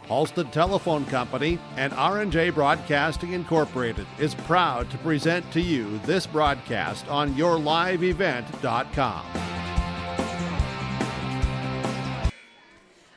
Halstead Telephone Company and R&J Broadcasting Incorporated is proud to present to you this broadcast on yourliveevent.com.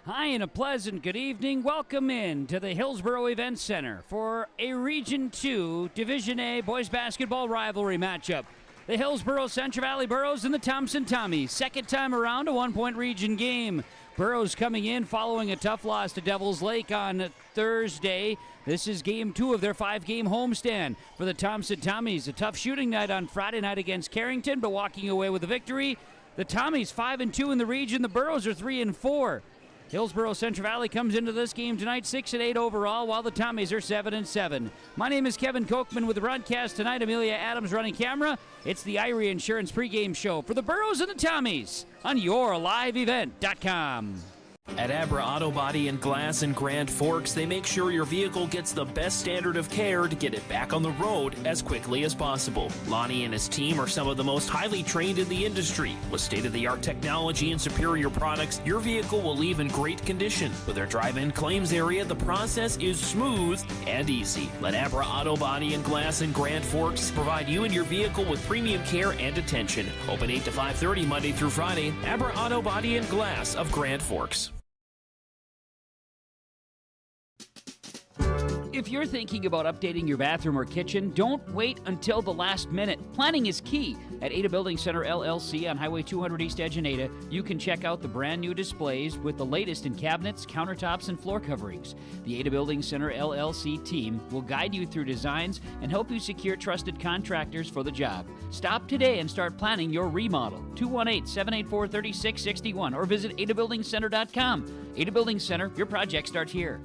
Hi and a pleasant good evening. Welcome in to the Hillsboro Event Center for a Region 2 Division A boys basketball rivalry matchup. The Hillsboro Central Valley Burros and the Thompson Tommies. Second time around, a 1-point region game. Burros coming in following a tough loss to Devils Lake on Thursday. This is game 2 of their 5-game homestand for the Thompson Tommies. A tough shooting night on Friday night against Carrington, but walking away with a victory. The Tommies 5-2 in the region. The Burros are 3-4. Hillsboro Central Valley comes into this game tonight 6-8 overall, while the Tommies are 7-7. My name is Kevin Kochman with the broadcast tonight. Amelia Adams running camera. It's the Irie Insurance pregame show for the Burros and the Tommies on yourliveevent.com. At Abra Auto Body and Glass in Grand Forks, they make sure your vehicle gets the best standard of care to get it back on the road as quickly as possible. Lonnie and his team are some of the most highly trained in the industry. With state-of-the-art technology and superior products, your vehicle will leave in great condition. With their drive-in claims area, the process is smooth and easy. Let Abra Auto Body and Glass in Grand Forks provide you and your vehicle with premium care and attention. Open 8 to 5:30 Monday through Friday. Abra Auto Body and Glass of Grand Forks. If you're thinking about updating your bathroom or kitchen, don't wait until the last minute. Planning is key. At Ada Building Center LLC on Highway 200 East Edge in Ada, you can check out the brand new displays with the latest in cabinets, countertops, and floor coverings. The Ada Building Center LLC team will guide you through designs and help you secure trusted contractors for the job. Stop today and start planning your remodel. 218-784-3661 or visit adabuildingcenter.com. Ada Building Center, your project starts here.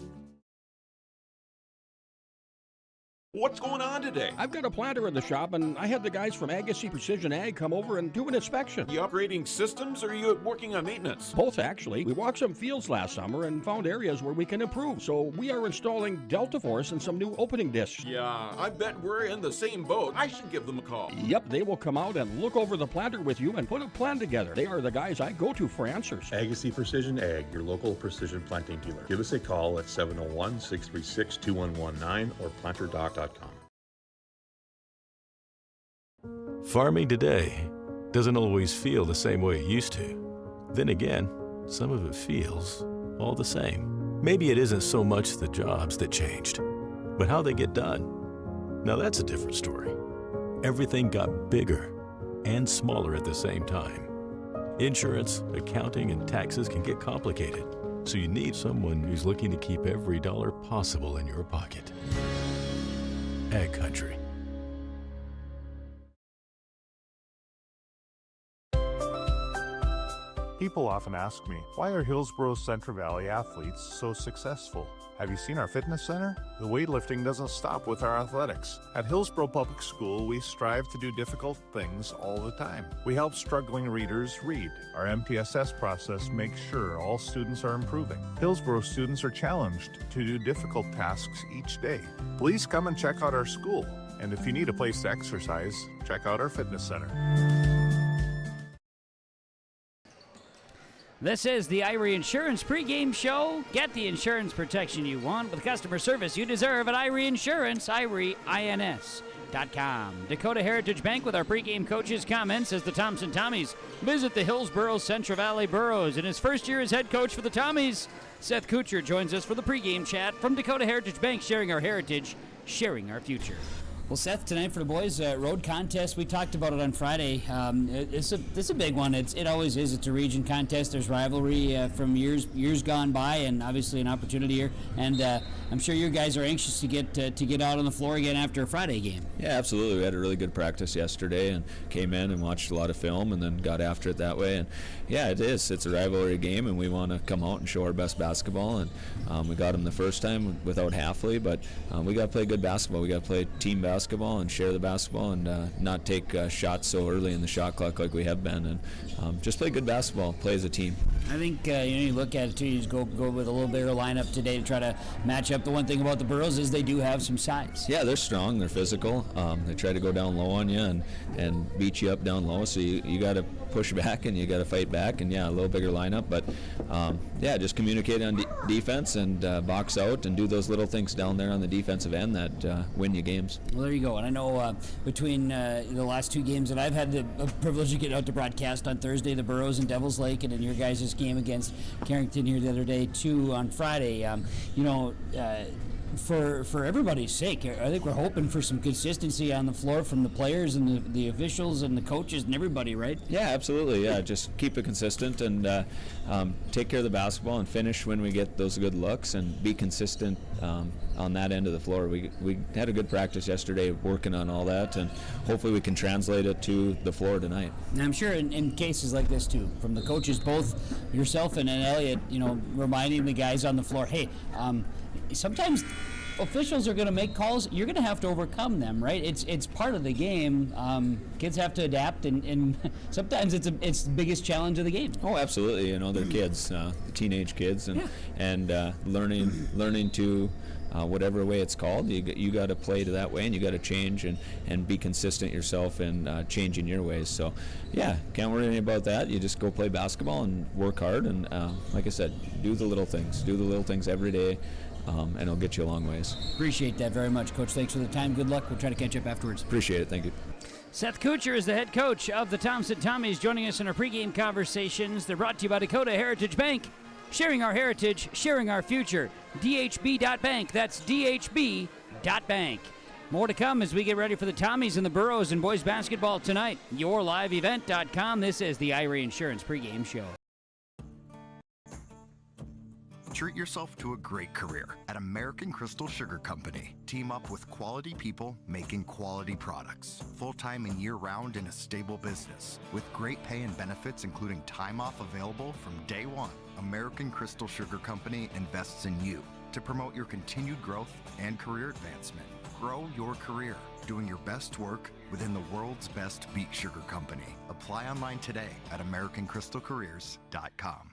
What's going on today? I've got a planter in the shop, and I had the guys from Agassiz Precision Ag come over and do an inspection. You upgrading systems, or are you working on maintenance? Both, actually. We walked some fields last summer and found areas where we can improve. So we are installing Delta Force and some new opening discs. Yeah, I bet we're in the same boat. I should give them a call. Yep, they will come out and look over the planter with you and put a plan together. They are the guys I go to for answers. Agassiz Precision Ag, your local precision planting dealer. Give us a call at 701-636-2119 or planterdoc.com. Farming today doesn't always feel the same way it used to. Then again, some of it feels all the same. Maybe it isn't so much the jobs that changed, but how they get done. Now that's a different story. Everything got bigger and smaller at the same time. Insurance, accounting, and taxes can get complicated, so you need someone who's looking to keep every dollar possible in your pocket. Ag Country. People often ask me, why are Hillsboro Central Valley athletes so successful? Have you seen our fitness center? The weightlifting doesn't stop with our athletics. At Hillsboro Public School, we strive to do difficult things all the time. We help struggling readers read. Our MTSS process makes sure all students are improving. Hillsboro students are challenged to do difficult tasks each day. Please come and check out our school. And if you need a place to exercise, check out our fitness center. This is the Irie Insurance pregame show. Get the insurance protection you want with customer service you deserve at Irie Insurance, IrieINS.com. Dakota Heritage Bank with our pregame coach's comments as the Thompson Tommies visit the Hillsboro Central Valley Burros. In his first year as head coach for the Tommies, Seth Kuchar joins us for the pregame chat from Dakota Heritage Bank, sharing our heritage, sharing our future. Well, Seth, tonight for the boys, road contest. We talked about it on Friday. It's a big one. It always is. It's a region contest. There's rivalry from years gone by, and obviously an opportunity here. And I'm sure you guys are anxious to get out on the floor again after a Friday game. Yeah, absolutely. We had a really good practice yesterday, and came in and watched a lot of film, and then got after it that way. And yeah, it is. It's a rivalry game, and we want to come out and show our best basketball. And we got them the first time without Halfley, but we got to play good basketball. We got to play team basketball. basketball and share the basketball and not take shots so early in the shot clock like we have been, and just play good basketball, play as a team. I think you look at it too. You just go with a little bigger lineup today to try to match up. The one thing about the Burros is they do have some size. Yeah, they're strong. They're physical. They try to go down low on you and beat you up down low. So you got to push back and you got to fight back. And a little bigger lineup. But just communicate on defense and box out and do those little things down there on the defensive end that win you games. Well, there you go. And I know between the last 2 games that I've had the privilege of getting out to broadcast on Thursday, the Burros and Devils Lake, and then your guys' game against Carrington here the other day too on Friday. For everybody's sake, I think we're hoping for some consistency on the floor from the players and the officials and the coaches and everybody, right? Yeah, absolutely. Yeah, just keep it consistent and take care of the basketball and finish when we get those good looks and be consistent on that end of the floor. We had a good practice yesterday working on all that, and hopefully we can translate it to the floor tonight. And I'm sure in cases like this too, from the coaches, both yourself and Elliot, reminding the guys on the floor, hey, sometimes officials are going to make calls. You're going to have to overcome them, right? It's part of the game. Kids have to adapt, and sometimes it's the biggest challenge of the game. Oh, absolutely. They're kids, teenage kids, and learning to whatever way it's called. You got to play to that way, and you got to change and be consistent yourself and changing your ways. So, can't worry any about that. You just go play basketball and work hard, and like I said, do the little things. Do the little things every day. And it'll get you a long ways. Appreciate that very much, Coach. Thanks for the time. Good luck. We'll try to catch up afterwards. Appreciate it. Thank you. Seth Kuchar is the head coach of the Thompson Tommies, joining us in our pregame conversations. They're brought to you by Dakota Heritage Bank. Sharing our heritage, sharing our future. DHB.bank. That's DHB.bank. More to come as we get ready for the Tommies and the Burros and boys basketball tonight. YourLiveEvent.com. This is the Irie Insurance pregame show. Treat yourself to a great career at American Crystal Sugar Company. Team up with quality people making quality products. Full-time and year-round in a stable business. With great pay and benefits including time off available from day one. American Crystal Sugar Company invests in you to promote your continued growth and career advancement. Grow your career doing your best work within the world's best beet sugar company. Apply online today at AmericanCrystalCareers.com.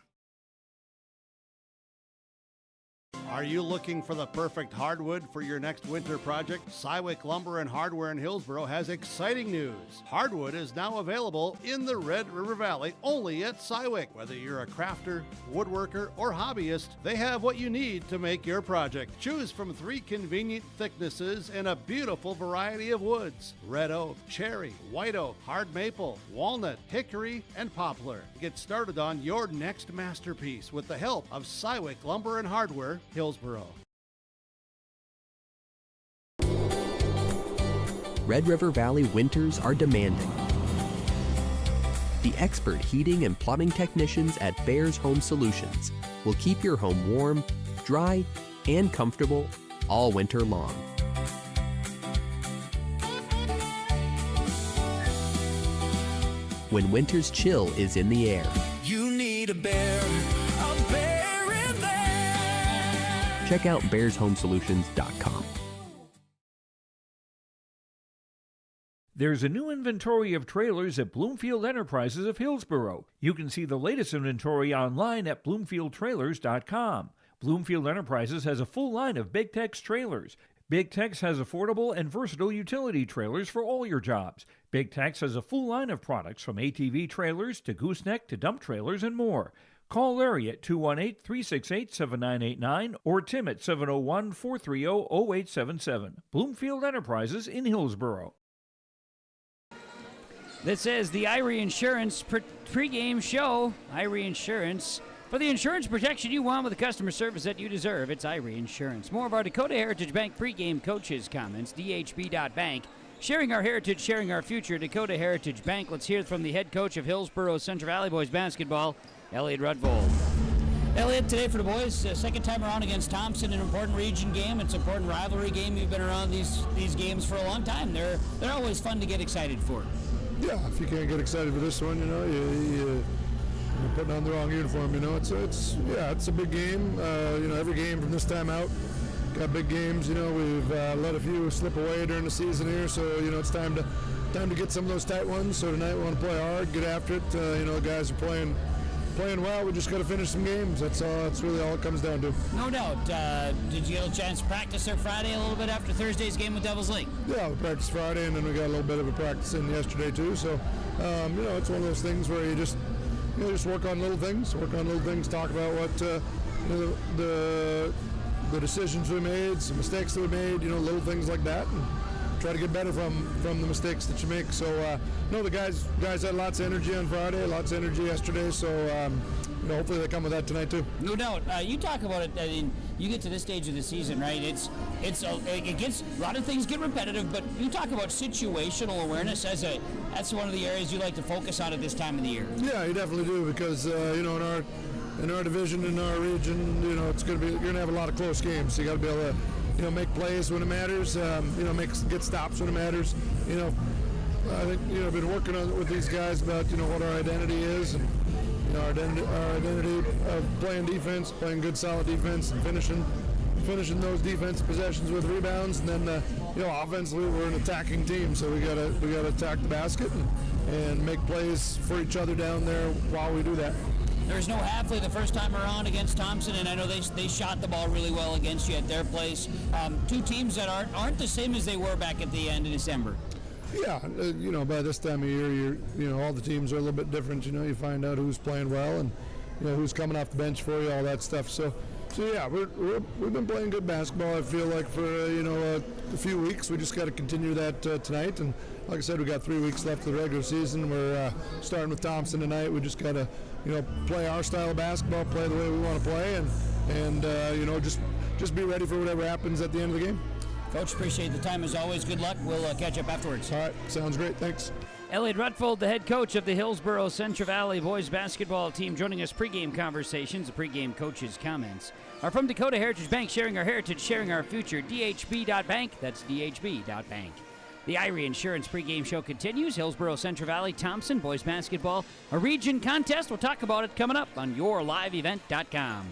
Are you looking for the perfect hardwood for your next winter project? Cywick Lumber and Hardware in Hillsboro has exciting news. Hardwood is now available in the Red River Valley only at Cywick. Whether you're a crafter, woodworker, or hobbyist, they have what you need to make your project. Choose from 3 convenient thicknesses and a beautiful variety of woods. Red oak, cherry, white oak, hard maple, walnut, hickory, and poplar. Get started on your next masterpiece with the help of Cywick Lumber and Hardware, Hillsboro. Red River Valley winters are demanding. The expert heating and plumbing technicians at Bears Home Solutions will keep your home warm, dry, and comfortable all winter long. When winter's chill is in the air, you need a Bear in there. Check out bearshomesolutions.com. There's a new inventory of trailers at Bloomfield Enterprises of Hillsboro. You can see the latest inventory online at bloomfieldtrailers.com. Bloomfield Enterprises has a full line of Big Tex trailers. Big Tex has affordable and versatile utility trailers for all your jobs. Big Tex has a full line of products from ATV trailers to gooseneck to dump trailers and more. Call Larry at 218-368-7989 or Tim at 701-430-0877. Bloomfield Enterprises in Hillsboro. This is the Irie Insurance pregame show. Irie Insurance. For the insurance protection you want with the customer service that you deserve, it's Irie Insurance. More of our Dakota Heritage Bank pregame coaches' comments, DHB.bank. Sharing our heritage, sharing our future, Dakota Heritage Bank. Let's hear from the head coach of Hillsboro Central Valley Boys basketball, Elliot Rudvold. Elliot, today for the boys, second time around against Thompson, an important region game. It's an important rivalry game. You've been around these games for a long time. They're always fun to get excited for. Yeah, if you can't get excited for this one, you're putting on the wrong uniform. It's a big game. Every game from this time out got big games. We've let a few slip away during the season here, so it's time to get some of those tight ones. So tonight we want to play hard, get after it. The guys are playing well. We just got to finish some games. That's really all it comes down to. No doubt. Did you get a chance to practice there Friday a little bit after Thursday's game with Devils Lake? Yeah, we practiced Friday, and then we got a little bit of a practice in yesterday too. So, it's one of those things where you just work on little things, talk about what the decisions we made, some mistakes that we made, little things like that, and try to get better from the mistakes that you make. So, the guys had lots of energy on Friday, lots of energy yesterday. So, hopefully they come with that tonight too. No doubt. You talk about it. I mean, you get to this stage of the season, right? It gets a lot of things get repetitive, but you talk about situational awareness that's one of the areas you like to focus on at this time of the year. Yeah, you definitely do, because in our division, in our region, you're gonna have a lot of close games. So you got to be able to make plays when it matters, get stops when it matters. I think, I've been working on it with these guys about, what our identity is, and, our identity of playing defense, playing good solid defense, and finishing those defensive possessions with rebounds. And then, offensively, we're an attacking team, so we gotta attack the basket and make plays for each other down there while we do that. There's no Hafley the first time around against Thompson, and I know they shot the ball really well against you at their place. Two teams that aren't the same as they were back at the end of December. Yeah, by this time of year, all the teams are a little bit different. You find out who's playing well and who's coming off the bench for you, all that stuff. So yeah, we've been playing good basketball. I feel like for a few weeks. We just got to continue that tonight. And like I said, we got 3 weeks left of the regular season. We're starting with Thompson tonight. We just got to play our style of basketball, play the way we want to play, and just be ready for whatever happens at the end of the game. Coach, appreciate the time as always. Good luck. We'll catch up afterwards. All right, sounds great. Thanks. Elliot Rutfold, the head coach of the Hillsboro Central Valley boys basketball team, joining us pregame conversations. The pregame coach's comments are from Dakota Heritage Bank, sharing our heritage, sharing our future. DHB.bank. That's DHB.bank. The Irie Insurance pregame show continues. Hillsboro Central Valley, Thompson boys basketball, a region contest. We'll talk about it coming up on YourLiveEvent.com.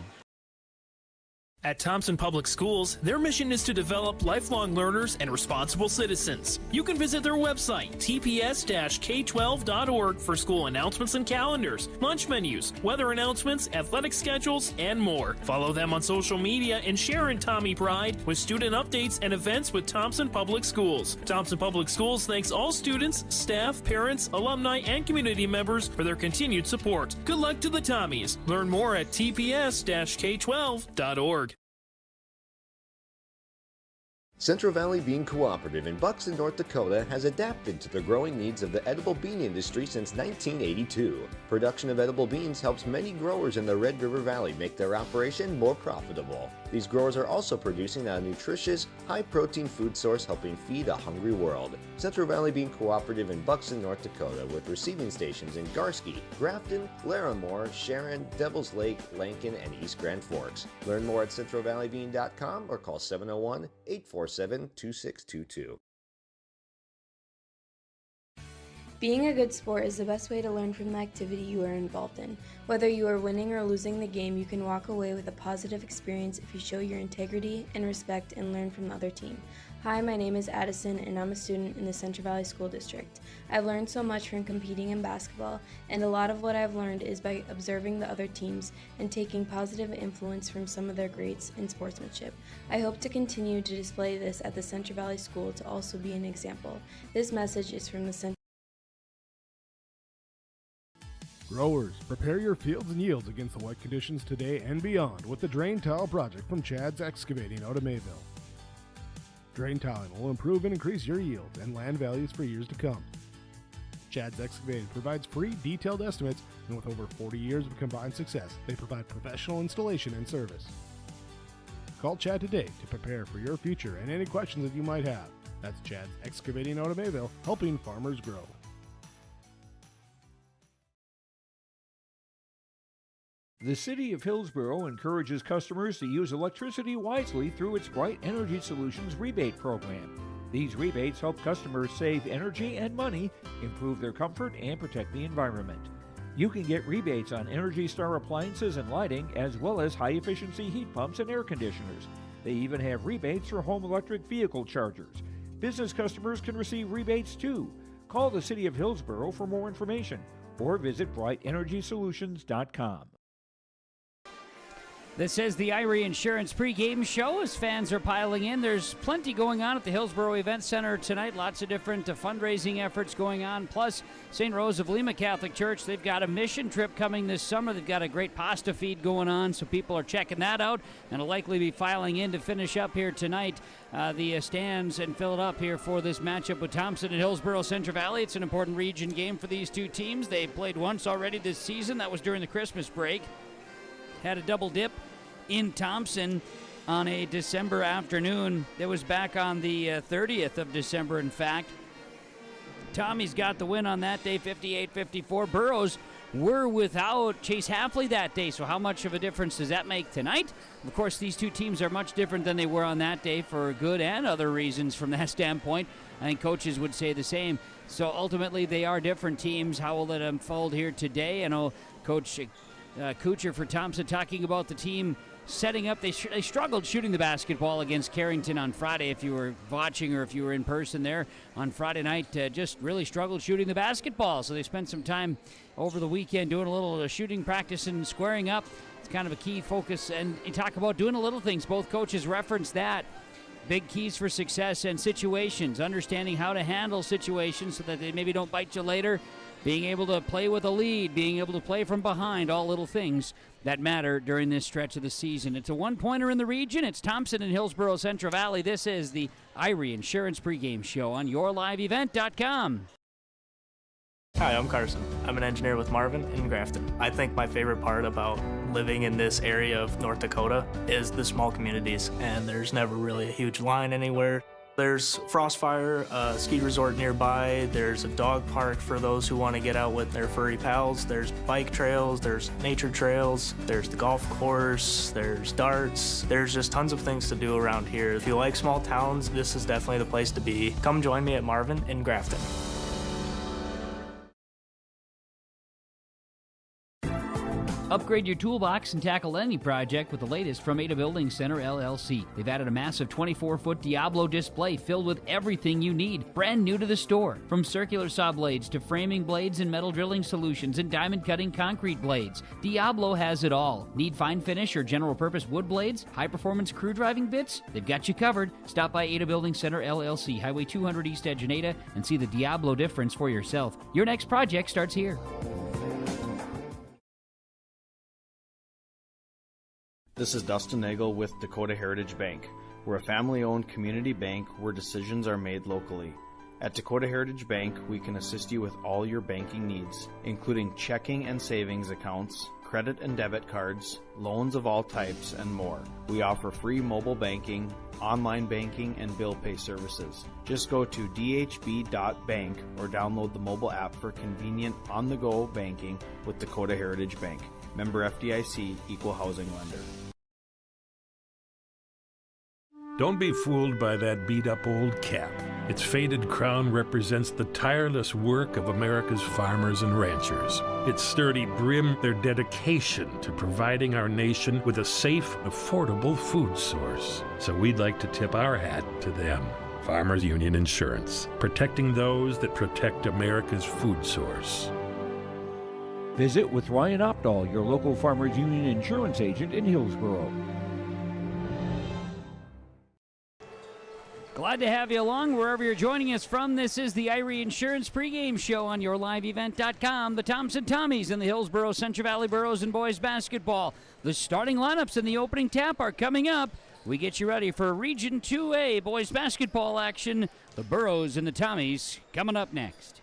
At Thompson Public Schools, their mission is to develop lifelong learners and responsible citizens. You can visit their website, tps-k12.org, for school announcements and calendars, lunch menus, weather announcements, athletic schedules, and more. Follow them on social media and share in Tommy Pride with student updates and events with Thompson Public Schools. Thompson Public Schools thanks all students, staff, parents, alumni, and community members for their continued support. Good luck to the Tommies. Learn more at tps-k12.org. Central Valley Bean Cooperative in Buxton, North Dakota has adapted to the growing needs of the edible bean industry since 1982. Production of edible beans helps many growers in the Red River Valley make their operation more profitable. These growers are also producing a nutritious, high-protein food source helping feed a hungry world. Central Valley Bean Cooperative in Buxton, North Dakota, with receiving stations in Garsky, Grafton, Larimore, Sharon, Devils Lake, Lankin, and East Grand Forks. Learn more at centralvalleybean.com or call 701-847-2622. Being a good sport is the best way to learn from the activity you are involved in. Whether you are winning or losing the game, you can walk away with a positive experience if you show your integrity and respect and learn from the other team. Hi, my name is Addison and I'm a student in the Central Valley School District. I've learned so much from competing in basketball, and a lot of what I've learned is by observing the other teams and taking positive influence from some of their greats in sportsmanship. I hope to continue to display this at the Central Valley School to also be an example. This message is from the Central Growers, prepare your fields and yields against the wet conditions today and beyond with the Drain Tile project from Chad's Excavating out of Mayville. Drain tiling will improve and increase your yields and land values for years to come. Chad's Excavating provides free detailed estimates, and with over 40 years of combined success, they provide professional installation and service. Call Chad today to prepare for your future and any questions that you might have. That's Chad's Excavating out of Mayville, helping farmers grow. The City of Hillsboro encourages customers to use electricity wisely through its Bright Energy Solutions rebate program. These rebates help customers save energy and money, improve their comfort, and protect the environment. You can get rebates on Energy Star appliances and lighting, as well as high-efficiency heat pumps and air conditioners. They even have rebates for home electric vehicle chargers. Business customers can receive rebates too. Call the City of Hillsboro for more information or visit brightenergysolutions.com. This is the Irie Insurance pregame show as fans are piling in. There's plenty going on at the Hillsboro Event Center tonight. Lots of different fundraising efforts going on. Plus, St. Rose of Lima Catholic Church, they've got a mission trip coming this summer. They've got a great pasta feed going on, so people are checking that out and will likely be filing in to finish up here tonight. The stands and fill it up here for this matchup with Thompson and Hillsboro Central Valley. It's an important region game for these two teams. They played once already this season. That was during the Christmas break. Had a double dip in Thompson on a December afternoon. That was back on the 30th of December, in fact. Tommy's got the win on that day, 58-54. Burros were without Chase Hafley that day, so how much of a difference does that make tonight? Of course, these two teams are much different than they were on that day for good and other reasons from that standpoint. I think coaches would say the same. So ultimately, they are different teams. How will it unfold here today? I know Coach Kuchar for Thompson talking about the team setting up. They struggled shooting the basketball against Carrington on Friday. If you were watching or if you were in person there on Friday night, just really struggled shooting the basketball. So they spent some time over the weekend doing a little shooting practice and squaring up. It's kind of a key focus. And you talk about doing the little things. Both coaches reference that. Big keys for success and situations, understanding how to handle situations so that they maybe don't bite you later. Being able to play with a lead, being able to play from behind, all little things that matter during this stretch of the season. It's a one-pointer in the region. It's Thompson and Hillsboro Central Valley. This is the Irie Insurance pregame show on yourliveevent.com. Hi, I'm Carson. I'm an engineer with Marvin in Grafton. I think my favorite part about living in this area of North Dakota is the small communities, and there's never really a huge line anywhere. There's Frostfire, a ski resort nearby. There's a dog park for those who want to get out with their furry pals. There's bike trails, there's nature trails, there's the golf course, there's darts. There's just tons of things to do around here. If you like small towns, this is definitely the place to be. Come join me at Marvin in Grafton. Upgrade your toolbox and tackle any project with the latest from Ada Building Center, LLC. They've added a massive 24-foot Diablo display filled with everything you need, brand new to the store. From circular saw blades to framing blades and metal drilling solutions and diamond cutting concrete blades, Diablo has it all. Need fine finish or general purpose wood blades? High-performance crew driving bits? They've got you covered. Stop by Ada Building Center, LLC, Highway 200 East Edge in Ada, and see the Diablo difference for yourself. Your next project starts here. This is Dustin Nagel with Dakota Heritage Bank. We're a family-owned community bank where decisions are made locally. At Dakota Heritage Bank, we can assist you with all your banking needs, including checking and savings accounts, credit and debit cards, loans of all types, and more. We offer free mobile banking, online banking, and bill pay services. Just go to dhb.bank or download the mobile app for convenient on-the-go banking with Dakota Heritage Bank. Member FDIC, Equal Housing Lender. Don't be fooled by that beat-up old cap. Its faded crown represents the tireless work of America's farmers and ranchers. Its sturdy brim, their dedication to providing our nation with a safe, affordable food source. So we'd like to tip our hat to them. Farmers Union Insurance, protecting those that protect America's food source. Visit with Ryan Opdahl, your local Farmers Union insurance agent in Hillsboro. Glad to have you along wherever you're joining us from. This is the Irie Insurance pregame show on yourliveevent.com. The Thompson Tommies and the Hillsboro Central Valley Burros and boys basketball. The starting lineups in the opening tap are coming up. We get you ready for Region 2A boys basketball action. The Burros and the Tommies coming up next.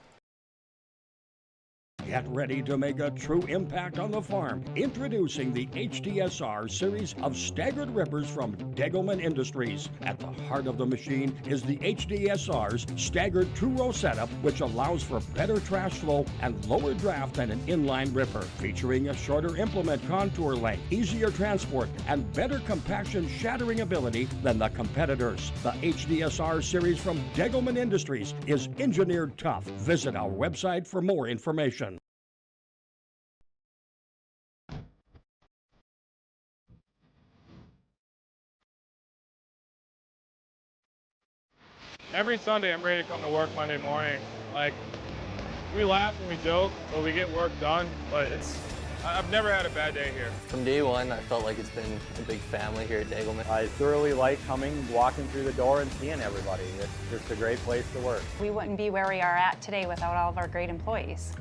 Get ready to make a true impact on the farm. Introducing the HDSR series of staggered rippers from Degelman Industries. At the heart of the machine is the HDSR's staggered two-row setup, which allows for better trash flow and lower draft than an inline ripper. Featuring a shorter implement contour length, easier transport, and better compaction shattering ability than the competitors. The HDSR series from Degelman Industries is engineered tough. Visit our website for more information. Every Sunday, I'm ready to come to work Monday morning. Like, we laugh and we joke, but we get work done. But I've never had a bad day here. From day one, I felt like it's been a big family here at Dagelman. I thoroughly like walking through the door and seeing everybody. It's just a great place to work. We wouldn't be where we are at today without all of our great employees.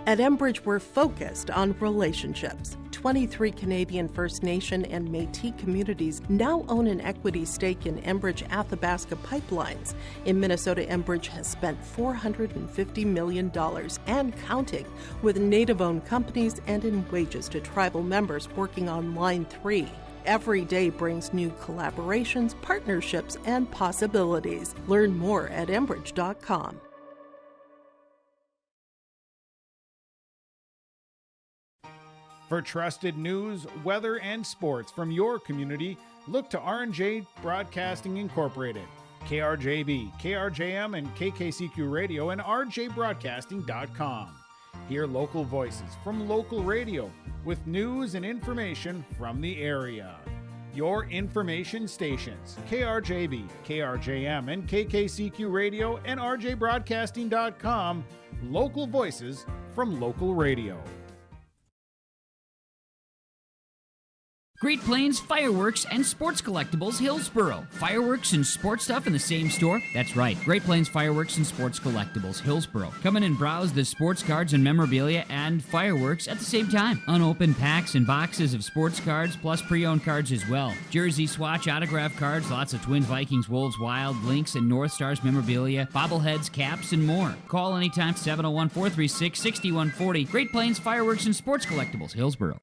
At Enbridge, we're focused on relationships. 23 Canadian First Nation and Métis communities now own an equity stake in Enbridge Athabasca Pipelines. In Minnesota, Enbridge has spent $450 million and counting with Native-owned companies and in wages to tribal members working on Line 3. Every day brings new collaborations, partnerships, and possibilities. Learn more at Enbridge.com. For trusted news, weather, and sports from your community, look to R&J Broadcasting Incorporated, KRJB, KRJM, and KKCQ Radio, and rjbroadcasting.com. Hear local voices from local radio with news and information from the area. Your information stations, KRJB, KRJM, and KKCQ Radio, and rjbroadcasting.com. Local voices from local radio. Great Plains Fireworks and Sports Collectibles, Hillsboro. Fireworks and sports stuff in the same store? That's right. Great Plains Fireworks and Sports Collectibles, Hillsboro. Come in and browse the sports cards and memorabilia and fireworks at the same time. Unopened packs and boxes of sports cards, plus pre-owned cards as well. Jersey, swatch, autograph cards, lots of Twins, Vikings, Wolves, Wild, Lynx, and North Stars memorabilia, bobbleheads, caps, and more. Call anytime, 701-436-6140. Great Plains Fireworks and Sports Collectibles, Hillsboro.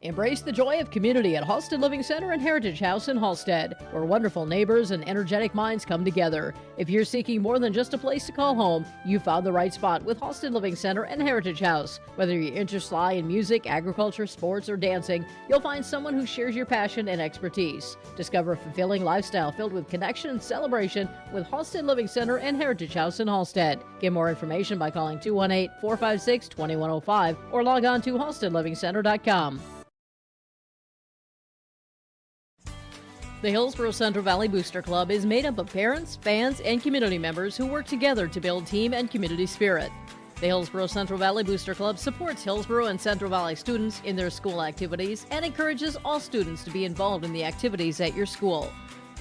Embrace the joy of community at Halsted Living Center and Heritage House in Halsted, where wonderful neighbors and energetic minds come together. If you're seeking more than just a place to call home, you found the right spot with Halsted Living Center and Heritage House. Whether your interests lie in music, agriculture, sports, or dancing, you'll find someone who shares your passion and expertise. Discover a fulfilling lifestyle filled with connection and celebration with Halsted Living Center and Heritage House in Halsted. Get more information by calling 218-456-2105 or log on to halstedlivingcenter.com. The Hillsboro Central Valley Booster Club is made up of parents, fans, and community members who work together to build team and community spirit. The Hillsboro Central Valley Booster Club supports Hillsboro and Central Valley students in their school activities and encourages all students to be involved in the activities at your school.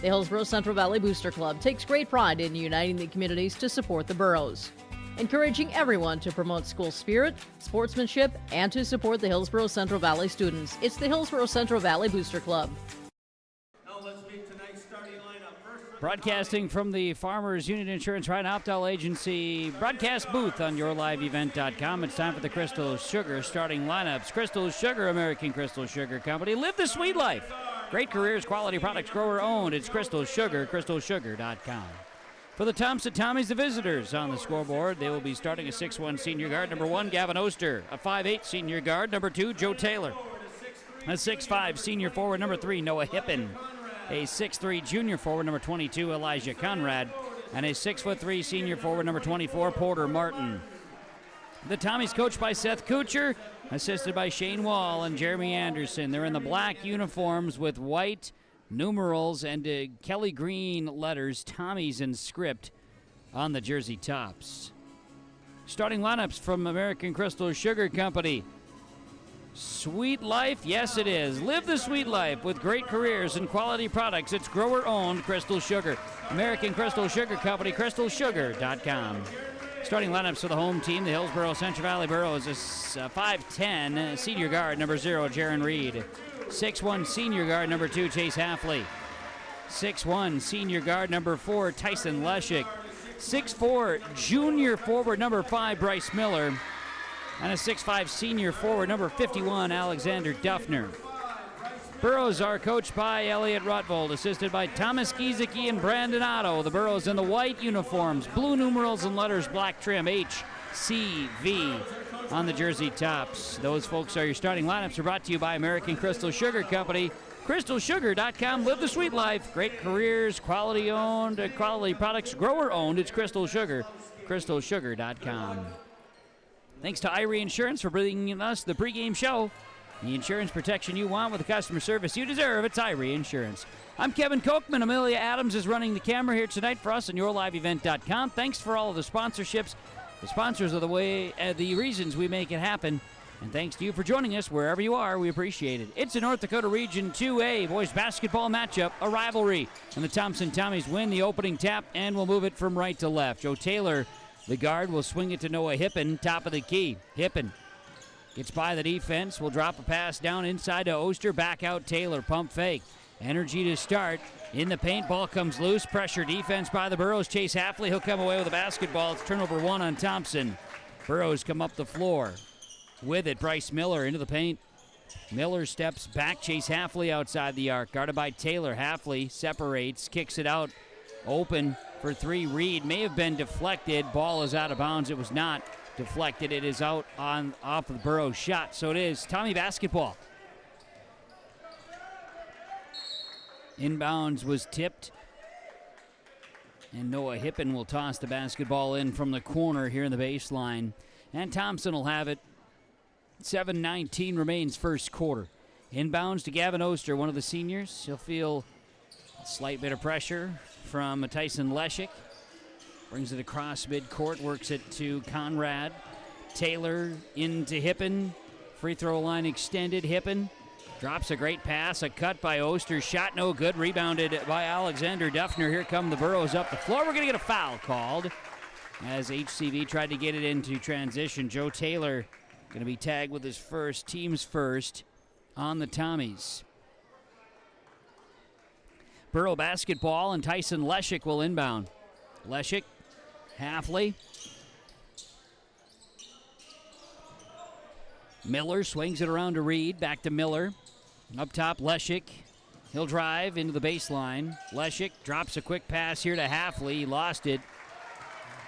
The Hillsboro Central Valley Booster Club takes great pride in uniting the communities to support the boroughs, encouraging everyone to promote school spirit, sportsmanship, and to support the Hillsboro Central Valley students. It's the Hillsboro Central Valley Booster Club. Broadcasting from the Farmers Union Insurance Rhine-Optal Agency broadcast booth on yourliveevent.com. It's time for the Crystal Sugar starting lineups. Crystal Sugar, American Crystal Sugar Company. Live the sweet life. Great careers, quality products, grower owned. It's Crystal Sugar, crystalsugar.com. For the Thompson Tommies, the visitors on the scoreboard, they will be starting a 6'1 senior guard, number 1, Gavin Oster. A 5'8 senior guard, number 2, Joe Taylor. A 6'5 senior forward, number 3, Noah Hippen. A 6'3 junior forward, number 22, Elijah Conrad. And a 6'3 senior forward, number 24, Porter Martin. The Tommies coached by Seth Kuchar, assisted by Shane Wall and Jeremy Anderson. They're in the black uniforms with white numerals and Kelly green letters, Tommies in script on the jersey tops. Starting lineups from American Crystal Sugar Company. Sweet life, yes it is. Live the sweet life with great careers and quality products. It's grower-owned Crystal Sugar. American Crystal Sugar Company, crystalsugar.com. Starting lineups for the home team, the Hillsboro Central Valley Burros is 5'10", senior guard, number 0, Jaron Reed. 6'1", senior guard, number 2, Chase Halfley. 6'1", senior guard, number 4, Tyson Leshik. 6'4", junior forward, number 5, Bryce Miller. And a 6'5 senior forward, number 51, Alexander Duffner. Burros are coached by Elliot Rutvold, assisted by Thomas Giesecke and Brandon Otto. The Burros in the white uniforms, blue numerals and letters, black trim, HCV on the jersey tops. Those folks are your starting lineups. Are brought to you by American Crystal Sugar Company. crystalsugar.com. Live the sweet life. Great careers, quality owned, quality products, grower owned. It's Crystal Sugar. crystalsugar.com. Thanks to Irie Insurance for bringing us the pregame show. The insurance protection you want with the customer service you deserve. It's Irie Insurance. I'm Kevin Kochman. Amelia Adams is running the camera here tonight for us on YourLiveEvent.com. Thanks for all of the sponsorships. The sponsors are the reasons we make it happen. And thanks to you for joining us wherever you are. We appreciate it. It's a North Dakota Region 2A boys basketball matchup, a rivalry. And the Thompson Tommies win the opening tap and will move it from right to left. Joe Taylor, the guard, will swing it to Noah Hippen, top of the key. Hippen gets by the defense, will drop a pass down inside to Oster, back out Taylor, pump fake. Energy to start. In the paint, ball comes loose. Pressure defense by the Burrows. Chase Hafley, he'll come away with the basketball. It's turnover 1 on Thompson. Burrows come up the floor. With it, Bryce Miller into the paint. Miller steps back. Chase Hafley outside the arc. Guarded by Taylor. Hafley separates, kicks it out. Open for 3. Reed may have been deflected. Ball is out of bounds. It was not deflected. It is out off of the Burrows shot. So it is Tommy basketball. Inbounds was tipped. And Noah Hippen will toss the basketball in from the corner here in the baseline. And Thompson will have it. 7:19 remains first quarter. Inbounds to Gavin Oster, one of the seniors. He'll feel a slight bit of pressure from Tyson Leshik. Brings it across midcourt, works it to Conrad. Taylor into Hippen. Free throw line extended. Hippen drops a great pass. A cut by Oster. Shot no good. Rebounded by Alexander Duffner. Here come the Burrows up the floor. We're going to get a foul called as HCV tried to get it into transition. Joe Taylor going to be tagged with his first, team's first, on the Tommies. Burrow basketball, and Tyson Leshik will inbound. Leshik, Hafley. Miller swings it around to Reed, back to Miller. Up top, Leshik. He'll drive into the baseline. Leshik drops a quick pass here to Hafley. He lost it.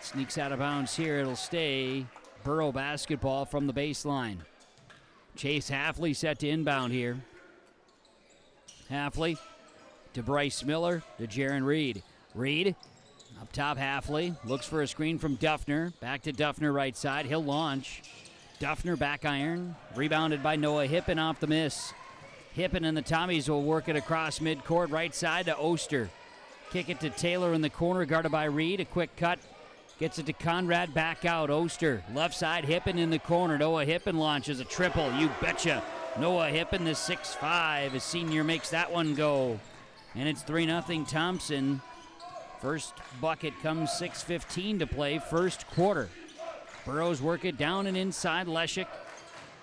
Sneaks out of bounds here. It'll stay Burrow basketball from the baseline. Chase Hafley set to inbound here. Hafley to Bryce Miller to Jaron Reed. Reed up top, Hafley looks for a screen from Duffner. Back to Duffner right side. He'll launch. Duffner back iron. Rebounded by Noah Hippen off the miss. Hippen and the Tommies will work it across midcourt right side to Oster. Kick it to Taylor in the corner, guarded by Reed. A quick cut. Gets it to Conrad, back out. Oster, left side, Hippen in the corner. Noah Hippen launches a triple. You betcha. Noah Hippen, the 6'5", a senior, makes that one go. And it's 3-0 Thompson. First bucket comes 6:15 to play, first quarter. Burrows work it down and inside. Leshik.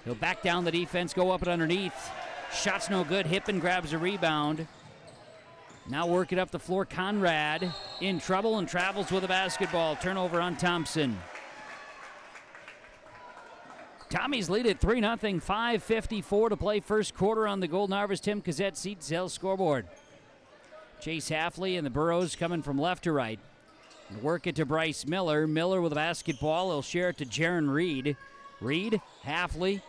He'll back down the defense, go up and underneath. Shot's no good. Hippen grabs a rebound. Now work it up the floor. Conrad in trouble and travels with the basketball. Turnover on Thompson. Tommies lead at 3-0. 5:54 to play first quarter on the Golden Harvest Tim Cassette seat sales scoreboard. Chase Hafley and the Burrows coming from left to right. Work it to Bryce Miller. Miller with the basketball. He'll share it to Jaron Reed. Reed, Hafley,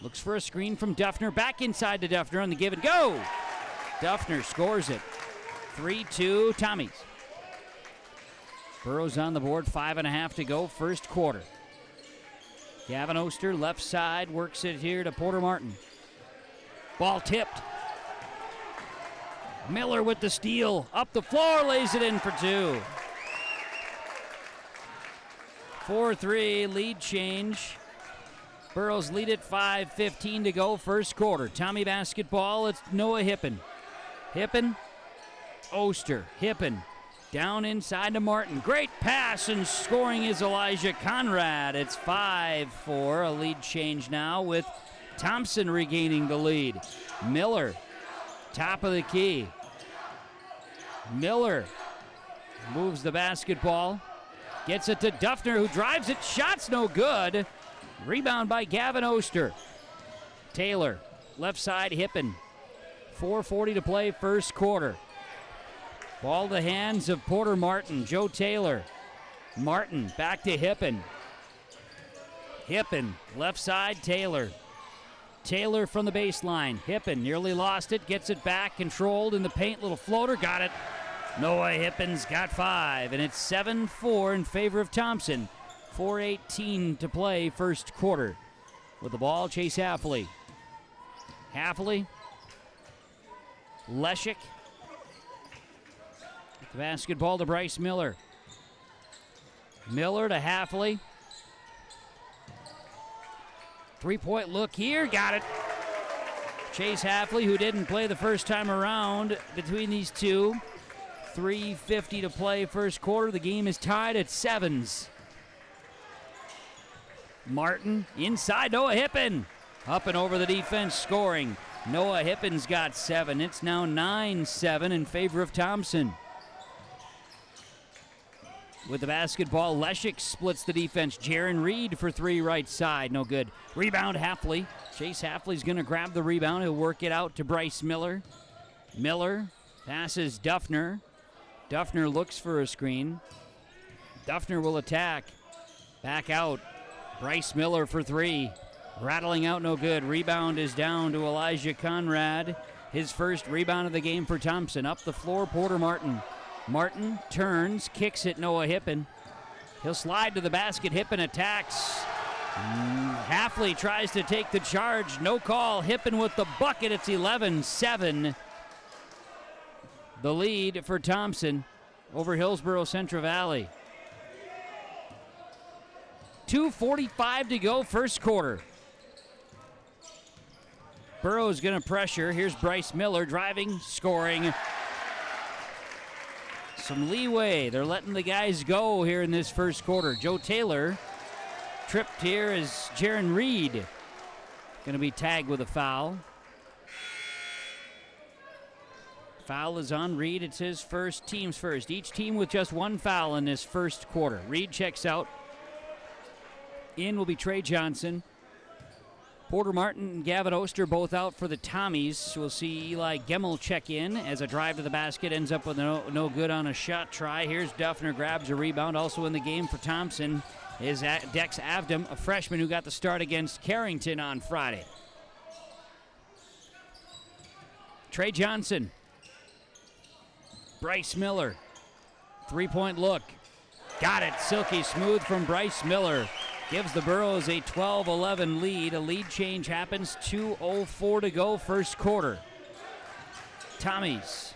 looks for a screen from Duffner. Back inside to Duffner on the give and go. Duffner scores it. 3-2 Tommies. Burrows on the board, 5.5 to go, first quarter. Gavin Oster, left side, works it here to Porter Martin. Ball tipped. Miller with the steal, up the floor, lays it in for 2. 4-3 lead change. Burrows lead at 5:15 to go, first quarter. Tommy basketball, it's Noah Hippen. Hippen, Oster, Hippen, down inside to Martin. Great pass, and scoring is Elijah Conrad. It's 5-4, a lead change now with Thompson regaining the lead. Miller, top of the key. Miller moves the basketball, gets it to Duffner, who drives it. Shot's no good. Rebound by Gavin Oster. Taylor, left side, Hippen. 4:40 to play, first quarter. Ball to the hands of Porter Martin. Joe Taylor. Martin back to Hippen. Hippen, left side, Taylor. Taylor from the baseline. Hippen nearly lost it, gets it back, controlled in the paint, little floater, got it. Noah Hippen's got 5, and it's 7-4 in favor of Thompson. 4:18 to play first quarter. With the ball, Chase Halfley. Halfley. Leshik. The basketball to Bryce Miller. Miller to Halfley. Three-point look here. Got it. Chase Halfley, who didn't play the first time around between these two. 3:50 to play first quarter. The game is tied at 7s. Martin inside. Noah Hippen. Up and over the defense, scoring. Noah Hippen's got 7. It's now 9-7 in favor of Thompson. With the basketball, Leshik splits the defense. Jaron Reed for 3 right side. No good. Rebound, Halfley. Chase Halfley's going to grab the rebound. He'll work it out to Bryce Miller. Miller passes Duffner. Duffner looks for a screen. Duffner will attack. Back out. Bryce Miller for 3. Rattling out, no good. Rebound is down to Elijah Conrad. His first rebound of the game for Thompson. Up the floor, Porter Martin. Martin turns, kicks it, Noah Hippen. He'll slide to the basket. Hippen attacks. Halfley tries to take the charge. No call. Hippen with the bucket. It's 11-7. The lead for Thompson over Hillsboro Central Valley. 2:45 to go, first quarter. Burrow's going to pressure. Here's Bryce Miller driving, scoring. Some leeway. They're letting the guys go here in this first quarter. Joe Taylor tripped here as Jaron Reed going to be tagged with a foul. Foul is on Reed. It's his first, team's first. Each team with just 1 foul in this first quarter. Reed checks out. In will be Trey Johnson. Porter Martin and Gavin Oster both out for the Tommies. We'll see Eli Gemmel check in as a drive to the basket ends up with no good on a shot try. Here's Duffner, grabs a rebound. Also in the game for Thompson is Dex Avdom, a freshman who got the start against Carrington on Friday. Trey Johnson. Bryce Miller. 3-point look. Got it. Silky smooth from Bryce Miller. Gives the Burros a 12-11 lead. A lead change happens. 2:04 to go, first quarter. Tommies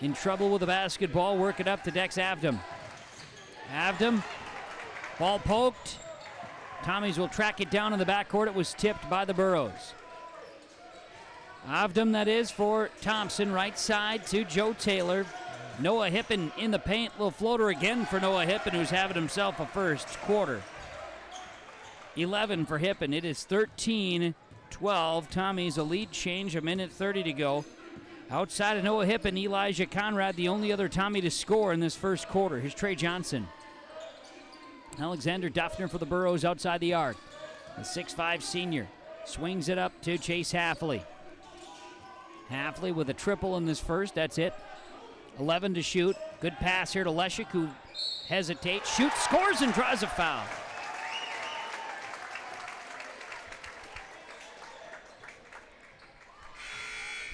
in trouble with the basketball. Work it up to Dex Avdom. Avdom, ball poked. Tommies will track it down in the backcourt. It was tipped by the Burros. Avdom, that is, for Thompson. Right side to Joe Taylor. Noah Hippen in the paint. Little floater again for Noah Hippen, who's having himself a first quarter. 11 for Hippen. It is 13-12. Tommy's a lead change, 1:30 to go. Outside of Noah Hippen, Elijah Conrad, the only other Tommy to score in this first quarter. Here's Trey Johnson. Alexander Duffner for the Burros outside the arc. The 6'5 senior swings it up to Chase Halfley. Halfley with a triple in this first. That's it. 11 to shoot. Good pass here to Leshik, who hesitates, shoots, scores, and draws a foul.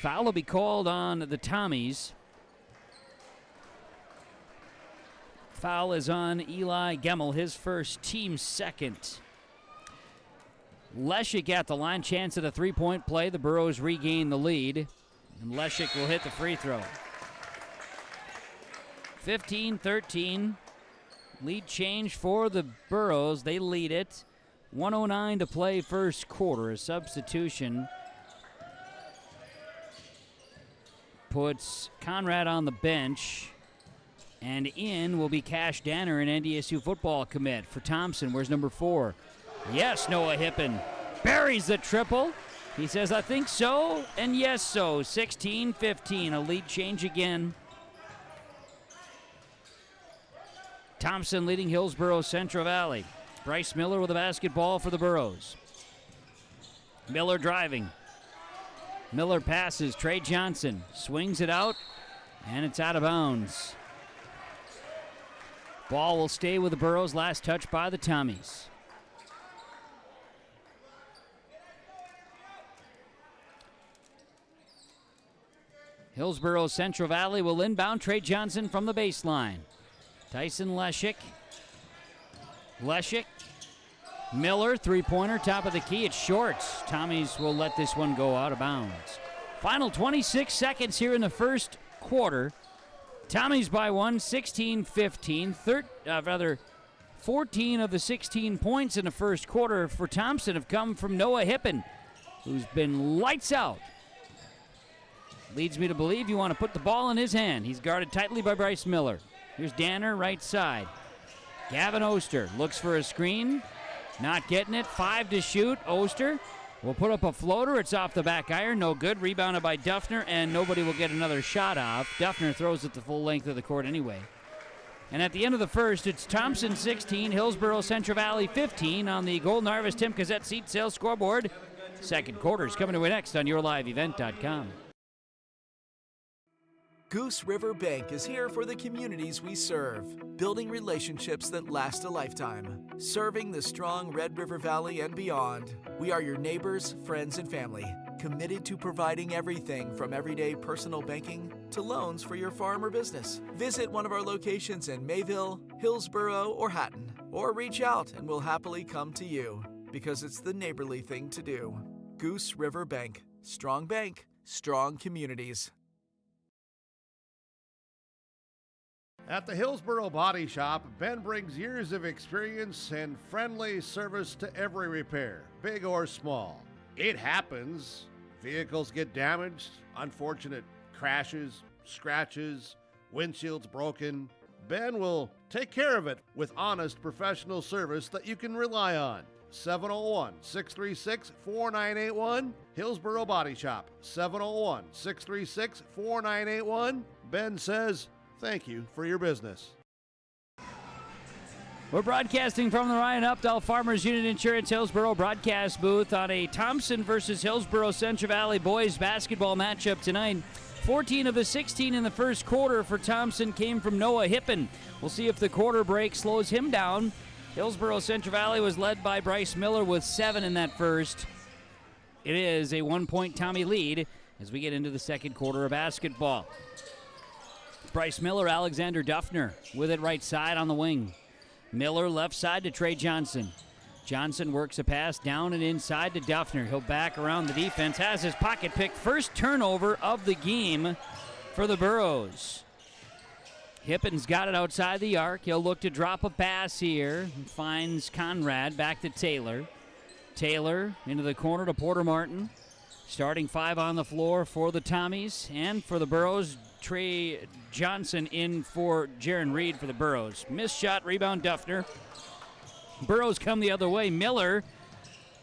Foul will be called on the Tommies. Foul is on Eli Gemmel, his first, team second. Leshik at the line, chance at a 3-point play. The Burros regain the lead, and Leshik will hit the free throw. 15-13, lead change for the Burros. They lead it. 1:09 to play first quarter. A substitution puts Conrad on the bench, and in will be Cash Danner, an NDSU football commit for Thompson. Where's number 4? Yes, Noah Hippen buries the triple. He says, I think so, and yes so. 16-15, a lead change again. Thompson leading Hillsboro Central Valley. Bryce Miller with the basketball for the Burros. Miller driving. Miller passes. Trey Johnson swings it out, and it's out of bounds. Ball will stay with the Burros. Last touch by the Tommies. Hillsboro Central Valley will inbound. Trey Johnson from the baseline. Tyson Leshik Leshik. Miller, three-pointer, top of the key. It's short. Tommies will let this one go out of bounds. Final 26 seconds here in the first quarter. Tommies by one, 16-15. 14 of the 16 points in the first quarter for Thompson have come from Noah Hippen, who's been lights out. Leads me to believe you want to put the ball in his hand. He's guarded tightly by Bryce Miller. Here's Danner, right side. Gavin Oster looks for a screen. Not getting it. 5 to shoot. Oster will put up a floater. It's off the back iron. No good. Rebounded by Duffner, and nobody will get another shot off. Duffner throws it the full length of the court anyway. And at the end of the first, it's Thompson 16, Hillsboro Central Valley 15 on the Golden Harvest Tim Cassette seat sales scoreboard. Second quarter is coming to you next on yourliveevent.com. Goose River Bank is here for the communities we serve, building relationships that last a lifetime. Serving the strong Red River Valley and beyond, we are your neighbors, friends, and family, committed to providing everything from everyday personal banking to loans for your farm or business. Visit one of our locations in Mayville, Hillsboro, or Hatton, or reach out and we'll happily come to you, because it's the neighborly thing to do. Goose River Bank. Strong bank, strong communities. At the Hillsboro Body Shop, Ben brings years of experience and friendly service to every repair, big or small. It happens. Vehicles get damaged, unfortunate crashes, scratches, windshields broken. Ben will take care of it with honest professional service that you can rely on. 701-636-4981, Hillsboro Body Shop. 701-636-4981. Ben says, thank you for your business. We're broadcasting from the Ryan Updahl Farmers Unit Insurance Hillsboro broadcast booth on a Thompson versus Hillsboro Central Valley boys basketball matchup tonight. 14 of the 16 in the first quarter for Thompson came from Noah Hippen. We'll see if the quarter break slows him down. Hillsboro Central Valley was led by Bryce Miller with 7 in that first. It is a 1-point Tommy lead as we get into the second quarter of basketball. Bryce Miller, Alexander Duffner with it right side on the wing. Miller left side to Trey Johnson. Johnson works a pass down and inside to Duffner. He'll back around the defense, has his pocket pick. First turnover of the game for the Burros. Hippen's got it outside the arc. He'll look to drop a pass here. Finds Conrad, back to Taylor. Taylor into the corner to Porter Martin. Starting 5 on the floor for the Tommies and for the Burros. Trey Johnson in for Jaron Reed for the Burros. Missed shot, rebound Duffner. Burros come the other way. Miller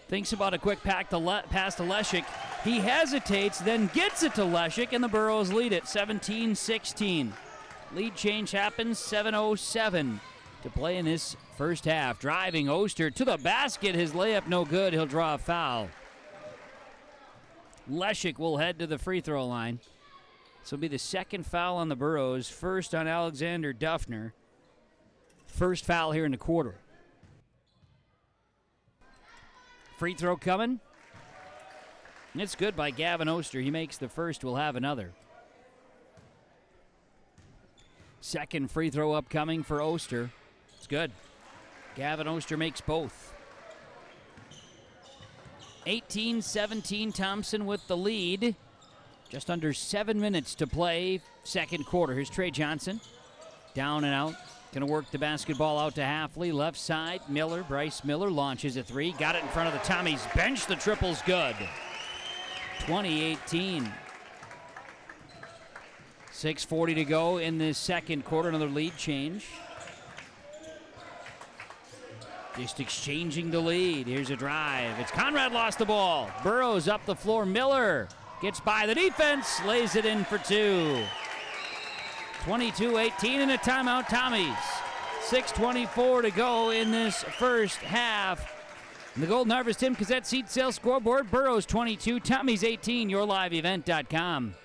thinks about a quick pass to Leshik. He hesitates, then gets it to Leshik, and the Burros lead it 17-16. Lead change happens, 7:07 to play in this first half. Driving Oster to the basket. His layup no good. He'll draw a foul. Leshik will head to the free throw line. This will be the second foul on the Burros, first on Alexander Duffner. First foul here in the quarter. Free throw coming. It's good by Gavin Oster. He makes the first, we'll have another. Second free throw upcoming for Oster. It's good. Gavin Oster makes both. 18-17, Thompson with the lead. Just under 7 minutes to play, second quarter. Here's Trey Johnson. Down and out. Going to work the basketball out to Halfley. Left side, Miller. Bryce Miller launches a 3. Got it in front of the Tommies bench. The triple's good. 20-18. 6:40 to go in this second quarter. Another lead change. Just exchanging the lead. Here's a drive. It's Conrad lost the ball. Burrows up the floor. Miller gets by the defense. Lays it in for 2. 22-18 and a timeout, Tommies. 6:24 to go in this first half. The Golden Harvest Tim Cassette seat sales scoreboard. Burrows 22, Tommies 18. YourLiveEvent.com.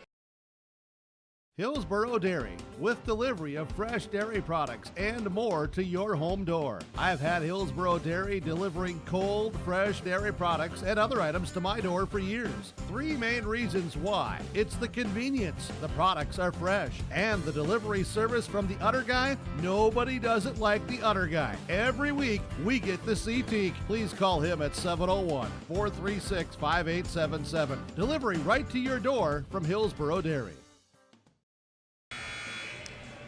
Hillsboro Dairy, with delivery of fresh dairy products and more to your home door. I've had Hillsboro Dairy delivering cold, fresh dairy products and other items to my door for years. 3 main reasons why. It's the convenience, the products are fresh, and the delivery service from the Udder Guy. Nobody does it like the Udder Guy. Every week, we get the CT. Please call him at 701-436-5877. Delivery right to your door from Hillsboro Dairy.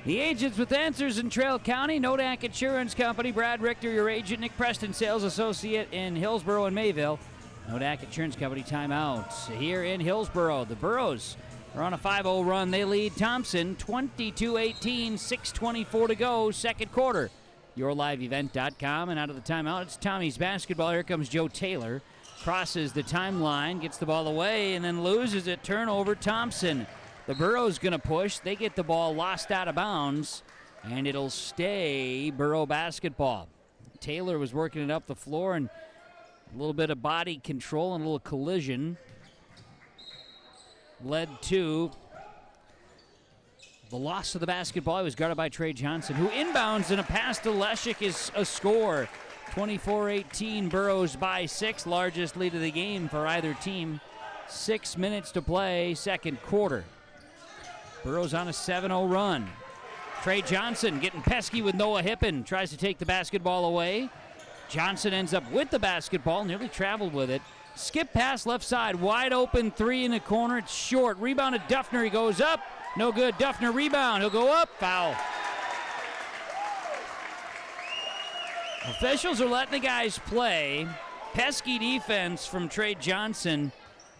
The agents with answers in Trail County, Nodak Insurance Company, Brad Richter, your agent, Nick Preston, sales associate in Hillsboro and Mayville. Nodak Insurance Company timeouts here in Hillsboro. The Burros are on a 5-0 run. They lead Thompson 22-18, 6:24 to go, second quarter. YourLiveEvent.com, and out of the timeout, it's Tommy's basketball. Here comes Joe Taylor. Crosses the timeline, gets the ball away, and then loses it. Turnover, Thompson. The Burro's going to push. They get the ball lost out of bounds, and it'll stay Burro basketball. Taylor was working it up the floor, and a little bit of body control and a little collision led to the loss of the basketball. It was guarded by Trey Johnson, who inbounds, and a pass to Leshik is a score. 24-18, Burros by 6, largest lead of the game for either team. 6 minutes to play, second quarter. Burrows on a 7-0 run. Trey Johnson getting pesky with Noah Hippen. Tries to take the basketball away. Johnson ends up with the basketball, nearly traveled with it. Skip pass left side, wide open 3 in the corner. It's short. Rebounded Duffner. He goes up. No good. Duffner rebound. He'll go up. Foul. Officials are letting the guys play. Pesky defense from Trey Johnson,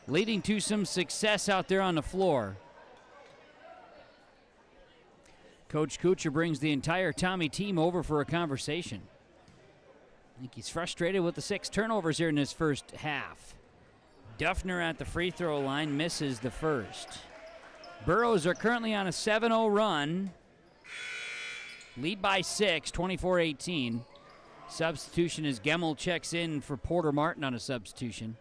leading to some success out there on the floor. Coach Kuchar brings the entire Tommy team over for a conversation. I think he's frustrated with the 6 turnovers here in this first half. Duffner at the free throw line misses the first. Burros are currently on a 7-0 run. Lead by 6, 24-18. Substitution as Gemmel checks in for Porter Martin on a substitution.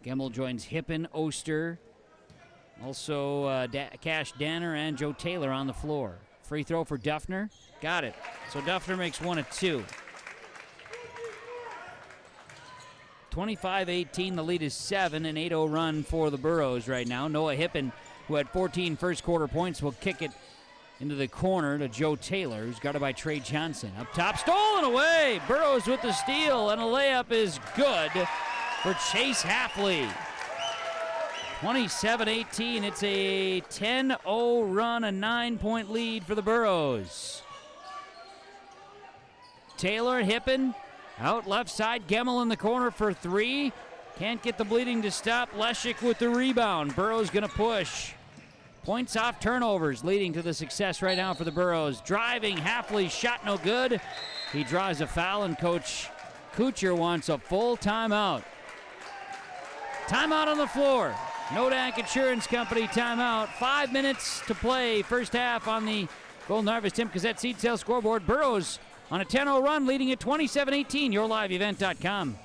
Gemmel joins Hippen, Oster, also Cash Danner and Joe Taylor on the floor. Free throw for Duffner. Got it. So Duffner makes 1 of 2. 25-18, the lead is 7, an 8-0 run for the Burros right now. Noah Hippen, who had 14 first quarter points, will kick it into the corner to Joe Taylor, who's guarded by Trey Johnson. Up top, stolen away. Burros with the steal, and a layup is good for Chase Halfley. 27-18, it's a 10-0 run, a 9-point lead for the Burros. Taylor, Hippen, out left side, Gemmel in the corner for 3. Can't get the bleeding to stop. Leshik with the rebound. Burros gonna push. Points off turnovers, leading to the success right now for the Burros. Driving, Halfley's shot no good. He draws a foul, and Coach Kuchar wants a full timeout. Timeout on the floor. Nodak Insurance Company timeout. 5 minutes to play, first half on the Golden Harvest Tim Cassette seed sale scoreboard. Burros on a 10-0 run, leading at 27-18. YourLiveEvent.com.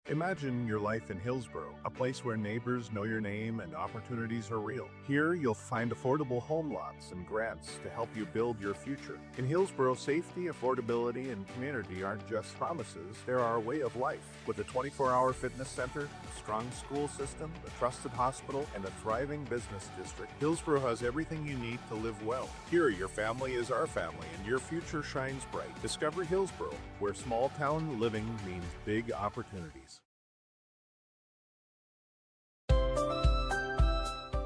Imagine your life in Hillsboro, a place where neighbors know your name and opportunities are real. Here, you'll find affordable home lots and grants to help you build your future. In Hillsboro, safety, affordability, and community aren't just promises, they're our way of life. With a 24-hour fitness center, a strong school system, a trusted hospital, and a thriving business district, Hillsboro has everything you need to live well. Here, your family is our family, and your future shines bright. Discover Hillsboro, where small-town living means big opportunities.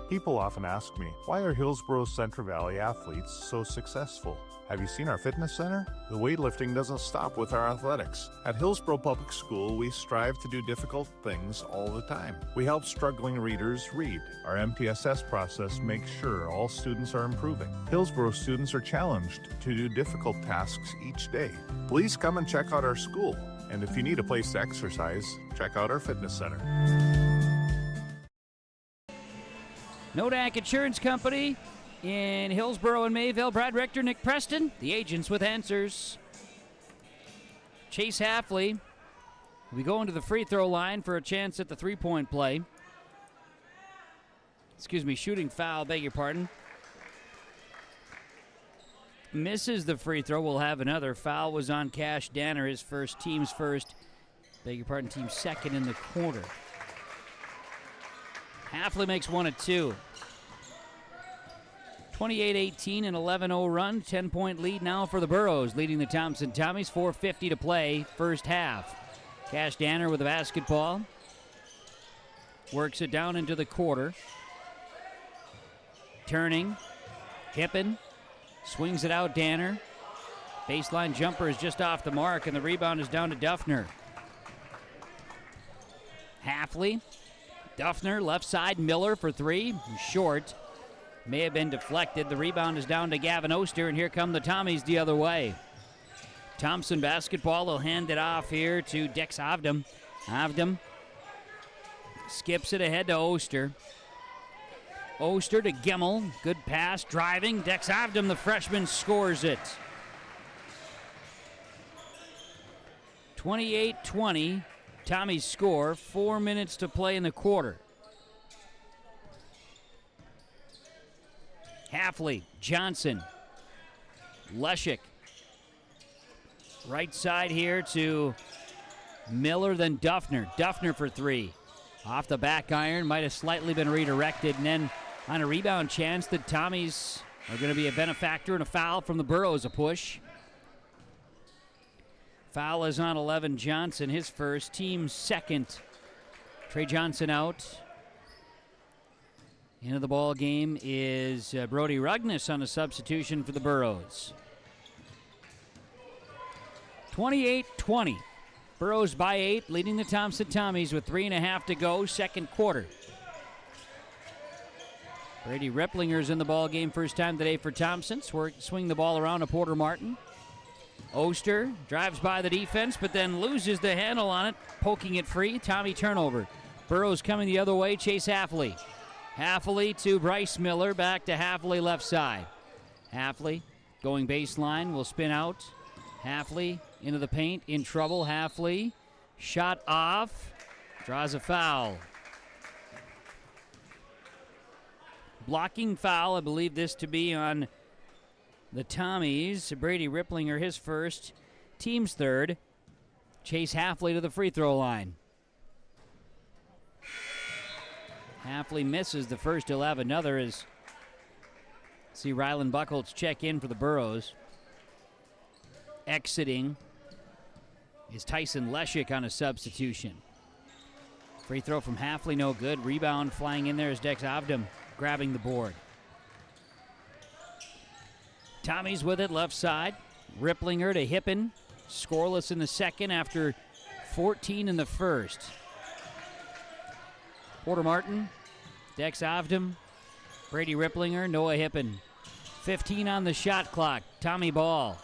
People often ask me, why are Hillsboro's Central Valley athletes so successful? Have you seen our fitness center? The weightlifting doesn't stop with our athletics. At Hillsboro Public School, we strive to do difficult things all the time. We help struggling readers read. Our MTSS process makes sure all students are improving. Hillsboro students are challenged to do difficult tasks each day. Please come and check out our school. And if you need a place to exercise, check out our fitness center. Nodak Insurance Company in Hillsboro and Mayville. Brad Richter, Nick Preston, the agents with answers. Chase Halfley will be going to the free throw line for a chance at the three-point play. shooting foul, beg your pardon. Misses the free throw. We'll have another. Foul was on Cash Danner, his first, team's first. Beg your pardon, team's second in the quarter. Hafley makes one of two. 28-18, an 11-0 run. 10-point lead now for the Burros, leading the Thompson Tommies. 4:50 to play, first half. Cash Danner with the basketball. Works it down into the quarter. Turning. Hippen. Swings it out, Danner. Baseline jumper is just off the mark, and the rebound is down to Duffner. Hafley. Duffner, left side. Miller for three. Short. May have been deflected. The rebound is down to Gavin Oster, and here come the Tommies the other way. Thompson basketball will hand it off here to Dex Avdam. Avdam skips it ahead to Oster. Oster to Gemmel. Good pass, driving. Dex Avdam, the freshman, scores it. 28-20. Tommies score. 4 minutes to play in the quarter. Hafley, Johnson, Leshik. Right side here to Miller, then Duffner. Duffner for three. Off the back iron, might have slightly been redirected, and then on a rebound chance, the Tommies are going to be a benefactor, and a foul from the Burros, a push. Foul is on 11, Johnson, his first, team's second. Trey Johnson out. Into the ball game is Brody Rugnes on a substitution for the Burros. 28-20. Burros by 8, leading the Thompson Tommies with 3.5 to go, second quarter. Brady Ripplinger's in the ball game, first time today for Thompson. Swing the ball around to Porter Martin. Oster drives by the defense, but then loses the handle on it, poking it free. Tommy turnover. Burros coming the other way, Chase Hafley. Hafley to Bryce Miller, back to Hafley left side. Hafley going baseline, will spin out. Hafley into the paint, in trouble. Hafley, shot off, draws a foul. Blocking foul, I believe this to be on the Tommies. Brady Ripplinger, his first, team's third. Chase Hafley to the free throw line. Hafley misses the first, he'll have another as see Rylan Buchholz check in for the Burros. Exiting is Tyson Leshik on a substitution. Free throw from Hafley, no good. Rebound flying in there is Dex Avdam grabbing the board. Tommy's with it, left side. Ripplinger to Hippen. Scoreless in the second after 14 in the first. Porter Martin, Dex Avdam, Brady Ripplinger, Noah Hippen. 15 on the shot clock. Tommy ball.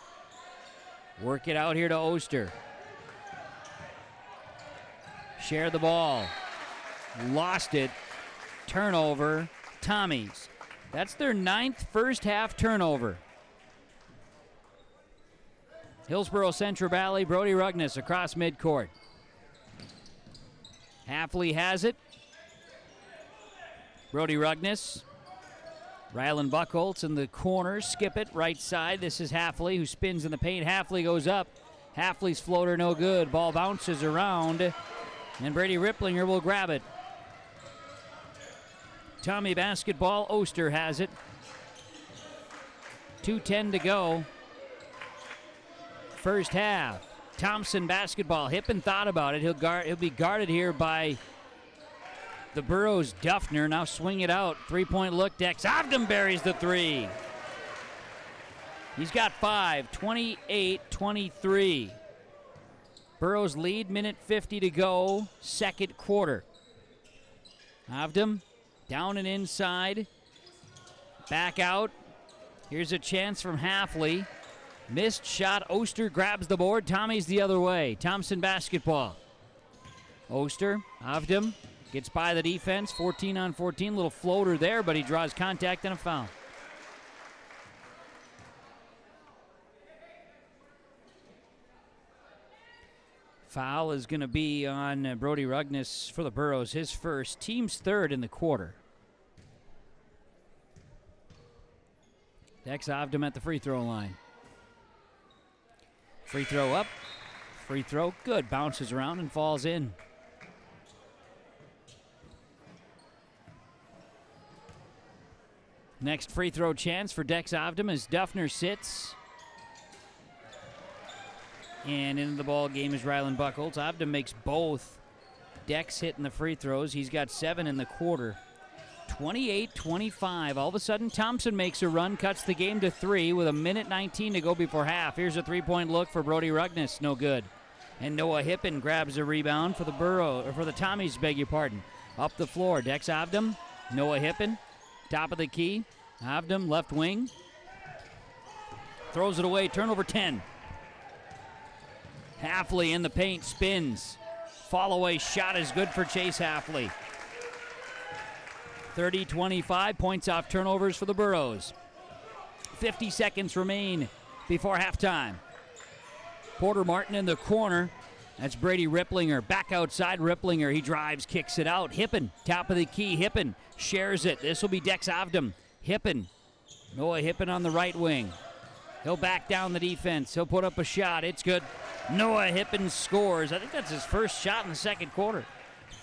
Work it out here to Oster. Share the ball. Lost it. Turnover. Tommies. That's their 9th first half turnover. Hillsboro Central Valley, Brody Rugnes across midcourt. Hafley has it. Brody Rugnes. Rylan Buchholz in the corner. Skip it, right side. This is Hafley who spins in the paint. Hafley goes up. Hafley's floater no good. Ball bounces around. And Brady Ripplinger will grab it. Tommy basketball. Oster has it. 2:10 to go. First half. Thompson basketball. Hippen thought about it. He'll be guarded here by the Burros' Duffner. Now swing it out. Three-point look. Dex Avdam buries the three. He's got 5. 28-23. Burros lead. Minute 50 to go. Second quarter. Avdam down and inside. Back out. Here's a chance from Hafley. Missed shot. Oster grabs the board. Tommy's the other way. Thompson basketball. Oster, Avdam gets by the defense. 14 on 14. Little floater there, but he draws contact and a foul. Foul is going to be on Brody Rugnes for the Burros. His first. Team's third in the quarter. Dex Avdom at the free throw line. Free throw up. Free throw, good. Bounces around and falls in. Next free throw chance for Dex Avdom as Duffner sits. And into the ball game is Rylan Buchholz. Avdom makes both. Dex hitting the free throws. He's got 7 in the quarter. 28-25. All of a sudden, Thompson makes a run, cuts the game to 3 with 1:19 to go before half. Here's a three-point look for Brody Rugnes. No good. And Noah Hippen grabs a rebound for the Tommies, beg your pardon. Up the floor, Dex Avdom, Noah Hippen, top of the key. Avdom, left wing. Throws it away, turnover 10. Halfley in the paint, spins. Fall-away shot is good for Chase Halfley. 30-25, points off turnovers for the Burros. 50 seconds remain before halftime. Porter Martin in the corner. That's Brady Ripplinger. Back outside Ripplinger. He drives, kicks it out. Hippen, top of the key. Hippen shares it. This will be Dex Avdom. Hippen. Noah Hippen on the right wing. He'll back down the defense. He'll put up a shot. It's good. Noah Hippen scores. I think that's his first shot in the second quarter.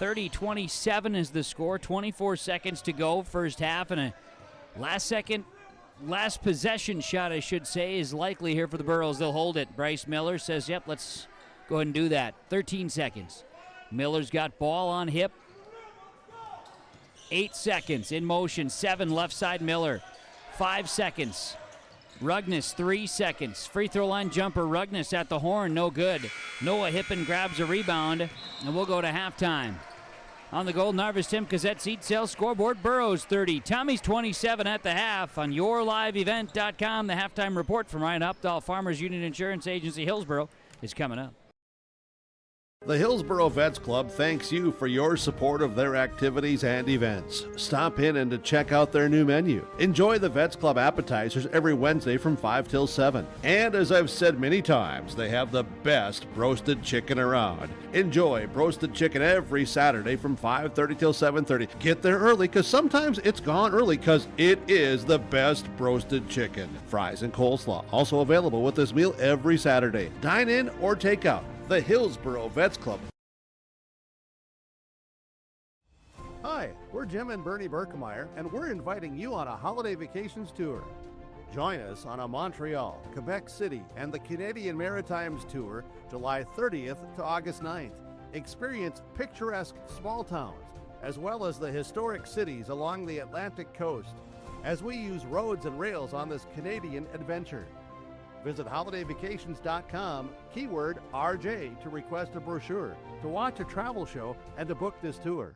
30-27 is the score. 24 seconds to go. First half, and a last possession shot, I should say, is likely here for the Burros. They'll hold it. Bryce Miller says, yep, let's go ahead and do that. 13 seconds. Miller's got ball on hip. 8 seconds. In motion. 7 left side Miller. 5 seconds. Rugnes, 3 seconds. Free throw line jumper. Rugnes at the horn. No good. Noah Hippen grabs a rebound, and we'll go to halftime. On the Golden Harvest Tim Cassette seat sale scoreboard, Burros 30, Tommy's 27 at the half. On yourliveevent.com, the halftime report from Ryan Updahl, Farmers Union Insurance Agency, Hillsboro, is coming up. The Hillsboro Vets Club thanks you for your support of their activities and events. Stop in and to check out their new menu. Enjoy the Vets Club appetizers every Wednesday from 5 till 7. And as I've said many times, they have the best roasted chicken around. Enjoy roasted chicken every Saturday from 5:30 till 7:30. Get there early because sometimes it's gone early because it is the best roasted chicken. Fries and coleslaw also available with this meal every Saturday. Dine in or take out. The Hillsboro Vets Club. Hi, we're Jim and Bernie Berkemeyer, and we're inviting you on a holiday vacations tour. Join us on a Montreal, Quebec City, and the Canadian Maritimes tour, July 30th to August 9th. Experience picturesque small towns, as well as the historic cities along the Atlantic coast, as we use roads and rails on this Canadian adventure. Visit holidayvacations.com, keyword RJ, to request a brochure, to watch a travel show, and to book this tour.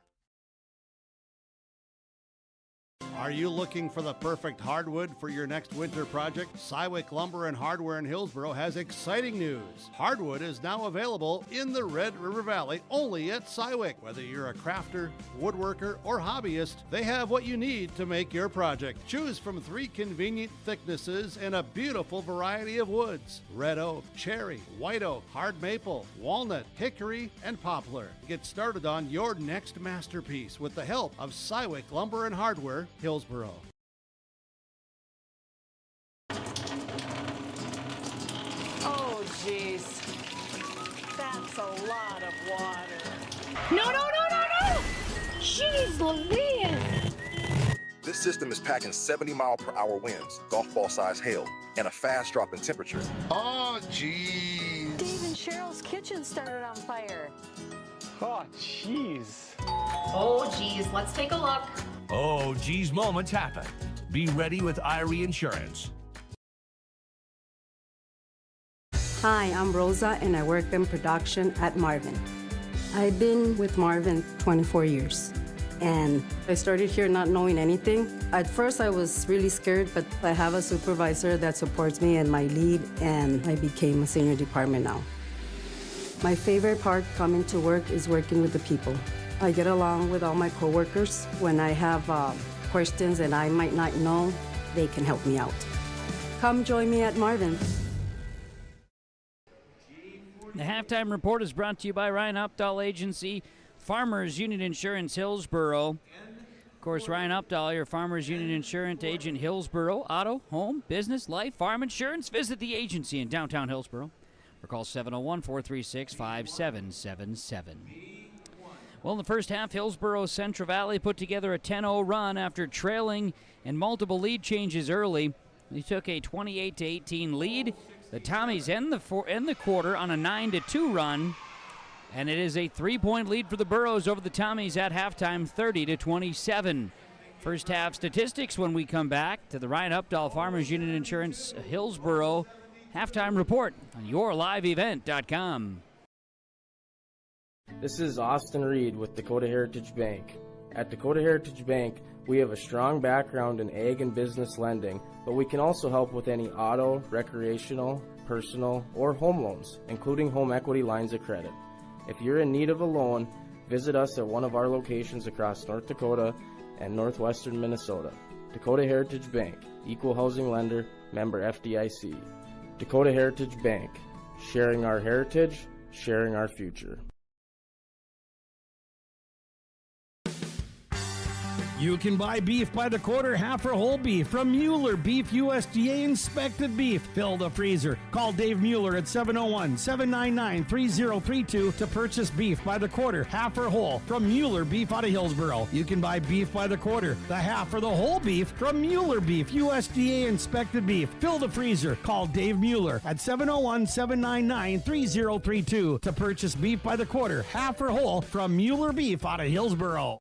Are you looking for the perfect hardwood for your next winter project? Cywick Lumber and Hardware in Hillsboro has exciting news. Hardwood is now available in the Red River Valley only at Cywick. Whether you're a crafter, woodworker, or hobbyist, they have what you need to make your project. Choose from 3 convenient thicknesses and a beautiful variety of woods: red oak, cherry, white oak, hard maple, walnut, hickory, and poplar. Get started on your next masterpiece with the help of Cywick Lumber and Hardware, Hillsboro. Oh, jeez. That's a lot of water. No! Jeez Louise! This system is packing 70-mile-per-hour winds, golf ball-sized hail, and a fast drop in temperature. Oh, jeez. Dave and Cheryl's kitchen started on fire. Oh, jeez. Oh, geez, let's take a look. Oh, geez, moments happen. Be ready with Irie Insurance. Hi, I'm Rosa, and I work in production at Marvin. I've been with Marvin 24 years, and I started here not knowing anything. At first, I was really scared, but I have a supervisor that supports me in my lead, and I became a senior department now. My favorite part coming to work is working with the people. I get along with all my coworkers. When I have questions that I might not know, they can help me out. Come join me at Marvin. The halftime report is brought to you by Ryan Updahl Agency, Farmers Union Insurance Hillsboro. course, Ryan Updahl, your Farmers Union Insurance agent, Hillsboro. Auto, home, business, life, farm insurance. Visit the agency in downtown Hillsboro or call 701-436-5777. Well, in the first half, Hillsboro Central Valley put together a 10-0 run after trailing and multiple lead changes early. They took a 28-18 lead. The Tommies end the quarter on a 9-2 run, and it is a 3-point lead for the Burros over the Tommies at halftime, 30-27. First half statistics when we come back to the Ryan Updahl Farmers Union Insurance Hillsboro halftime report on yourliveevent.com. This is Austin Reed with Dakota Heritage Bank. At Dakota Heritage Bank, we have a strong background in ag and business lending, but we can also help with any auto, recreational, personal, or home loans, including home equity lines of credit. If you're in need of a loan, visit us at one of our locations across North Dakota and northwestern Minnesota. Dakota Heritage Bank, equal housing lender, member FDIC. Dakota Heritage Bank, sharing our heritage, sharing our future. You can buy beef by the quarter, half or whole beef from Mueller Beef, USDA inspected beef. Fill the freezer. Call Dave Mueller at 701-799-3032 to purchase beef by the quarter, half or whole from Mueller Beef out of Hillsboro. You can buy beef by the quarter, the half or the whole beef from Mueller Beef, USDA inspected beef. Fill the freezer. Call Dave Mueller at 701-799-3032 to purchase beef by the quarter, half or whole from Mueller Beef out of Hillsboro.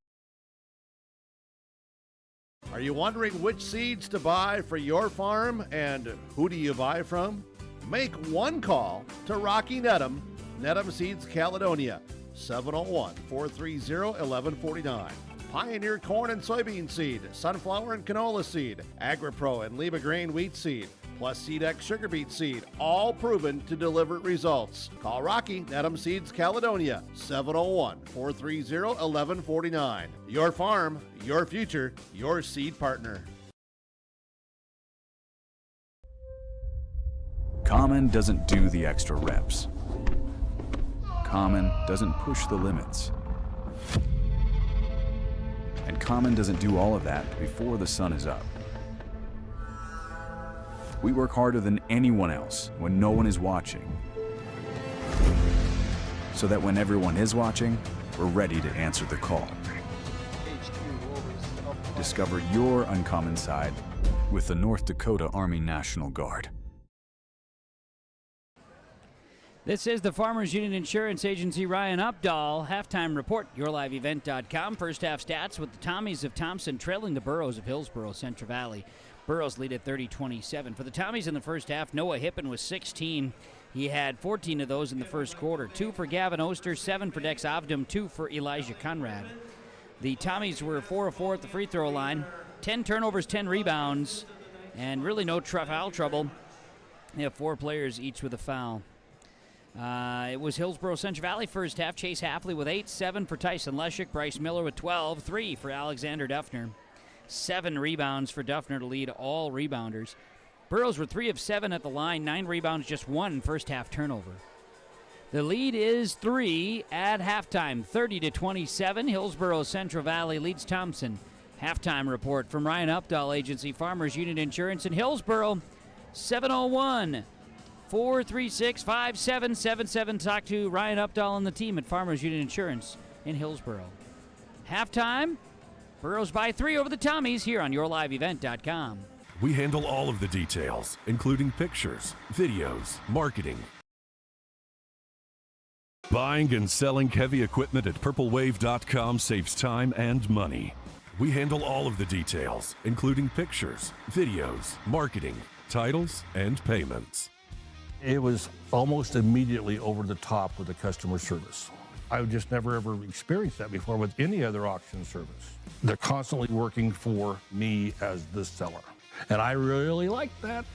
Are you wondering which seeds to buy for your farm and who do you buy from? Make one call to Rocky Nedham, Nedham Seeds Caledonia, 701-430-1149. Pioneer corn and soybean seed, sunflower and canola seed, AgriPro and Lima grain wheat seed, plus SeedX sugar beet seed, all proven to deliver results. Call Rocky Nedham Seeds Caledonia, 701-430-1149. Your farm, your future, your seed partner. Common doesn't do the extra reps. Common doesn't push the limits. And Common doesn't do all of that before the sun is up. We work harder than anyone else when no one is watching, so that when everyone is watching, we're ready to answer the call. Discover your uncommon side with the North Dakota Army National Guard. This is the Farmers Union Insurance Agency Ryan Updahl halftime report. YourLiveEvent.com. First half stats with the Tommies of Thompson trailing the Burros of Hillsboro Central Valley. Burros lead at 30-27. For the Tommies in the first half, Noah Hippen was 16. He had 14 of those in the first quarter. 2 for Gavin Oster, 7 for Dex Avdum, 2 for Elijah Conrad. The Tommies were 4 of 4 at the free throw line. 10 turnovers, 10 rebounds, and really no foul trouble. They have 4 players each with a foul. It was Hillsboro Central Valley first half. Chase Hafley with 8, 7 for Tyson Leshik, Bryce Miller with 12, 3 for Alexander Duffner. 7 rebounds for Duffner to lead all rebounders. Burros were 3 of 7 at the line, 9 rebounds, just 1 first half turnover. The lead is 3 at halftime, 30-27. Hillsboro Central Valley leads Thompson. Halftime report from Ryan Updahl Agency, Farmers Union Insurance in Hillsboro, 701-436-5777. Talk to Ryan Updahl and the team at Farmers Union Insurance in Hillsboro. Halftime, Burros by 3 over the Tommies here on YourLiveEvent.com. We handle all of the details, including pictures, videos, marketing. Buying and selling heavy equipment at PurpleWave.com saves time and money. We handle all of the details, including pictures, videos, marketing, titles, and payments. It was almost immediately over the top with the customer service. I've just never ever experienced that before with any other auction service. They're constantly working for me as the seller, and I really like that.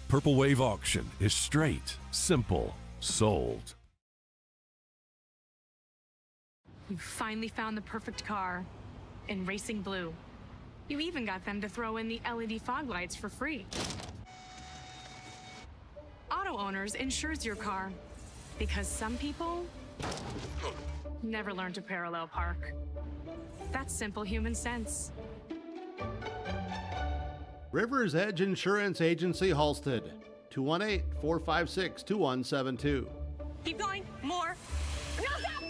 Purple Wave Auction is straight, simple, sold. You finally found the perfect car in racing blue. You even got them to throw in the LED fog lights for free. Auto Owners insures your car because some people never learn to parallel park. That's simple human sense. River's Edge Insurance Agency, Halstead. 218-456-2172. Keep going. More. No, stop!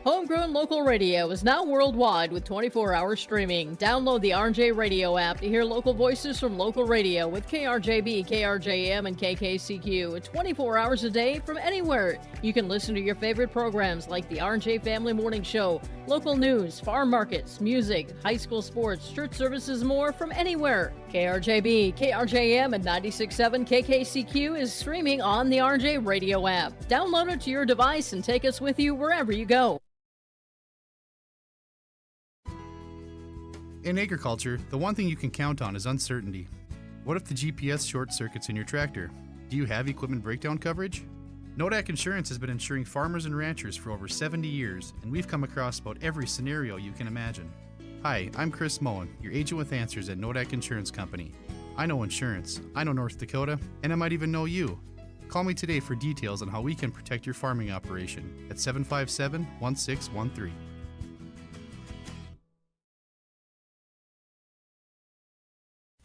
Homegrown local radio is now worldwide with 24-hour streaming. Download the RJ Radio app to hear local voices from local radio with KRJB, KRJM, and KKCQ 24 hours a day from anywhere. You can listen to your favorite programs like the RJ Family Morning Show, local news, farm markets, music, high school sports, church services, more from anywhere. KRJB, KRJM, and 96.7 KKCQ is streaming on the RJ Radio app. Download it to your device and take us with you wherever you go. In agriculture, the one thing you can count on is uncertainty. What if the GPS short circuits in your tractor? Do you have equipment breakdown coverage? Nodak Insurance has been insuring farmers and ranchers for over 70 years, and we've come across about every scenario you can imagine. Hi, I'm Chris Moen, your agent with answers at Nodak Insurance Company. I know insurance, I know North Dakota, and I might even know you. Call me today for details on how we can protect your farming operation at 757-1613.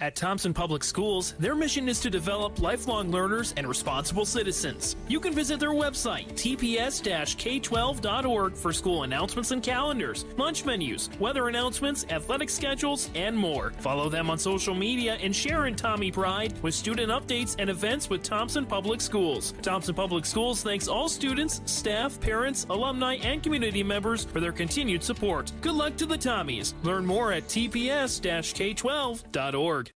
At Thompson Public Schools, their mission is to develop lifelong learners and responsible citizens. You can visit their website, tps-k12.org, for school announcements and calendars, lunch menus, weather announcements, athletic schedules, and more. Follow them on social media and share in Tommy Pride with student updates and events with Thompson Public Schools. Thompson Public Schools thanks all students, staff, parents, alumni, and community members for their continued support. Good luck to the Tommies. Learn more at tps-k12.org.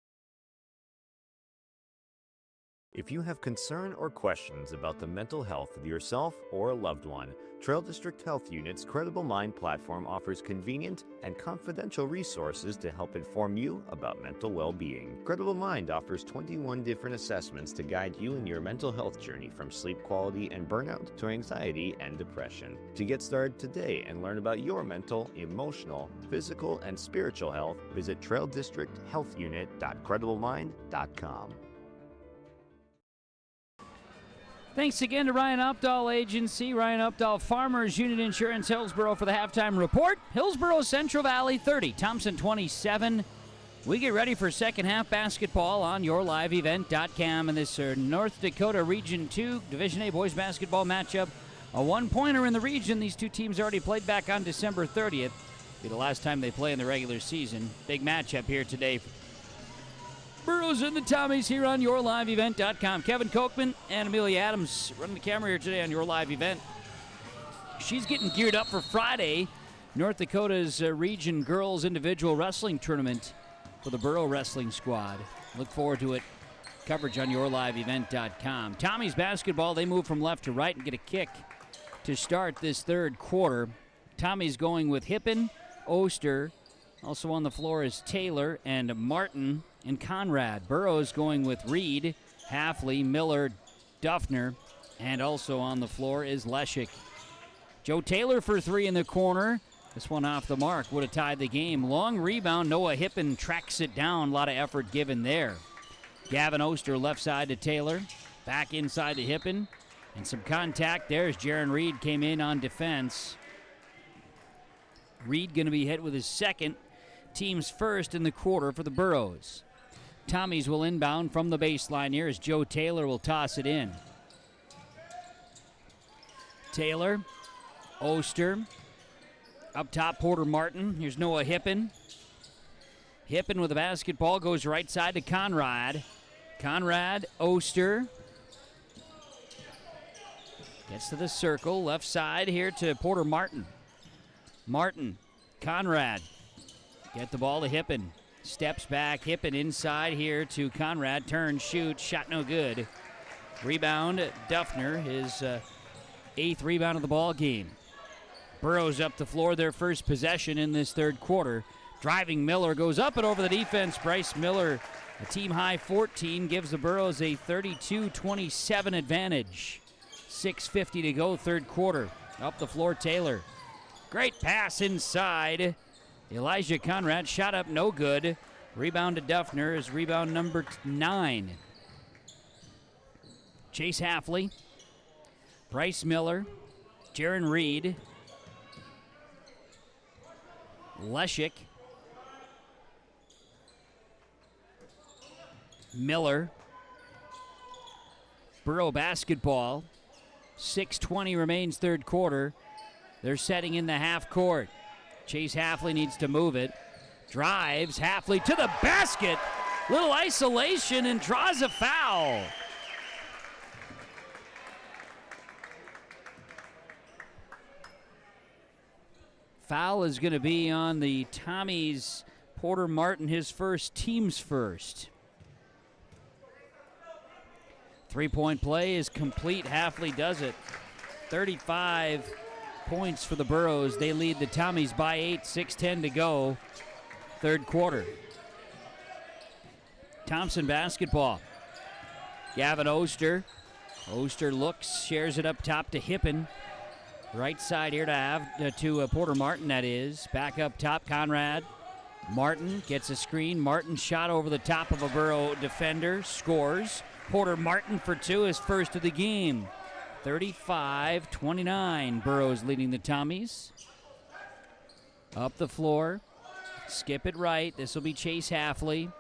If you have concern or questions about the mental health of yourself or a loved one, Trail District Health Unit's Credible Mind platform offers convenient and confidential resources to help inform you about mental well-being. Credible Mind offers 21 different assessments to guide you in your mental health journey, from sleep quality and burnout to anxiety and depression. To get started today and learn about your mental, emotional, physical, and spiritual health, visit traildistricthealthunit.crediblemmind.com. Thanks again to Ryan Updahl Agency, Ryan Updahl Farmers Unit Insurance, Hillsboro, for the halftime report. Hillsboro Central Valley 30, Thompson 27. We get ready for second half basketball on yourliveevent.com in this North Dakota Region 2 Division A boys basketball matchup. A one-pointer in the region. These two teams already played back on December 30th. Be the last time they play in the regular season. Big matchup here today. Burrows and the Tommies here on yourliveevent.com. Kevin Kochman and Amelia Adams running the camera here today on Your Live Event. She's getting geared up for Friday, North Dakota's Region Girls Individual Wrestling Tournament for the Burrow Wrestling Squad. Look forward to it. Coverage on yourliveevent.com. Tommies basketball, they move from left to right and get a kick to start this third quarter. Tommies going with Hippen, Oster. Also on the floor is Taylor and Martin and Conrad. Burrows going with Reed, Halfley, Miller, Duffner, and also on the floor is Leshik. Joe Taylor for three in the corner. This one off the mark would have tied the game. Long rebound. Noah Hippen tracks it down. A lot of effort given there. Gavin Oster left side to Taylor. Back inside to Hippen. And some contact there as Jaron Reed came in on defense. Reed going to be hit with his second. Team's first in the quarter for the Burrows. Tommies will inbound from the baseline here as Joe Taylor will toss it in. Taylor, Oster, up top Porter Martin. Here's Noah Hippen. Hippen with the basketball goes right side to Conrad. Conrad, Oster. Gets to the circle, left side here to Porter Martin. Martin, Conrad. Get the ball to Hippen. Steps back, Hippen inside here to Conrad. Turn, shoot, shot no good. Rebound, Duffner, his eighth rebound of the ball game. Burrows up the floor, their first possession in this third quarter. Driving Miller goes up and over the defense. Bryce Miller, a team high 14, gives the Burrows a 32-27 advantage. 6:50 to go, third quarter. Up the floor, Taylor. Great pass inside. Elijah Conrad shot up no good. Rebound to Duffner is rebound number 9. Chase Halfley, Bryce Miller, Jaron Reed, Leshik. Miller. Borough basketball. 6:20 remains third quarter. They're setting in the half court. Chase Halfley needs to move it. Drives, Halfley to the basket. Little isolation and draws a foul. Foul is going to be on the Tommies. Porter Martin, his first, team's first. Three-point play is complete. Halfley does it. 35 points for the Burros. They lead the Tommies by 8, 6:10 to go. Third quarter. Thompson basketball. Gavin Oster. Oster looks, shares it up top to Hippen. Right side here to Porter Martin, that is. Back up top, Conrad. Martin gets a screen. Martin shot over the top of a Burrow defender. Scores. Porter Martin for two, his first of the game. 35-29. Burrows leading the Tommies. Up the floor. Skip it right. This will be Chase Halfley.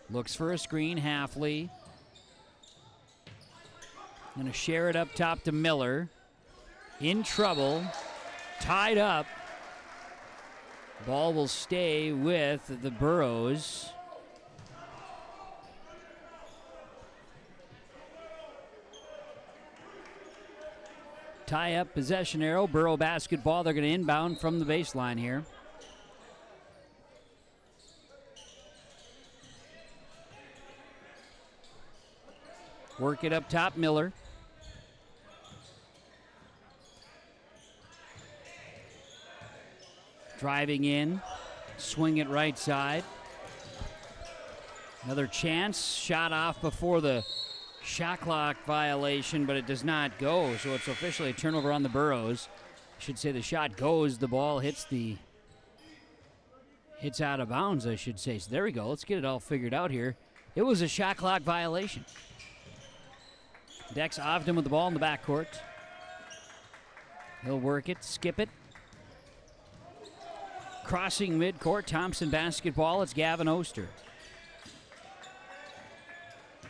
Looks for a screen. Halfley. Going to share it up top to Miller. In trouble. Tied up. Ball will stay with the Burros. Tie up possession arrow. Borough basketball. They're going to inbound from the baseline here. Work it up top, Miller. Driving in. Swing it right side. Another chance. Shot off before the shot clock violation, but it does not go, so it's officially a turnover on the Burros. I should say the shot goes, the ball hits out of bounds, I should say. So there we go. Let's get it all figured out here. It was a shot clock violation. Dex Ovden with the ball in the backcourt. He'll work it, skip it. Crossing midcourt, Thompson basketball. It's Gavin Oster.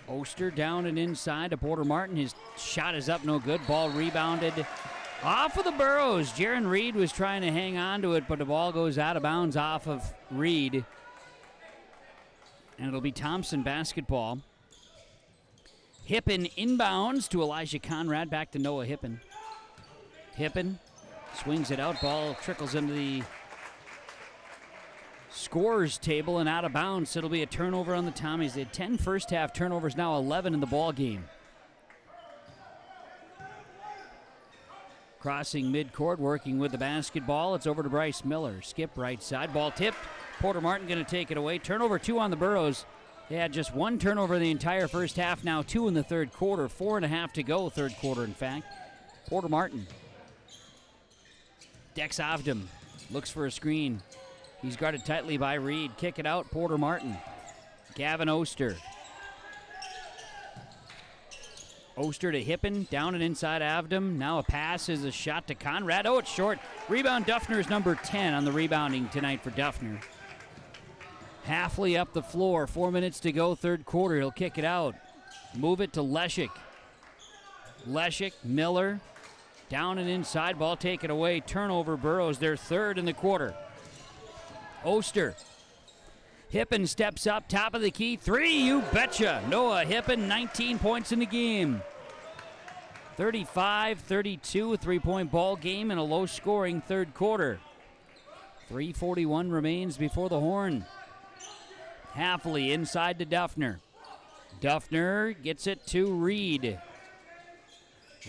Oster down and inside to Porter Martin. His shot is up, no good. Ball rebounded off of the Burros. Jaron Reed was trying to hang on to it, but the ball goes out of bounds off of Reed. And it'll be Thompson basketball. Hippen inbounds to Elijah Conrad. Back to Noah Hippen. Hippen swings it out. Ball trickles into the scores table and out of bounds. It'll be a turnover on the Tommies. They had 10 first half turnovers, now 11 in the ball game. Crossing midcourt, working with the basketball. It's over to Bryce Miller. Skip right side. Ball tipped. Porter Martin going to take it away. Turnover 2 on the Burros. They had just 1 turnover the entire first half, now 2 in the third quarter. 4.5 to go, third quarter, in fact. Porter Martin. Dex Ovden looks for a screen. He's guarded tightly by Reed. Kick it out, Porter Martin. Gavin Oster. Oster to Hippen, down and inside Avdom. Now a pass is a shot to Conrad. Oh, it's short. Rebound, Duffner is number 10 on the rebounding tonight for Duffner. Halfley up the floor, 4 minutes to go, third quarter. He'll kick it out. Move it to Leshik. Leshik, Miller, down and inside. Ball taken away. Turnover, Burros, their third in the quarter. Oster. Hippen steps up, top of the key. 3, you betcha. Noah Hippen, 19 points in the game. 35-32, a three-point ball game in a low-scoring third quarter. 3:41 remains before the horn. Halfley inside to Duffner. Duffner gets it to Reed.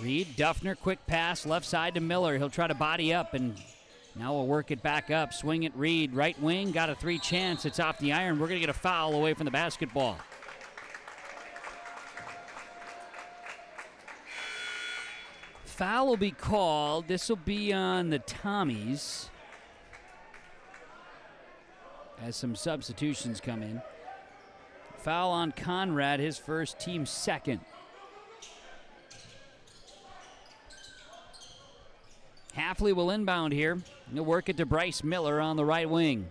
Reed, Duffner, quick pass, left side to Miller. He'll try to body up, and now we'll work it back up. Swing it, Reed, right wing, got a 3 chance. It's off the iron. We're going to get a foul away from the basketball. Foul will be called. This will be on the Tommies as some substitutions come in. Foul on Conrad, his first, team second. Halfley will inbound here. He'll work it to Bryce Miller on the right wing.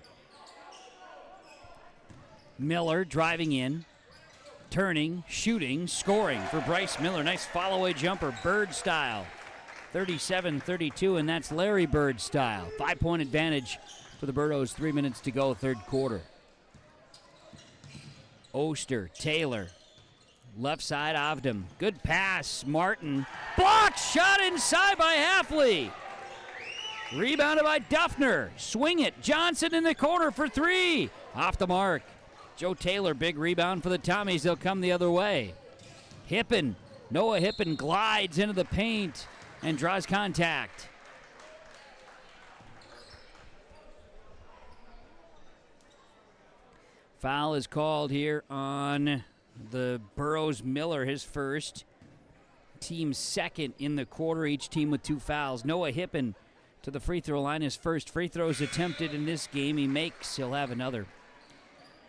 Miller driving in, turning, shooting, scoring for Bryce Miller. Nice follow-away jumper, Bird style. 37-32, and that's Larry Bird style. 5-point advantage for the Burros. 3 minutes to go, third quarter. Oster, Taylor, left side, Avdam. Good pass, Martin. Blocked, shot inside by Halfley. Rebounded by Duffner. Swing it, Johnson in the corner for three. Off the mark. Joe Taylor, big rebound for the Tommies. They'll come the other way. Hippen, Noah Hippen glides into the paint and draws contact. Foul is called here on the Burros Miller, his first. Team second in the quarter, each team with 2 fouls. Noah Hippen to the free throw line. His first free throws attempted in this game. He makes, he'll have another.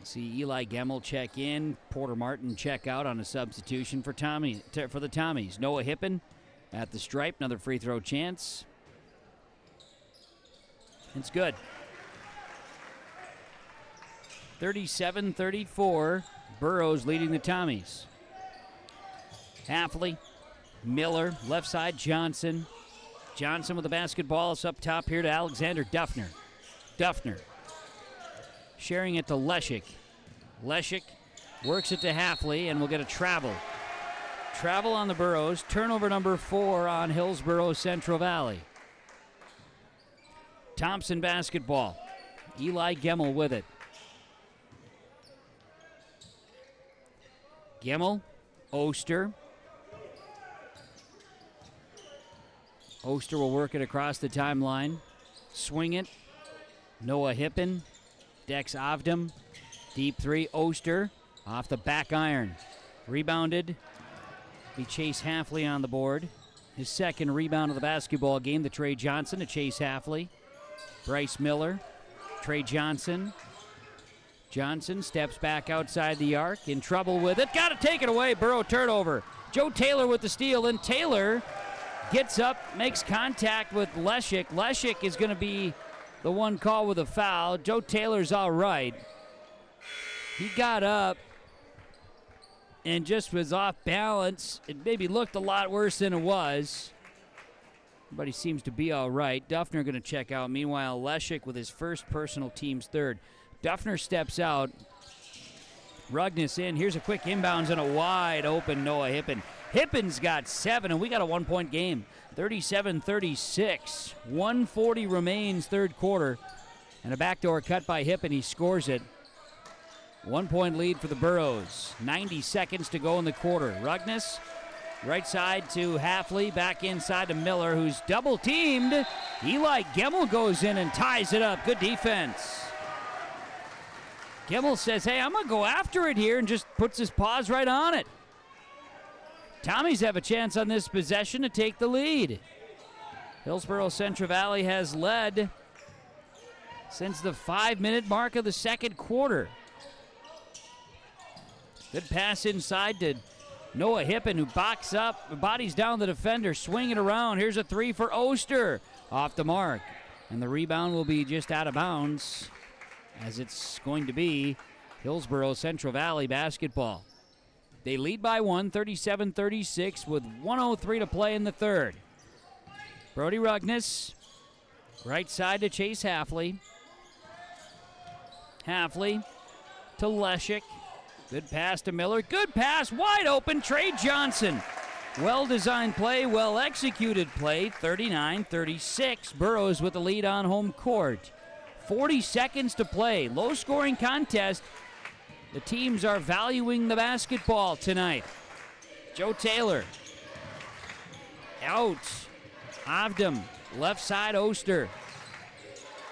See Eli Gemmel check in. Porter Martin check out on a substitution for the Tommies. Noah Hippen at the stripe, another free throw chance. It's good. 37-34, Burros leading the Tommies. Halfley, Miller, left side, Johnson. Johnson with the basketball. It's up top here to Alexander Duffner. Duffner sharing it to Leshik. Leshik works it to Halfley, and we'll get a travel. Travel on the Burros. Turnover number 4 on Hillsboro Central Valley. Thompson basketball. Eli Gemmel with it. Gemmel, Oster. Oster will work it across the timeline. Swing it. Noah Hippen. Dex Avdam. Deep three, Oster. Off the back iron. Rebounded. Be Chase Halfley on the board. His second rebound of the basketball game to Trey Johnson to Chase Halfley. Bryce Miller. Trey Johnson. Johnson steps back outside the arc, in trouble with it. Got to take it away. Burrow turnover. Joe Taylor with the steal, and Taylor gets up, makes contact with Leshik. Leshik is going to be the one call with a foul. Joe Taylor's all right. He got up and just was off balance. It maybe looked a lot worse than it was, but he seems to be all right. Duffner going to check out. Meanwhile, Leshik with his first personal, team's third. Duffner steps out. Rugness in. Here's a quick inbounds and a wide open Noah Hippen. Hippen's got 7, and we got a 1-point game. 37-36. 1:40 remains third quarter. And a backdoor cut by Hippen. He scores it. 1-point lead for the Burros. 90 seconds to go in the quarter. Rugness, right side to Halfley. Back inside to Miller, who's double teamed. Eli Gemmel goes in and ties it up. Good defense. Gemmel says, hey, I'm going to go after it here, and just puts his paws right on it. Tommies have a chance on this possession to take the lead. Hillsboro Central Valley has led since the 5-minute mark of the second quarter. Good pass inside to Noah Hippen, who bodies down the defender, swinging around. Here's a three for Oster. Off the mark. And the rebound will be just out of bounds, as it's going to be Hillsboro Central Valley basketball. They lead by 1, 37-36, with 1:03 to play in the third. Brody Rugness, right side to Chase Halfley. Halfley to Leshik. Good pass to Miller. Good pass, wide open, Trey Johnson. Well-designed play, well-executed play, 39-36. Burros with the lead on home court. 40 seconds to play. Low-scoring contest. The teams are valuing the basketball tonight. Joe Taylor. Out. Avdam. Left side, Oster.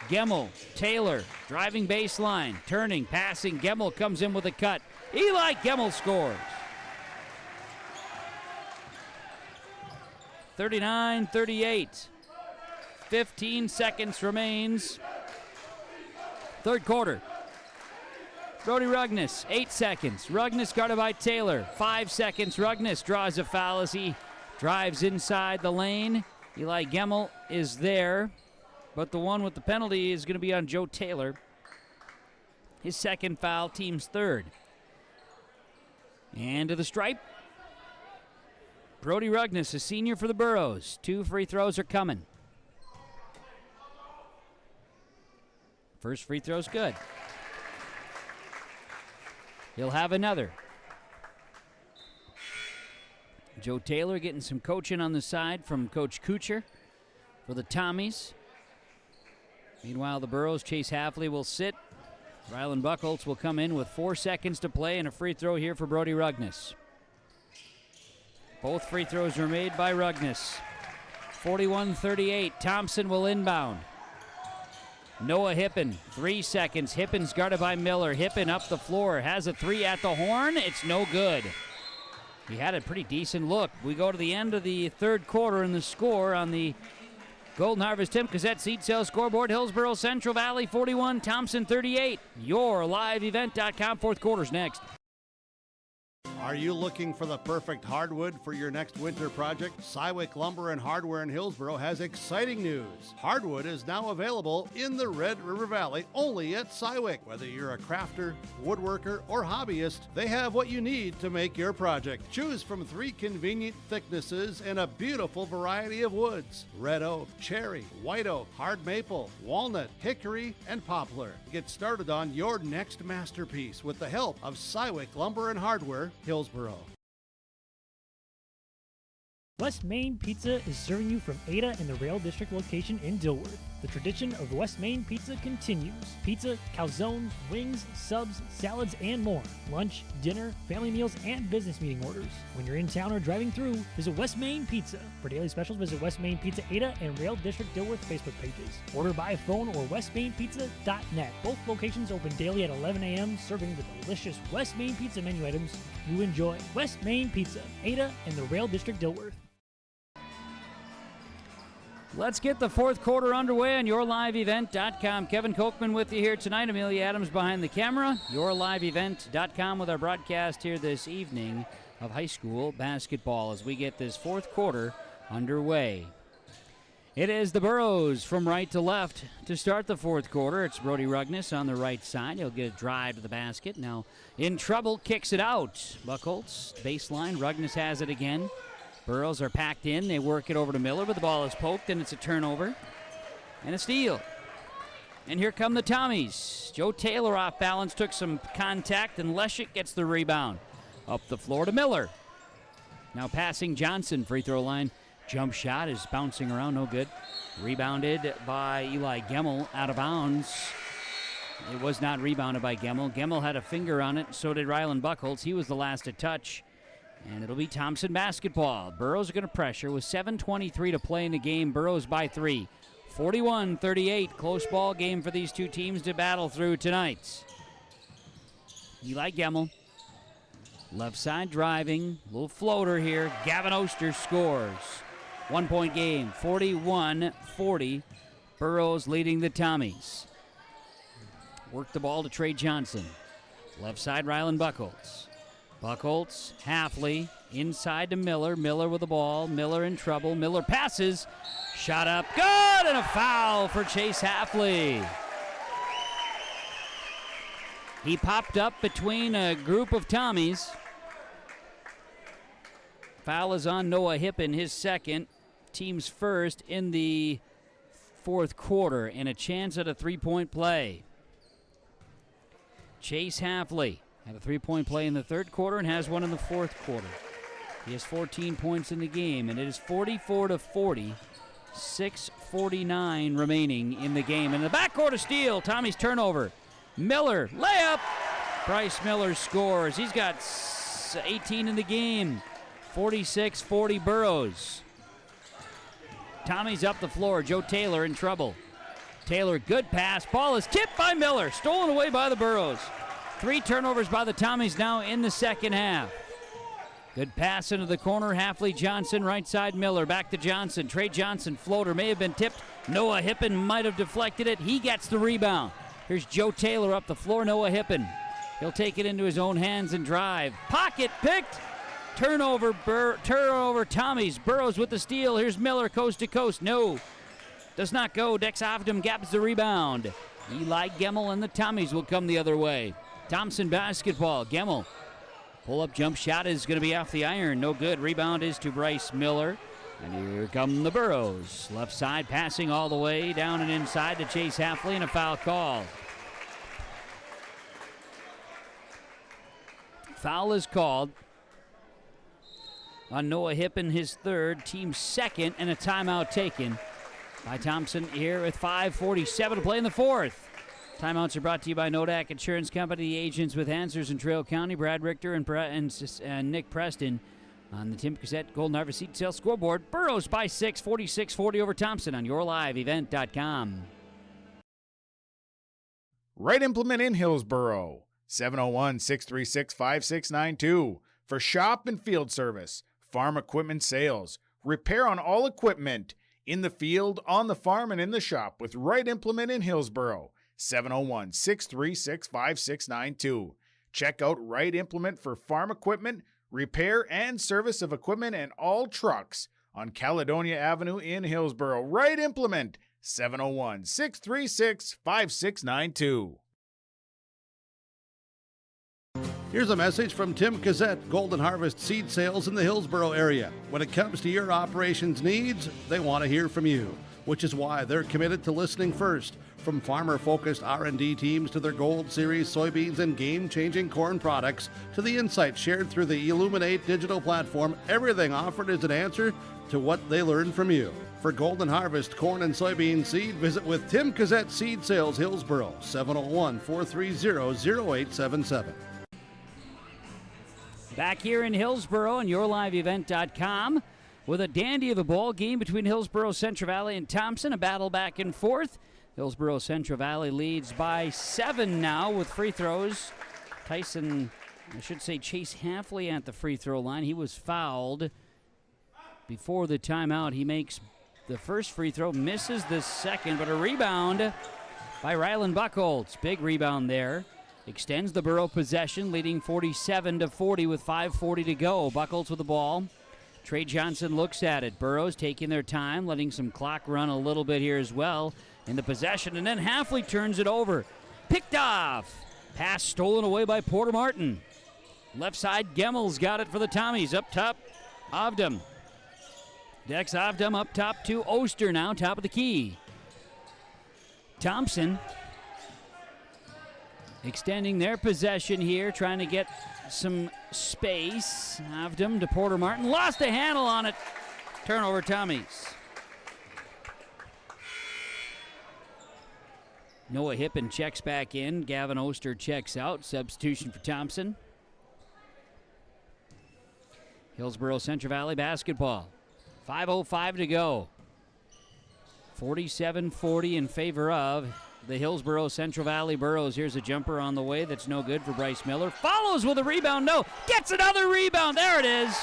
Gemmel. Taylor. Driving baseline. Turning. Passing. Gemmel comes in with a cut. Eli Gemmel scores. 39-38. 15 seconds remains. Third quarter. Brody Rugness, 8 seconds. Rugness guarded by Taylor. 5 seconds. Rugness draws a foul as he drives inside the lane. Eli Gemmel is there, but the one with the penalty is going to be on Joe Taylor. His second foul, team's third. And to the stripe, Brody Rugnes, a senior for the Burros. 2 free throws are coming. First free throw's good. He'll have another. Joe Taylor getting some coaching on the side from Coach Kuchar for the Tommies. Meanwhile, the Burros, Chase Hafley will sit. Rylan Buchholz will come in with 4 seconds to play and a free throw here for Brody Rugnes. Both free throws were made by Rugnes. 41-38. Thompson will inbound. Noah Hippen, 3 seconds. Hippen's guarded by Miller. Hippen up the floor, has a three at the horn. It's no good. He had a pretty decent look. We go to the end of the third quarter, and the score on the Golden Harvest Tim Cassette seed sale scoreboard: Hillsboro Central Valley 41, Thompson 38. YourLiveEvent.com. Fourth quarter's next. Are you looking for the perfect hardwood for your next winter project? Cywick Lumber and Hardware in Hillsboro has exciting news. Hardwood is now available in the Red River Valley only at Cywick. Whether you're a crafter, woodworker, or hobbyist, they have what you need to make your project. Choose from 3 convenient thicknesses and a beautiful variety of woods: red oak, cherry, white oak, hard maple, walnut, hickory, and poplar. Get started on your next masterpiece with the help of Cywick Lumber and Hardware, Hillsboro. West Main Pizza is serving you from Ada and the Rail District location in Dilworth. The tradition of West Main Pizza continues. Pizza, calzones, wings, subs, salads, and more. Lunch, dinner, family meals, and business meeting orders. When you're in town or driving through, visit West Main Pizza. For daily specials, visit West Main Pizza Ada and Rail District Dilworth Facebook pages. Order by phone or westmainpizza.net. Both locations open daily at 11 a.m., serving the delicious West Main Pizza menu items you enjoy. West Main Pizza, Ada and the Rail District Dilworth. Let's get the fourth quarter underway on YourLiveEvent.com. Kevin Kochman with you here tonight. Amelia Adams behind the camera. YourLiveEvent.com with our broadcast here this evening of high school basketball as we get this fourth quarter underway. It is the Burros from right to left to start the fourth quarter. It's Brody Rugnes on the right side. He'll get a drive to the basket. Now in trouble, kicks it out. Buchholz, baseline. Rugnes has it again. Burros are packed in. They work it over to Miller, but the ball is poked, and it's a turnover and a steal. And here come the Tommies. Joe Taylor off balance, took some contact, and Leshik gets the rebound. Up the floor to Miller. Now passing Johnson, free throw line. Jump shot is bouncing around, no good. Rebounded by Eli Gemmel, out of bounds. It was not rebounded by Gemmel. Gemmel had a finger on it, so did Rylan Buchholz. He was the last to touch. And it'll be Thompson basketball. Burros are going to pressure with 7:23 to play in the game. Burros by 3. 41-38. Close ball game for these two teams to battle through tonight. Eli Gemmel. Left side driving. Little floater here. Gavin Oster scores. 1 point game. 41-40. Burros leading the Tommies. Work the ball to Trey Johnson. Left side Rylan Buchholz. Buchholz, Hafley, inside to Miller. Miller with the ball. Miller in trouble. Miller passes. Shot up. Good! And a foul for Chase Hafley. He popped up between a group of Tommies. Foul is on Noah Hippen, his second. Team's first in the fourth quarter. And a chance at a three-point play. Chase Hafley had a three-point play in the third quarter and has one in the fourth quarter. He has 14 points in the game, and it is 44-40. 6:49 remaining in the game. In the backcourt a steal. Tommy's turnover. Miller, layup. Bryce Miller scores. He's got 18 in the game. 46-40 Burros. Tommy's up the floor. Joe Taylor in trouble. Taylor, good pass. Ball is tipped by Miller. Stolen away by the Burros. 3 turnovers by the Tommies now in the second half. Good pass into the corner. Hafley, Johnson, right side Miller. Back to Johnson. Trey Johnson, floater, may have been tipped. Noah Hippen might have deflected it. He gets the rebound. Here's Joe Taylor up the floor. Noah Hippen. He'll take it into his own hands and drive. Pocket picked. Turnover, Tommies. Burrows with the steal. Here's Miller, coast to coast. No, does not go. Dex Avdom gaps the rebound. Eli Gemmel and the Tommies will come the other way. Thompson basketball. Gemmel. Pull-up jump shot is going to be off the iron. No good. Rebound is to Bryce Miller. And here come the Burros. Left side passing all the way down and inside to Chase Halfley, and a foul call. Foul is called on Noah Hippen, his third, team second, and a timeout taken by Thompson here with 5:47 to play in the fourth. Timeouts are brought to you by Nodak Insurance Company, agents with answers in Trail County. Brad Richter and Nick Preston on the Tim Cassette Golden Harvest Seed Sales scoreboard. Burros by 6, 46-40 over Thompson on yourliveevent.com. Right Implement in Hillsboro, 701-636-5692 for shop and field service, farm equipment sales, repair on all equipment in the field, on the farm, and in the shop with Right Implement in Hillsboro, 701-636-5692. Check out Right Implement for farm equipment, repair and service of equipment and all trucks on Caledonia Avenue in Hillsboro. Right Implement, 701-636-5692. Here's a message from Tim Cassette, Golden Harvest Seed Sales in the Hillsboro area. When it comes to your operations needs, they want to hear from you, which is why they're committed to listening first. From farmer-focused R&D teams to their Gold Series soybeans and game-changing corn products to the insights shared through the Illuminate digital platform, everything offered is an answer to what they learned from you. For Golden Harvest corn and soybean seed, visit with Tim Cassette Seed Sales Hillsboro, 701-430-0877. Back here in Hillsboro on yourliveevent.com with a dandy of a ball game between Hillsboro, Central Valley, and Thompson. A battle back and forth. Hillsboro Central Valley leads by 7 now with free throws. Chase Halfley at the free throw line. He was fouled before the timeout. He makes the first free throw, misses the second, but a rebound by Rylan Buchholz. Big rebound there. Extends the Burro possession, leading 47-40 with 5:40 to go. Buchholz with the ball. Trey Johnson looks at it. Burros taking their time, letting some clock run a little bit here as well in the possession, and then Halfley turns it over. Picked off. Pass stolen away by Porter Martin. Left side, Gemmel's got it for the Tommies. Up top, Avdom. Dex Avdom up top to Oster now, top of the key. Thompson extending their possession here, trying to get some space. Avdom to Porter Martin. Lost a handle on it. Turnover, Tommies. Noah Hippen checks back in. Gavin Oster checks out. Substitution for Thompson. Hillsboro Central Valley basketball. 5:05 to go. 47-40 in favor of the Hillsboro Central Valley Burros. Here's a jumper on the way that's no good for Bryce Miller. Follows with a rebound. No. Gets another rebound. There it is.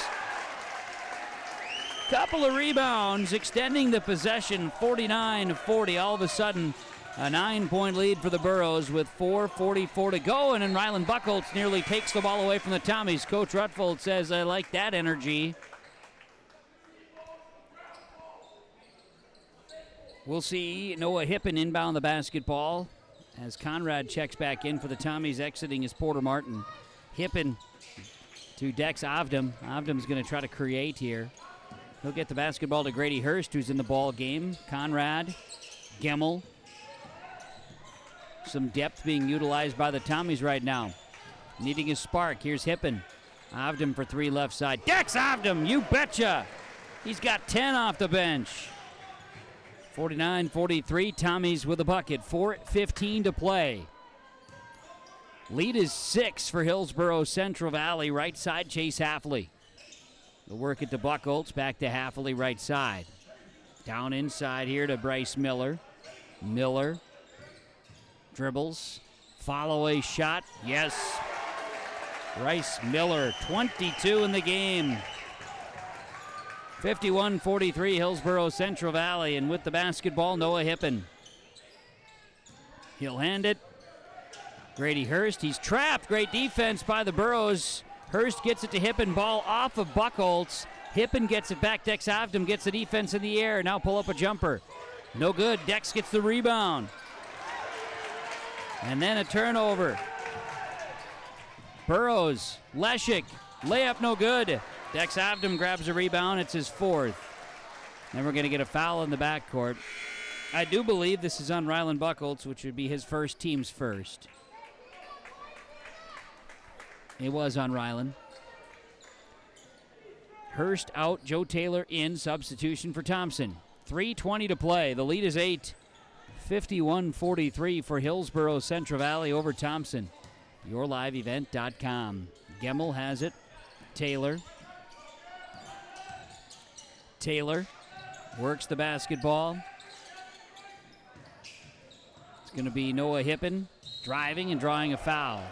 Couple of rebounds extending the possession. 49-40. All of a sudden, a 9-point lead for the Burros with 4:44 to go. And then Rylan Buchholz nearly takes the ball away from the Tommies. Coach Rutfold says, I like that energy. We'll see Noah Hippen inbound the basketball as Conrad checks back in for the Tommies. Exiting is Porter Martin. Hippen to Dex Avdom. Avdom's going to try to create here. He'll get the basketball to Grady Hurst, who's in the ball game. Conrad, Gemmel. Some depth being utilized by the Tommies right now. Needing a spark. Here's Hippen. Avdom for 3 left side. Dex Avdom, you betcha. He's got 10 off the bench. 49-43, Tommies with a bucket. 4:15 to play. Lead is 6 for Hillsboro Central Valley. Right side, Chase Halfley. They'll work it to Buchholz, back to Halfley right side. Down inside here to Bryce Miller. Miller dribbles. Follow a shot. Yes. Bryce Miller, 22 in the game. 51-43, Hillsboro Central Valley, and with the basketball, Noah Hippen. He'll hand it. Grady Hurst, he's trapped. Great defense by the Burros. Hurst gets it to Hippen, ball off of Buchholz. Hippen gets it back. Dex Avdum gets the defense in the air. Now pull up a jumper. No good. Dex gets the rebound. And then a turnover. Burrows, Leshik, layup no good. Dex Avdum grabs a rebound. It's his fourth. Then we're going to get a foul in the backcourt. I do believe this is on Ryland Buchholz, which would be his first, team's first. It was on Ryland. Hurst out, Joe Taylor in, substitution for Thompson. 3:20 to play. The lead is 8. 51-43 for Hillsboro Central Valley over Thompson. YourLiveEvent.com. Gemmel has it. Taylor works the basketball. It's going to be Noah Hippen driving and drawing a foul.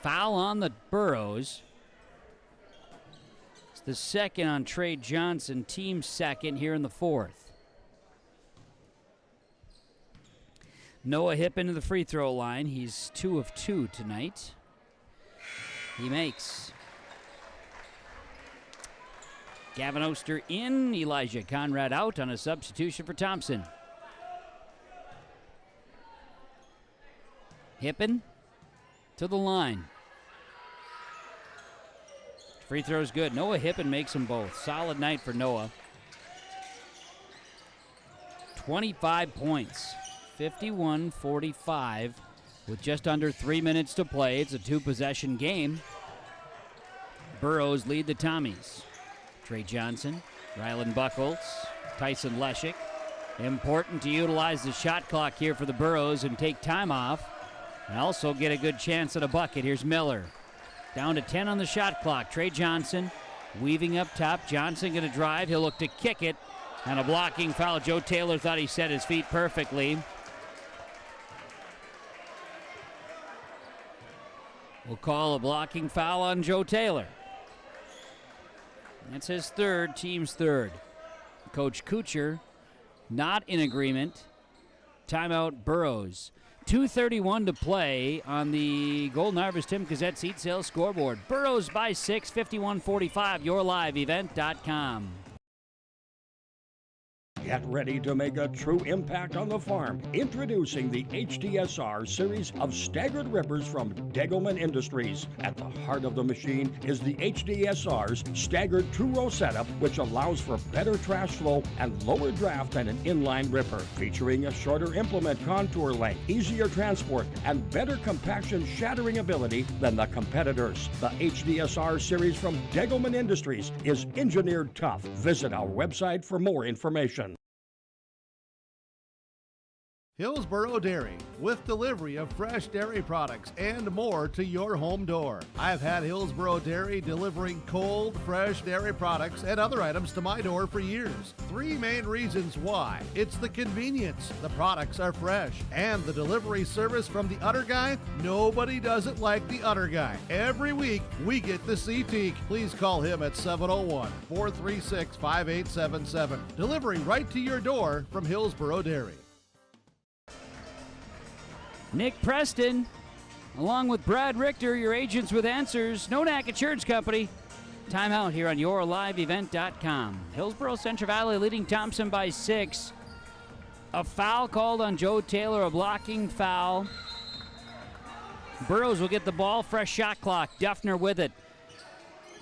Foul on the Burrows. It's the second on Trey Johnson, team second here in the fourth. Noah Hippen to the free throw line. He's 2 of 2 tonight. He makes. Gavin Oster in, Elijah Conrad out on a substitution for Thompson. Hippen to the line. Free throw's good. Noah Hippen makes them both. Solid night for Noah. 25 points. 51-45 with just under 3 minutes to play. It's a 2-possession game. Burrows lead the Tommies. Trey Johnson, Ryland Buchholz, Tyson Leshik. Important to utilize the shot clock here for the Burrows and take time off. And also get a good chance at a bucket. Here's Miller. Down to 10 on the shot clock. Trey Johnson weaving up top. Johnson going to drive. He'll look to kick it. And a blocking foul. Joe Taylor thought he set his feet perfectly. We'll call a blocking foul on Joe Taylor. That's his third, team's third. Coach Kuchar not in agreement. Timeout Burrows. 2:31 to play on the Golden Harvest Tim Gazette seat sales scoreboard. Burrows by 6, 51-45, YourLiveEvent.com. Get ready to make a true impact on the farm. Introducing the HDSR series of staggered rippers from Degelman Industries. At the heart of the machine is the HDSR's staggered two-row setup, which allows for better trash flow and lower draft than an inline ripper. Featuring a shorter implement contour length, easier transport, and better compaction shattering ability than the competitors. The HDSR series from Degelman Industries is engineered tough. Visit our website for more information. Hillsboro Dairy, with delivery of fresh dairy products and more to your home door. I've had Hillsboro Dairy delivering cold, fresh dairy products and other items to my door for years. 3 main reasons why. It's the convenience, the products are fresh, and the delivery service from the Udder Guy. Nobody does it like the Udder Guy. Every week, we get the CT. Please call him at 701-436-5877. Delivery right to your door from Hillsboro Dairy. Nick Preston, along with Brad Richter, your agents with answers. Nonak Insurance Company. Timeout here on YourLiveEvent.com. Hillsboro Central Valley leading Thompson by 6. A foul called on Joe Taylor, a blocking foul. Burrows will get the ball, fresh shot clock. Duffner with it.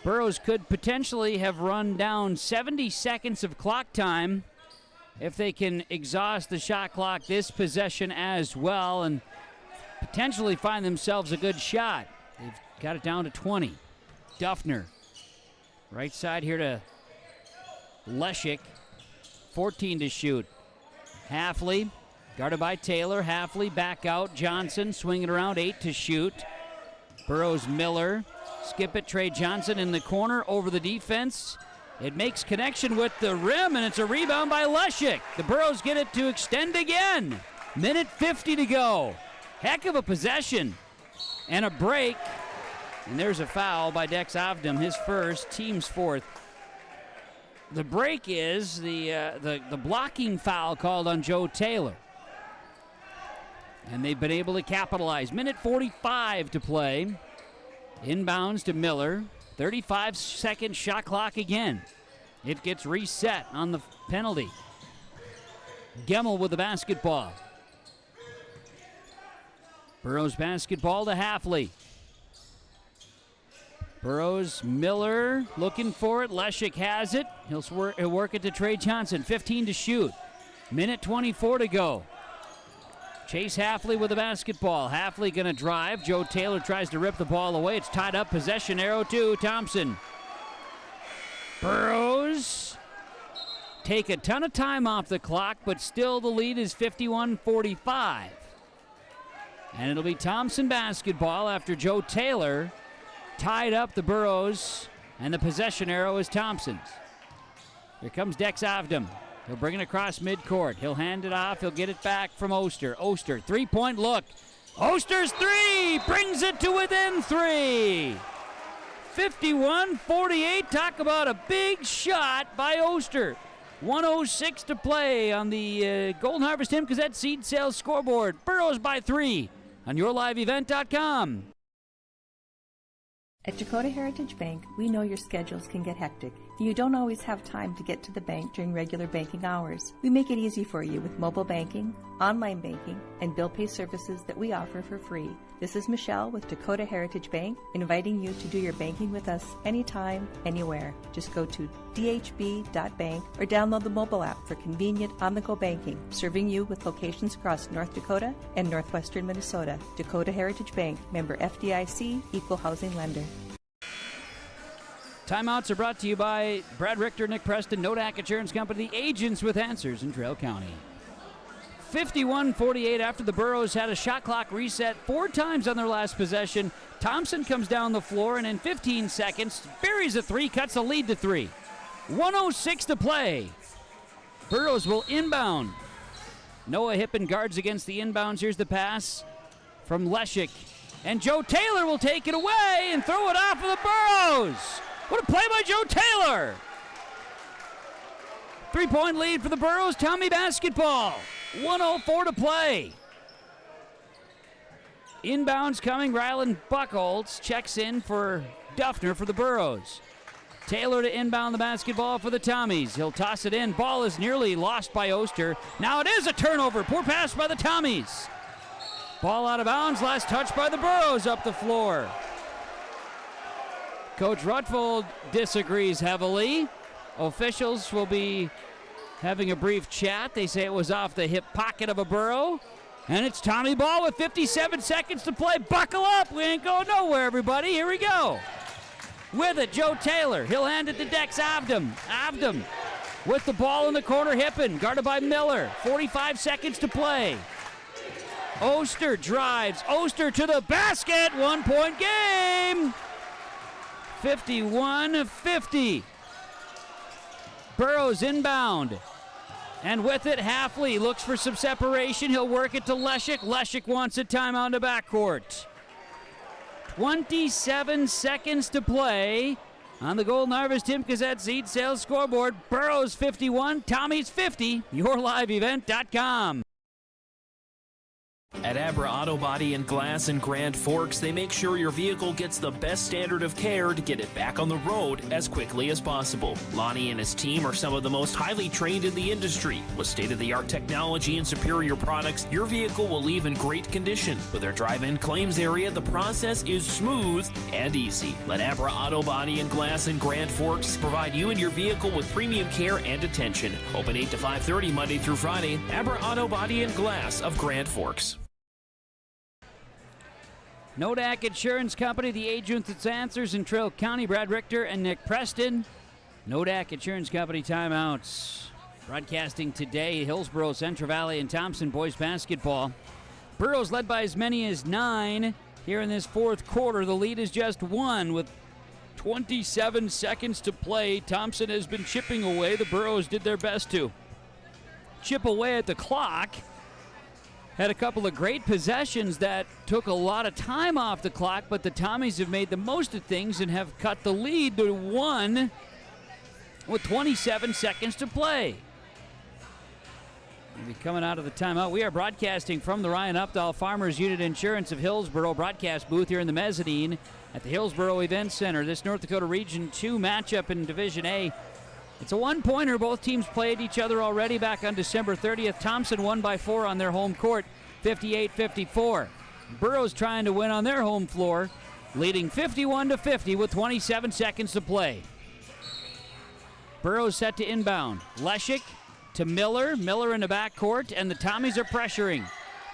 Burrows could potentially have run down 70 seconds of clock time if they can exhaust the shot clock this possession as well and potentially find themselves a good shot. They've got it down to 20. Duffner, right side here to Leshik, 14 to shoot. Halfley, guarded by Taylor. Halfley back out. Johnson swinging around, 8 to shoot. Burrows, Miller, skip it. Trey Johnson in the corner over the defense. It makes connection with the rim, and it's a rebound by Leshik. The Burrows get it to extend again. Minute 50 to go. Heck of a possession. And a break. And there's a foul by Dex Avdum, his first, team's fourth. The break is the blocking foul called on Joe Taylor. And they've been able to capitalize. Minute 45 to play. Inbounds to Miller. 35-second shot clock again. It gets reset on the penalty. Gemmel with the basketball. Burrows basketball to Hafley. Burrows, Miller looking for it. Leshek has it. He'll work it to Trey Johnson. 15 to shoot. Minute 24 to go. Chase Hafley with the basketball. Hafley going to drive. Joe Taylor tries to rip the ball away. It's tied up. Possession arrow to Thompson. Burrows take a ton of time off the clock, but still the lead is 51-45. And it'll be Thompson basketball after Joe Taylor tied up the Burrows, and the possession arrow is Thompson's. Here comes Dex Avdom. He'll bring it across midcourt. He'll hand it off. He'll get it back from Oster. Oster, three-point look. Oster's three brings it to within three. 51-48. Talk about a big shot by Oster. 1:06 to play on the Golden Harvest Tim Gazette seed sales scoreboard. Burrows by 3 on YourLiveEvent.com. At Dakota Heritage Bank, we know your schedules can get hectic, and you don't always have time to get to the bank during regular banking hours. We make it easy for you with mobile banking, online banking, and bill pay services that we offer for free. This is Michelle with Dakota Heritage Bank, inviting you to do your banking with us anytime, anywhere. Just go to dhb.bank or download the mobile app for convenient on-the-go banking, serving you with locations across North Dakota and northwestern Minnesota. Dakota Heritage Bank, member FDIC, equal housing lender. Timeouts are brought to you by Brad Richter, Nick Preston, Nodak Insurance Company, the agents with answers in Trail County. 51-48 after the Burrows had a shot clock reset 4 times on their last possession. Thompson comes down the floor and in 15 seconds buries a 3, cuts the lead to 3. 1:06 to play. Burrows will inbound. Noah Hippen guards against the inbounds. Here's the pass from Leshek. And Joe Taylor will take it away and throw it off of the Burrows. What a play by Joe Taylor. 3-point lead for the Burrows. Tommy basketball. 1:04 to play. Inbounds coming. Ryland Buchholz checks in for Duffner for the Burrows. Taylor to inbound the basketball for the Tommies. He'll toss it in. Ball is nearly lost by Oster. Now it is a turnover. Poor pass by the Tommies. Ball out of bounds. Last touch by the Burrows up the floor. Coach Rutfold disagrees heavily. Officials will be having a brief chat. They say it was off the hip pocket of a Burrow. And it's Tommy Ball with 57 seconds to play. Buckle up. We ain't going nowhere, everybody. Here we go. With it, Joe Taylor. He'll hand it to Dex Avdom. Avdom with the ball in the corner. Hippen, guarded by Miller. 45 seconds to play. Oster drives. Oster to the basket. 1-point game. 51-50. Burrows inbound. And with it, Hafley looks for some separation. He'll work it to Leshek. Leshek wants a timeout to backcourt. 27 seconds to play on the Golden Harvest Tim Gazette seed sales scoreboard. Burrows 51, Tommy's 50. YourLiveEvent.com. At Abra Auto Body and Glass in Grand Forks, they make sure your vehicle gets the best standard of care to get it back on the road as quickly as possible. Lonnie and his team are some of the most highly trained in the industry. With state-of-the-art technology and superior products, your vehicle will leave in great condition. With their drive-in claims area, the process is smooth and easy. Let Abra Auto Body and Glass in Grand Forks provide you and your vehicle with premium care and attention. Open 8 to 5:30 Monday through Friday. Abra Auto Body and Glass of Grand Forks. Nodak Insurance Company, the agent that answers in Trail County. Brad Richter and Nick Preston. Nodak Insurance Company timeouts. Broadcasting today, Hillsboro, Central Valley, and Thompson boys basketball. Burrows led by as many as 9 here in this fourth quarter. The lead is just 1 with 27 seconds to play. Thompson has been chipping away. The Burrows did their best to chip away at the clock. Had a couple of great possessions that took a lot of time off the clock, but the Tommies have made the most of things and have cut the lead to 1 with 27 seconds to play. We'll be coming out of the timeout. We are broadcasting from the Ryan Updahl Farmers Unit Insurance of Hillsboro broadcast booth here in the mezzanine at the Hillsboro Event Center. This North Dakota Region 2 matchup in Division A. It's a one-pointer. Both teams played each other already back on December 30th. Thompson won by 4 on their home court, 58-54. Burroughs trying to win on their home floor, leading 51-50 with 27 seconds to play. Burroughs set to inbound. Leshik to Miller. Miller in the backcourt, and the Tommies are pressuring.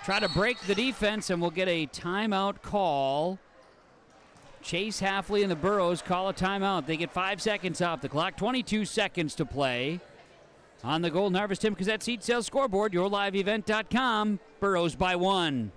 Try to break the defense, and we'll get a timeout call. Chase Halfley and the Burroughs call a timeout. They get 5 seconds off the clock, 22 seconds to play. On the Golden Harvest Tim Cassette Seat Sales Scoreboard, yourliveevent.com, Burroughs by 1.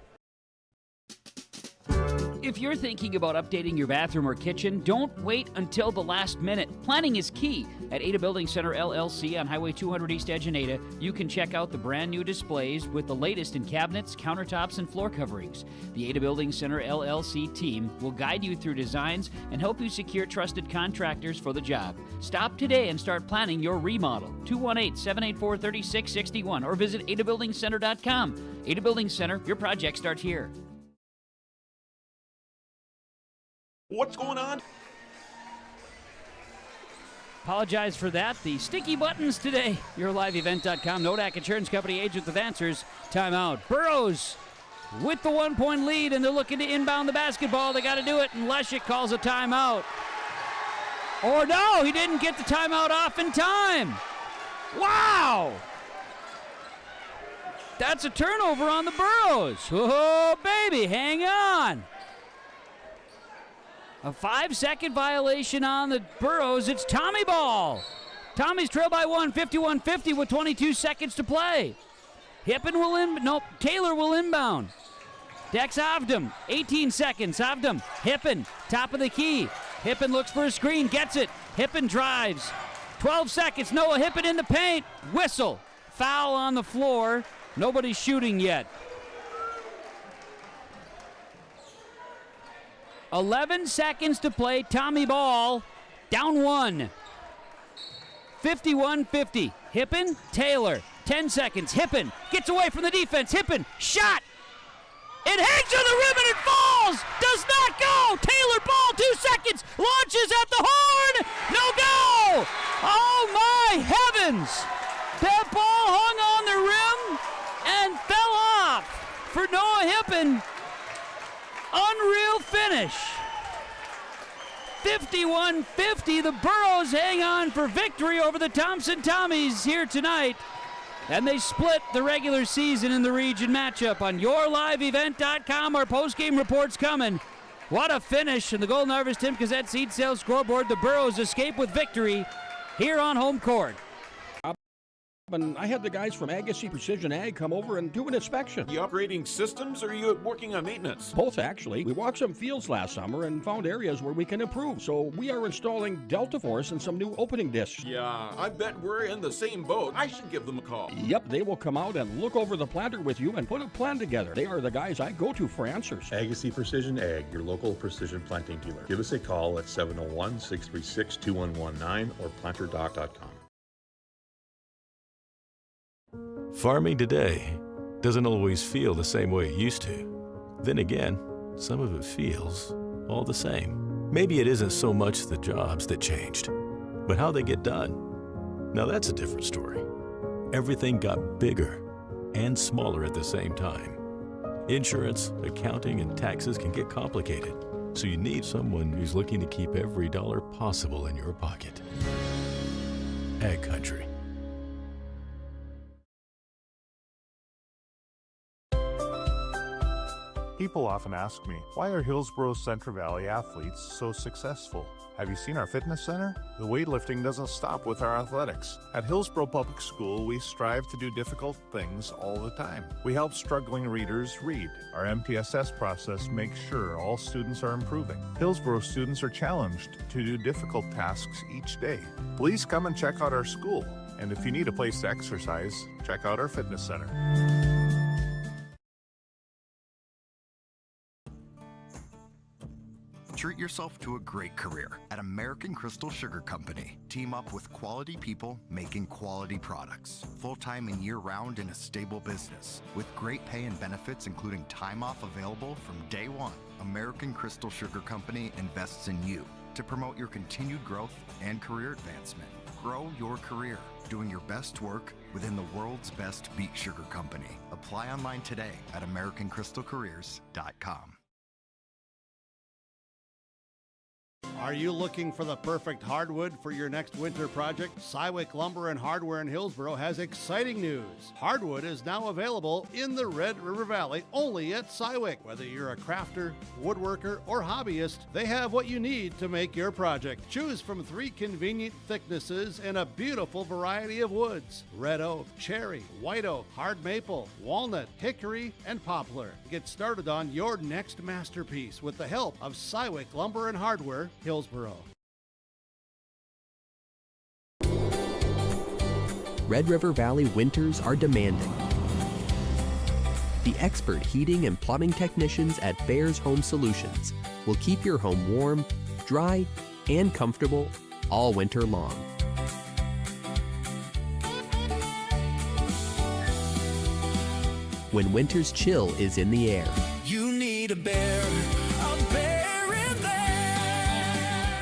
If you're thinking about updating your bathroom or kitchen, don't wait until the last minute. Planning is key. At Ada Building Center LLC on Highway 200 East Edge in Ada, you can check out the brand new displays with the latest in cabinets, countertops, and floor coverings. The Ada Building Center LLC team will guide you through designs and help you secure trusted contractors for the job. Stop today and start planning your remodel. 218-784-3661 or visit adabuildingcenter.com. Ada Building Center, your project starts here. What's going on? Apologize for that. The sticky buttons today. YourLiveEvent.com. Nodak Insurance Company, agent with answers. Timeout. Burroughs with the 1-point lead, and they're looking to inbound the basketball. They got to do it, and Leshik calls a timeout. Or no, he didn't get the timeout off in time. Wow! That's a turnover on the Burroughs. Oh, baby, hang on. A 5-second violation on the Burroughs. It's Tommy ball. Tommy's trailed by 1, 51-50 with 22 seconds to play. Taylor will inbound. Dex Avdom, 18 seconds. Avdom, Hippen, top of the key. Hippen looks for a screen, gets it. Hippen drives. 12 seconds. Noah Hippen in the paint. Whistle. Foul on the floor. Nobody's shooting yet. 11 seconds to play. Tommy ball down 1. 51-50. Hippen, Taylor. 10 seconds. Hippen gets away from the defense. Hippen, shot. It hangs on the rim and it falls. Does not go. Taylor ball, 2 seconds. Launches at the horn. No go. Oh my heavens. That ball hung on the rim and fell off for Noah Hippen. Unreal finish. 51-50. The Burroughs hang on for victory over the Thompson Tommies here tonight. And they split the regular season in the region matchup on yourliveevent.com. Our postgame reports coming. What a finish. And the Golden Harvest Tim Cassette Seed Sales Scoreboard. The Burroughs escape with victory here on home court. And I had the guys from Agassi Precision Ag come over and do an inspection. You upgrading systems or are you working on maintenance? Both, actually. We walked some fields last summer and found areas where we can improve. So we are installing Delta Force and some new opening discs. Yeah, I bet we're in the same boat. I should give them a call. Yep, they will come out and look over the planter with you and put a plan together. They are the guys I go to for answers. Agassi Precision Ag, your local precision planting dealer. Give us a call at 701-636-2119 or planterdoc.com. Farming today doesn't always feel the same way it used to. Then again, some of it feels all the same. Maybe it isn't so much the jobs that changed, but how they get done. Now that's a different story. Everything got bigger and smaller at the same time. Insurance, accounting, and taxes can get complicated, so you need someone who's looking to keep every dollar possible in your pocket. Ag Country. People often ask me, why are Hillsboro's Central Valley athletes so successful? Have you seen our fitness center? The weightlifting doesn't stop with our athletics. At Hillsboro Public School, we strive to do difficult things all the time. We help struggling readers read. Our MTSS process makes sure all students are improving. Hillsboro students are challenged to do difficult tasks each day. Please come and check out our school. And if you need a place to exercise, check out our fitness center. Treat yourself to a great career at American Crystal Sugar Company. Team up with quality people making quality products. Full-time and year-round in a stable business. With great pay and benefits including time off available from day one. American Crystal Sugar Company invests in you to promote your continued growth and career advancement. Grow your career, doing your best work within the world's best beet sugar company. Apply online today at AmericanCrystalCareers.com. Are you looking for the perfect hardwood for your next winter project? Cywick Lumber and Hardware in Hillsboro has exciting news. Hardwood is now available in the Red River Valley only at Cywick. Whether you're a crafter, woodworker, or hobbyist, they have what you need to make your project. Choose from 3 convenient thicknesses and a beautiful variety of woods. Red oak, cherry, white oak, hard maple, walnut, hickory, and poplar. Get started on your next masterpiece with the help of Cywick Lumber and Hardware, Hillsboro. Red River Valley winters are demanding. The expert heating and plumbing technicians at Bears Home Solutions will keep your home warm, dry, and comfortable all winter long. When winter's chill is in the air, You need a bear in there.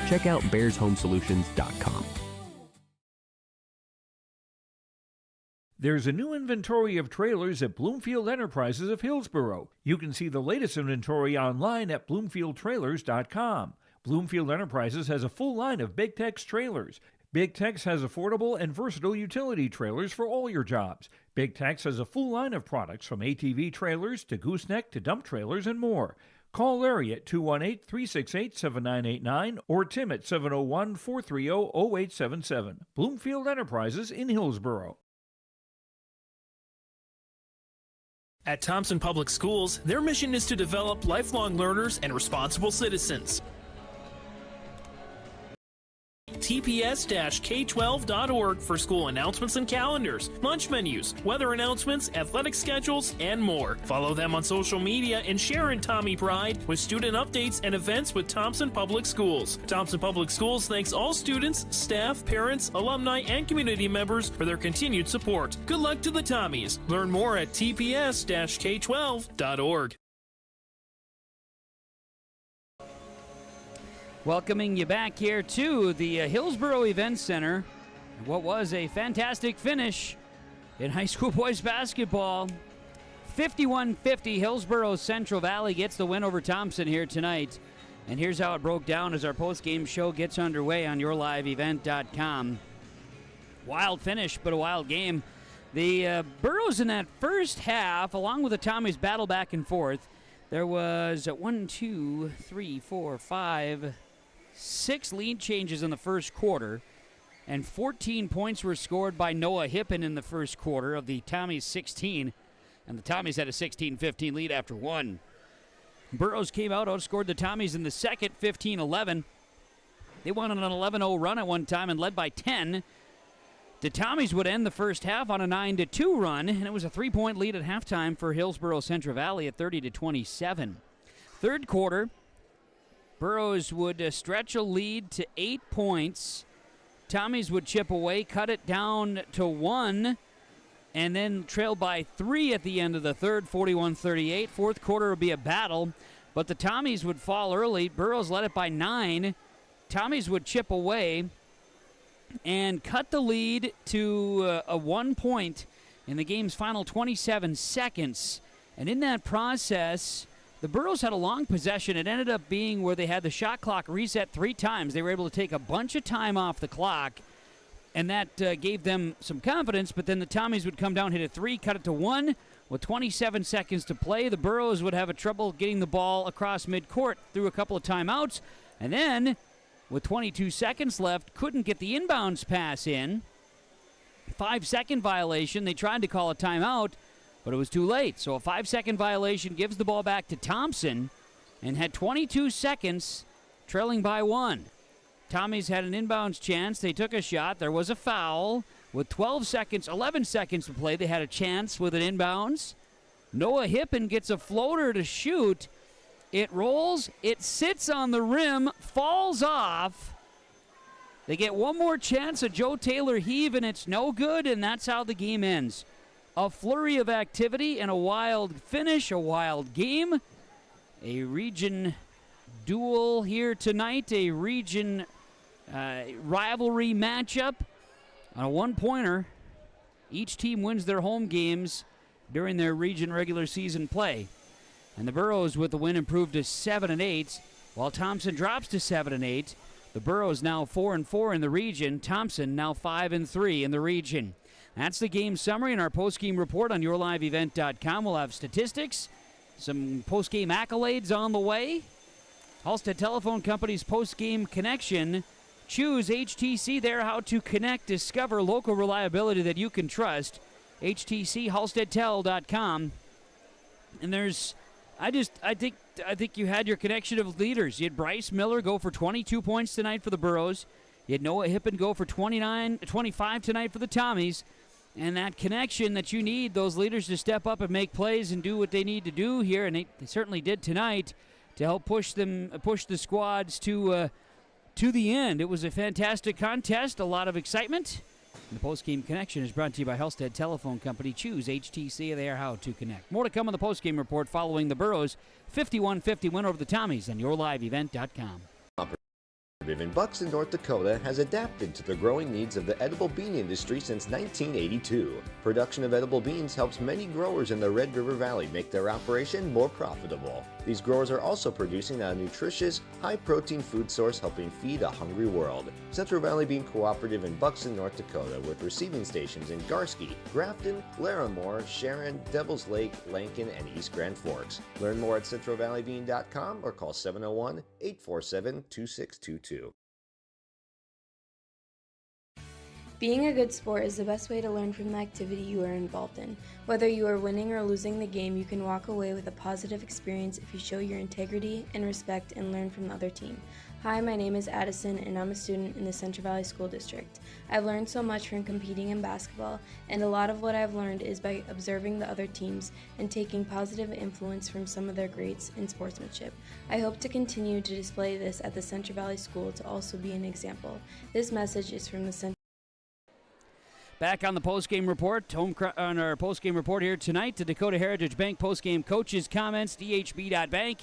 check out bearshomesolutions.com. There's a new inventory of trailers at Bloomfield Enterprises of Hillsboro. You can see the latest inventory online at bloomfieldtrailers.com. Bloomfield Enterprises has a full line of Big Tex trailers. Big Tex has affordable and versatile utility trailers for all your jobs. Big Tex has a full line of products from ATV trailers to gooseneck to dump trailers and more. Call Larry at 218-368-7989 or Tim at 701-430-0877. Bloomfield Enterprises in Hillsboro. At Thompson Public Schools, their mission is to develop lifelong learners and responsible citizens. TPS-K12.org for school announcements and calendars, lunch menus, weather announcements, athletic schedules, and more. Follow them on social media and share in Tommy Pride with student updates and events with Thompson Public Schools. Thompson Public Schools thanks all students, staff, parents, alumni, and community members for their continued support. Good luck to the Tommies. Learn more at TPS-K12.org. Welcoming you back here to the Hillsboro Event Center. What was a fantastic finish in high school boys basketball. 51-50, Hillsboro Central Valley gets the win over Thompson here tonight. And here's how it broke down as our post-game show gets underway on yourliveevent.com. Wild finish, but a wild game. The Burros in that first half, along with the Tommies, battle back and forth. There was 6 lead changes in the first quarter, and 14 points were scored by Noah Hippen in the first quarter of the Tommies' 16, and the Tommies had a 16-15 lead after one. Burros came out, outscored the Tommies in the second, 15-11. They went on an 11-0 run at one time and led by 10. The Tommies would end the first half on a 9-2 run, and it was a 3-point lead at halftime for Hillsboro Central Valley at 30-27. Third quarter, Burros would stretch a lead to 8 points. Tommies would chip away, cut it down to 1, and then trail by 3 at the end of the third, 41-38. Fourth quarter would be a battle, but the Tommies would fall early. Burros led it by 9. Tommies would chip away and cut the lead to a 1 point in the game's final 27 seconds. And in that process, the Burros had a long possession. It ended up being where they had the shot clock reset 3 times. They were able to take a bunch of time off the clock, and that gave them some confidence. But then the Tommies would come down, hit a 3, cut it to 1. With 27 seconds to play, the Burros would have a trouble getting the ball across midcourt through a couple of timeouts. And then, with 22 seconds left, couldn't get the inbounds pass in. 5-second violation. They tried to call a timeout, but it was too late. So a 5-second violation gives the ball back to Thompson and had 22 seconds, trailing by 1. Tommies had an inbounds chance. They took a shot. There was a foul. With 11 seconds to play, they had a chance with an inbounds. Noah Hippen gets a floater to shoot, It rolls. It sits on the rim, falls off. They get one more chance, a Joe Taylor heave, and it's no good, and that's how the game ends. A flurry of activity and a wild finish, a wild game. A region duel here tonight, a region rivalry matchup on a one-pointer. Each team wins their home games during their region regular season play. And the Burros with the win improved to 7-8, while Thompson drops to 7-8. The Burros now 4-4 in the region. Thompson now 5-3 in the region. That's the game summary in our postgame report on yourliveevent.com. We'll have statistics, some postgame accolades on the way. Halstead Telephone Company's postgame connection. Choose HTC there, how to connect, discover local reliability that you can trust. HTCHalsteadTel.com. And there's, I think you had your connection of leaders. You had Bryce Miller go for 22 points tonight for the Burros. You had Noah Hippen go for 25 tonight for the Tommies. And that connection that you need, those leaders to step up and make plays and do what they need to do here, and they certainly did tonight to help push the squads to the end. It was a fantastic contest, a lot of excitement. The postgame connection is brought to you by Halstead Telephone Company. Choose HTC there, how to connect. More to come on the postgame report following the Burros' 51-50 win over the Tommies on yourliveevent.com. In Buxton, North Dakota has adapted to the growing needs of the edible bean industry since 1982. Production of edible beans helps many growers in the Red River Valley make their operation more profitable. These growers are also producing a nutritious, high-protein food source helping feed a hungry world. Central Valley Bean Cooperative in Buxton, North Dakota, with receiving stations in Garsky, Grafton, Larimore, Sharon, Devils Lake, Lankin, and East Grand Forks. Learn more at centralvalleybean.com or call 701-847-2622. Being a good sport is the best way to learn from the activity you are involved in. Whether you are winning or losing the game, you can walk away with a positive experience if you show your integrity and respect and learn from the other team. Hi, my name is Addison, and I'm a student in the Central Valley School District. I've learned so much from competing in basketball, and a lot of what I've learned is by observing the other teams and taking positive influence from some of their greats in sportsmanship. I hope to continue to display this at the Central Valley School to also be an example. This message is from the Central. Back on the postgame report, on our postgame report here tonight, the Dakota Heritage Bank postgame coaches' comments, dhb.bank.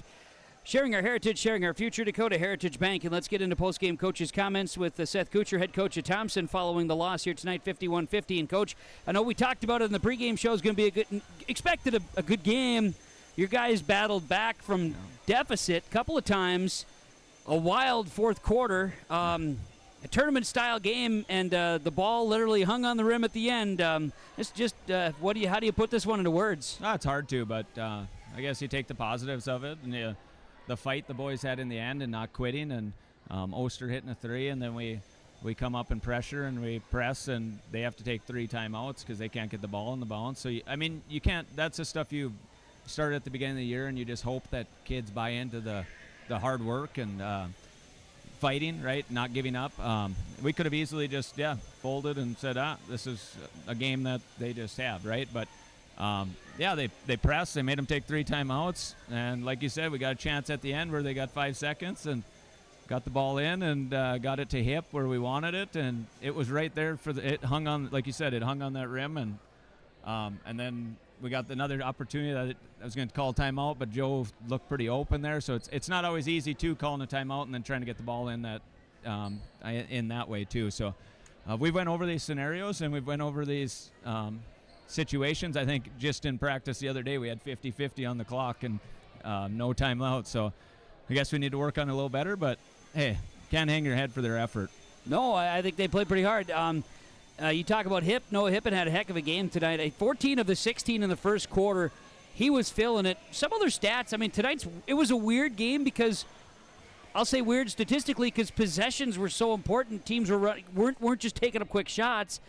Sharing our heritage, sharing our future, Dakota Heritage Bank. And let's get into postgame coaches' comments with Seth Kuchar, head coach of Thompson, following the loss here tonight, 51-50. And, Coach, I know we talked about it in the pregame show. It's going to be expected a good game. Your guys battled back from deficit a couple of times. A wild fourth quarter. A tournament-style game, and the ball literally hung on the rim at the end. It's just, how do you put this one into words? It's hard to, but I guess you take the positives of it, and the fight the boys had in the end and not quitting, and Oster hitting a three, and then we come up and pressure, and we press, and they have to take 3 timeouts because they can't get the ball in the bounce. So, you can't – that's the stuff you start at the beginning of the year, and you just hope that kids buy into the hard work and fighting, right, not giving up. We could have easily just folded and said, this is a game that they just have, right? But they pressed, they made them take 3 timeouts, and like you said, we got a chance at the end where they got 5 seconds and got the ball in and got it to hip where we wanted it, and it was right there it hung on, like you said, it hung on that rim, and then we got another opportunity that I was going to call a timeout, but Joe looked pretty open there. So it's not always easy, too, calling a timeout and then trying to get the ball in that way, too. So we went over these scenarios and we went over these situations. I think just in practice the other day we had 50-50 on the clock and no timeout. So I guess we need to work on it a little better. But, hey, can't hang your head for their effort. No, I think they played pretty hard. You talk about Hip. Noah Hippen had a heck of a game tonight. 14 of the 16 in the first quarter. He was filling it. Some other stats. I mean, it was a weird game because I'll say weird statistically because possessions were so important. Teams weren't just taking up quick shots.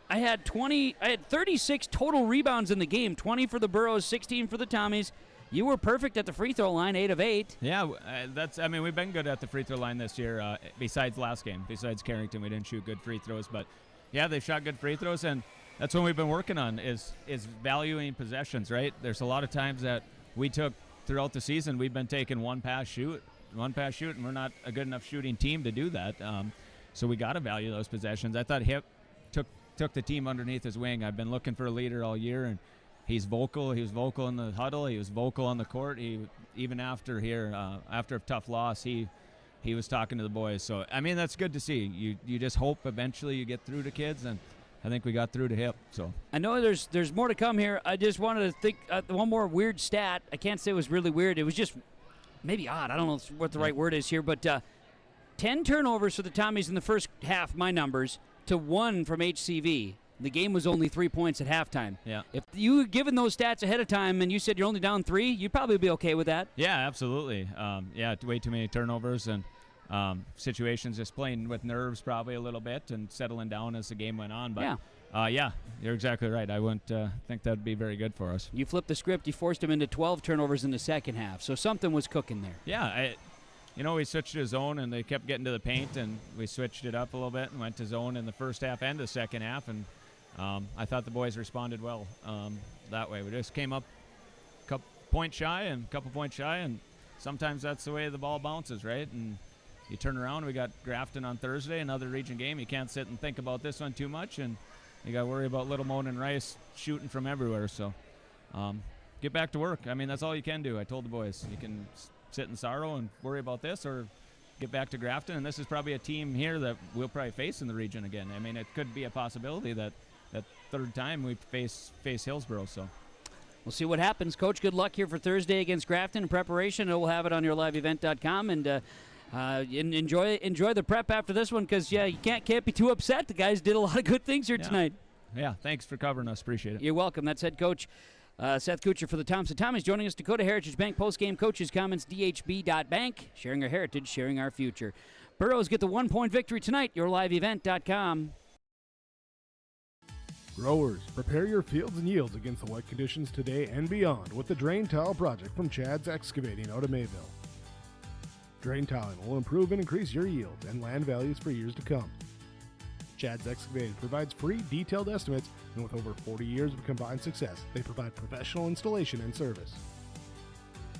I had 36 total rebounds in the game. 20 for the Burros, 16 for the Tommies. You were perfect at the free throw line, 8 of 8. Yeah, we've been good at the free throw line this year. Besides last game, besides Carrington, we didn't shoot good free throws, but. Yeah, they've shot good free throws, and that's what we've been working on is valuing possessions, right? There's a lot of times that we took throughout the season we've been taking one pass shoot, and we're not a good enough shooting team to do that. So we got to value those possessions. I thought Hip took the team underneath his wing. I've been looking for a leader all year, and he's vocal. He was vocal in the huddle. He was vocal on the court. Even after a tough loss, he was talking to the boys. So, I mean, that's good to see. You just hope eventually you get through to kids, and I think we got through to Hip. So I know there's more to come here. I just wanted to think one more weird stat. I can't say it was really weird. It was just maybe odd. I don't know what the right word is here, but 10 turnovers for the Tommies in the first half, my numbers, to 1 from HCV. The game was only 3 points at halftime. Yeah. If you had given those stats ahead of time and you said you're only down 3, you'd probably be okay with that. Yeah, absolutely. Way too many turnovers and situations, just playing with nerves probably a little bit and settling down as the game went on. But you're exactly right. I wouldn't think that would be very good for us. You flipped the script. You forced him into 12 turnovers in the second half. So something was cooking there. Yeah, we switched to zone, and they kept getting to the paint, and we switched it up a little bit and went to zone in the first half and the second half, and I thought the boys responded well that way. We just came up a couple points shy, and sometimes that's the way the ball bounces, right? And you turn around, we got Grafton on Thursday, another region game. You can't sit and think about this one too much, and you got to worry about Little Moan and Rice shooting from everywhere. So get back to work. I mean, that's all you can do. I told the boys, you can sit in sorrow and worry about this, or get back to Grafton, and this is probably a team here that we'll probably face in the region again. I mean, it could be a possibility that third time we face Hillsboro. So we'll see what happens. Coach, good luck here for Thursday against Grafton in preparation. We'll have it on yourliveevent.com, and enjoy the prep after this one, because you can't be too upset. The guys did a lot of good things here tonight. Yeah, thanks for covering us. Appreciate it. You're welcome. That's head coach Seth Kuchar for the Thompson Tommies. Joining us, Dakota Heritage Bank postgame coaches comments, dhb.bank, sharing our heritage, sharing our future. Burros get the 1-point victory tonight. yourliveevent.com. Growers, prepare your fields and yields against the wet conditions today and beyond with the Drain Tile Project from Chad's Excavating out of Mayville. Drain tiling will improve and increase your yields and land values for years to come. Chad's Excavating provides free detailed estimates, and with over 40 years of combined success, they provide professional installation and service.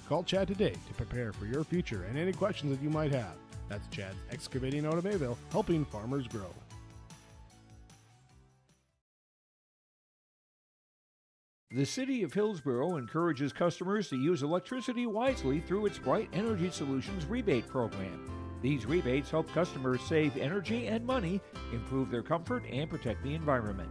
Call Chad today to prepare for your future and any questions that you might have. That's Chad's Excavating out of Mayville, helping farmers grow. The City of Hillsboro encourages customers to use electricity wisely through its Bright Energy Solutions rebate program. These rebates help customers save energy and money, improve their comfort, and protect the environment.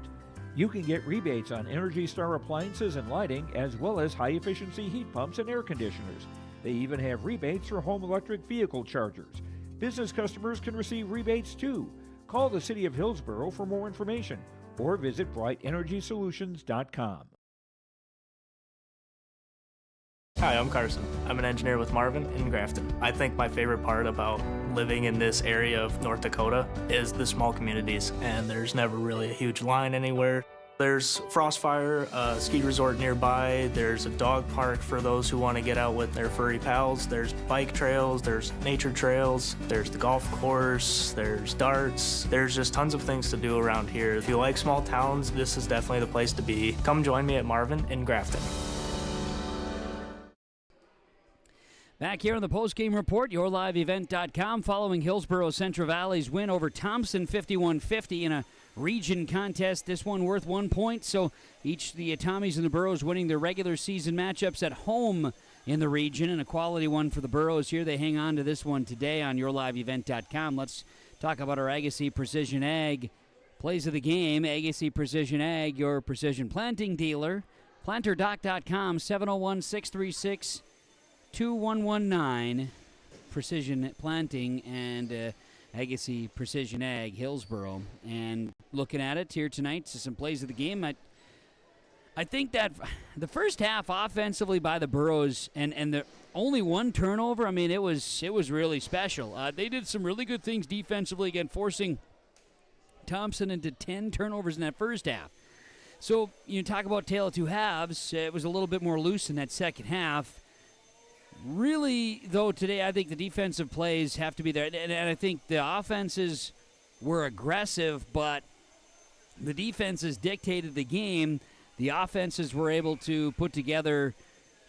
You can get rebates on Energy Star appliances and lighting, as well as high-efficiency heat pumps and air conditioners. They even have rebates for home electric vehicle chargers. Business customers can receive rebates too. Call the City of Hillsboro for more information or visit brightenergysolutions.com. Hi, I'm Carson. I'm an engineer with Marvin in Grafton. I think my favorite part about living in this area of North Dakota is the small communities, and there's never really a huge line anywhere. There's Frostfire, a ski resort nearby. There's a dog park for those who want to get out with their furry pals. There's bike trails, there's nature trails, there's the golf course, there's darts. There's just tons of things to do around here. If you like small towns, this is definitely the place to be. Come join me at Marvin in Grafton. Back here on the postgame report, yourliveevent.com, following Hillsboro Central Valley's win over Thompson 51-50 in a region contest. This one worth 1 point, so each the Tommies and the Burros winning their regular season matchups at home in the region, and a quality one for the Burros here. They hang on to this one today on yourliveevent.com. Let's talk about our Agassiz Precision Ag plays of the game. Agassiz Precision Ag, your precision planting dealer. PlanterDoc.com, 701-636 2119, Precision Planting and Agassiz Precision Ag, Hillsboro. And looking at it here tonight, so some plays of the game. I think that the first half offensively by the Burros and the only one turnover, I mean, it was really special. They did some really good things defensively, again, forcing Thompson into 10 turnovers in that first half. So you talk about tale of two halves. It was a little bit more loose in that second half. Really, though, today I think the defensive plays have to be there. And I think the offenses were aggressive, but the defenses dictated the game. The offenses were able to put together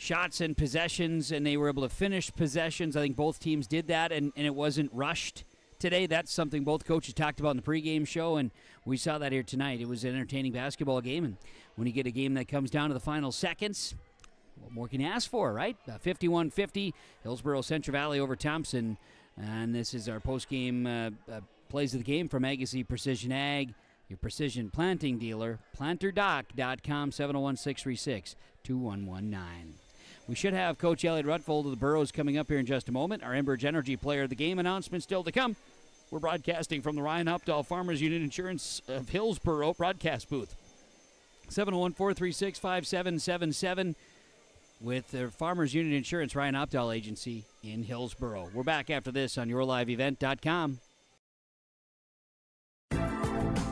shots and possessions, and they were able to finish possessions. I think both teams did that, and it wasn't rushed today. That's something both coaches talked about in the pregame show, and we saw that here tonight. It was an entertaining basketball game, and when you get a game that comes down to the final seconds, what more can you ask for, right? 51-50, Hillsboro Central Valley over Thompson, and this is our postgame plays of the game from Agassi Precision Ag, your precision planting dealer, planterdoc.com, 701-636-2119. We should have Coach Elliot Rutfold of the Burros coming up here in just a moment. Our Enbridge Energy Player of the Game announcement still to come. We're broadcasting from the Ryan Updahl Farmers Union Insurance of Hillsboro broadcast booth. 701-436-5777 with the Farmers Union Insurance Ryan Updahl Agency in Hillsboro. We're back after this on yourliveevent.com.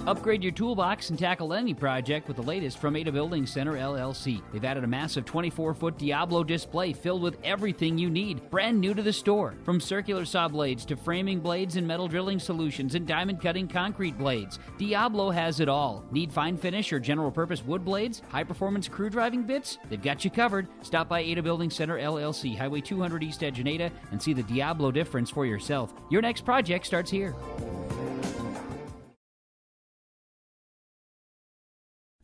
Upgrade your toolbox and tackle any project with the latest from Ada Building Center, LLC. They've added a massive 24-foot Diablo display filled with everything you need, brand new to the store. From circular saw blades to framing blades and metal drilling solutions and diamond cutting concrete blades, Diablo has it all. Need fine finish or general purpose wood blades? High-performance crew driving bits? They've got you covered. Stop by Ada Building Center, LLC, Highway 200 East Edge in Ada, and see the Diablo difference for yourself. Your next project starts here.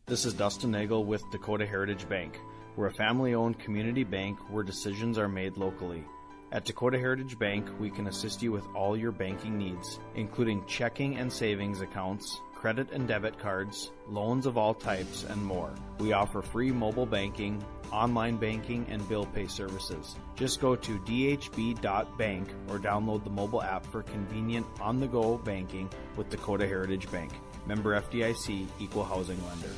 This is Dustin Nagel with Dakota Heritage Bank. We're a family-owned community bank where decisions are made locally. At Dakota Heritage Bank, we can assist you with all your banking needs, including checking and savings accounts, credit and debit cards, loans of all types, and more. We offer free mobile banking, online banking, and bill pay services. Just go to dhb.bank or download the mobile app for convenient on-the-go banking with Dakota Heritage Bank. Member FDIC, Equal Housing Lender.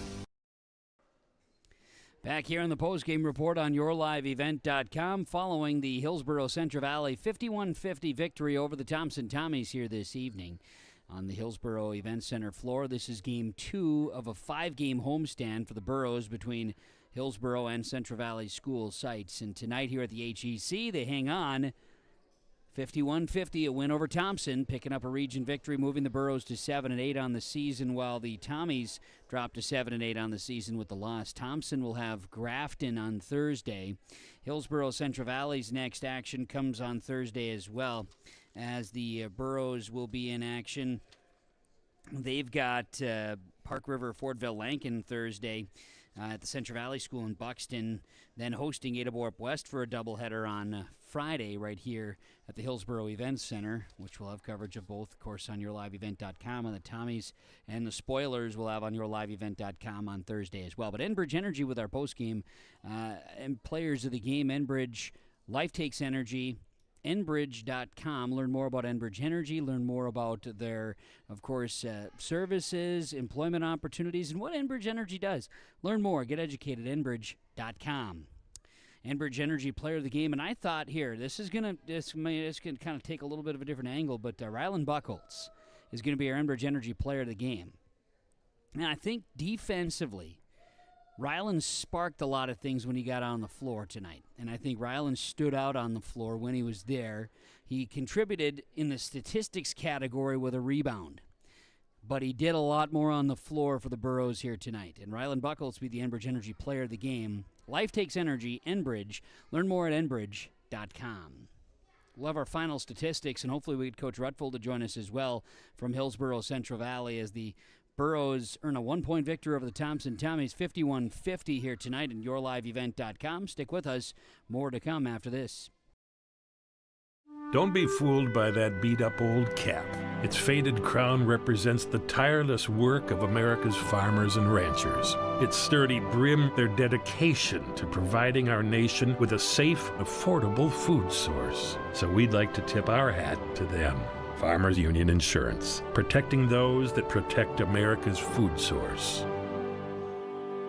Back here on the postgame report on yourliveevent.com following the Hillsboro Central Valley 51-50 victory over the Thompson Tommies here this evening on the Hillsboro Event Center floor. This is game 2 of a 5-game homestand for the Burros between Hillsboro and Central Valley school sites. And tonight here at the HEC, they hang on 51-50, a win over Thompson, picking up a region victory, moving the Burros to 7-8 on the season, while the Tommies dropped to 7-8 on the season with the loss. Thompson will have Grafton on Thursday. Hillsboro Central Valley's next action comes on Thursday as well, as the Burros will be in action. They've got Park River, Fortville, Lankin Thursday at the Central Valley School in Buxton, then hosting Ada Borup West for a doubleheader on Friday right here at the Hillsboro Events Center, which will have coverage of both, of course, on yourliveevent.com, and the Tommies and the Spoilers will have on yourliveevent.com on Thursday as well. But Enbridge Energy with our postgame and players of the game. Enbridge, Life Takes Energy, Enbridge.com. Learn more about Enbridge Energy. Learn more about their, of course, services, employment opportunities, and what Enbridge Energy does. Learn more. Get educated at Enbridge.com. Enbridge Energy Player of the Game, and I thought here, this can kind of take a little bit of a different angle, but Rylan Buchholz is going to be our Enbridge Energy Player of the Game. And I think defensively, Rylan sparked a lot of things when he got on the floor tonight, and I think Rylan stood out on the floor when he was there. He contributed in the statistics category with a rebound, but he did a lot more on the floor for the Burros here tonight. And Rylan Buchholz will be the Enbridge Energy Player of the Game. Life Takes Energy, Enbridge. Learn more at Enbridge.com. We'll have our final statistics, and hopefully we get Coach Rutfold to join us as well from Hillsboro Central Valley as the Burros earn a 1-point victory over the Thompson Tommies, 51-50 here tonight at yourliveevent.com. Stick with us. More to come after this. Don't be fooled by that beat-up old cap. Its faded crown represents the tireless work of America's farmers and ranchers. Its sturdy brim, their dedication to providing our nation with a safe, affordable food source. So we'd like to tip our hat to them. Farmers Union Insurance, protecting those that protect America's food source.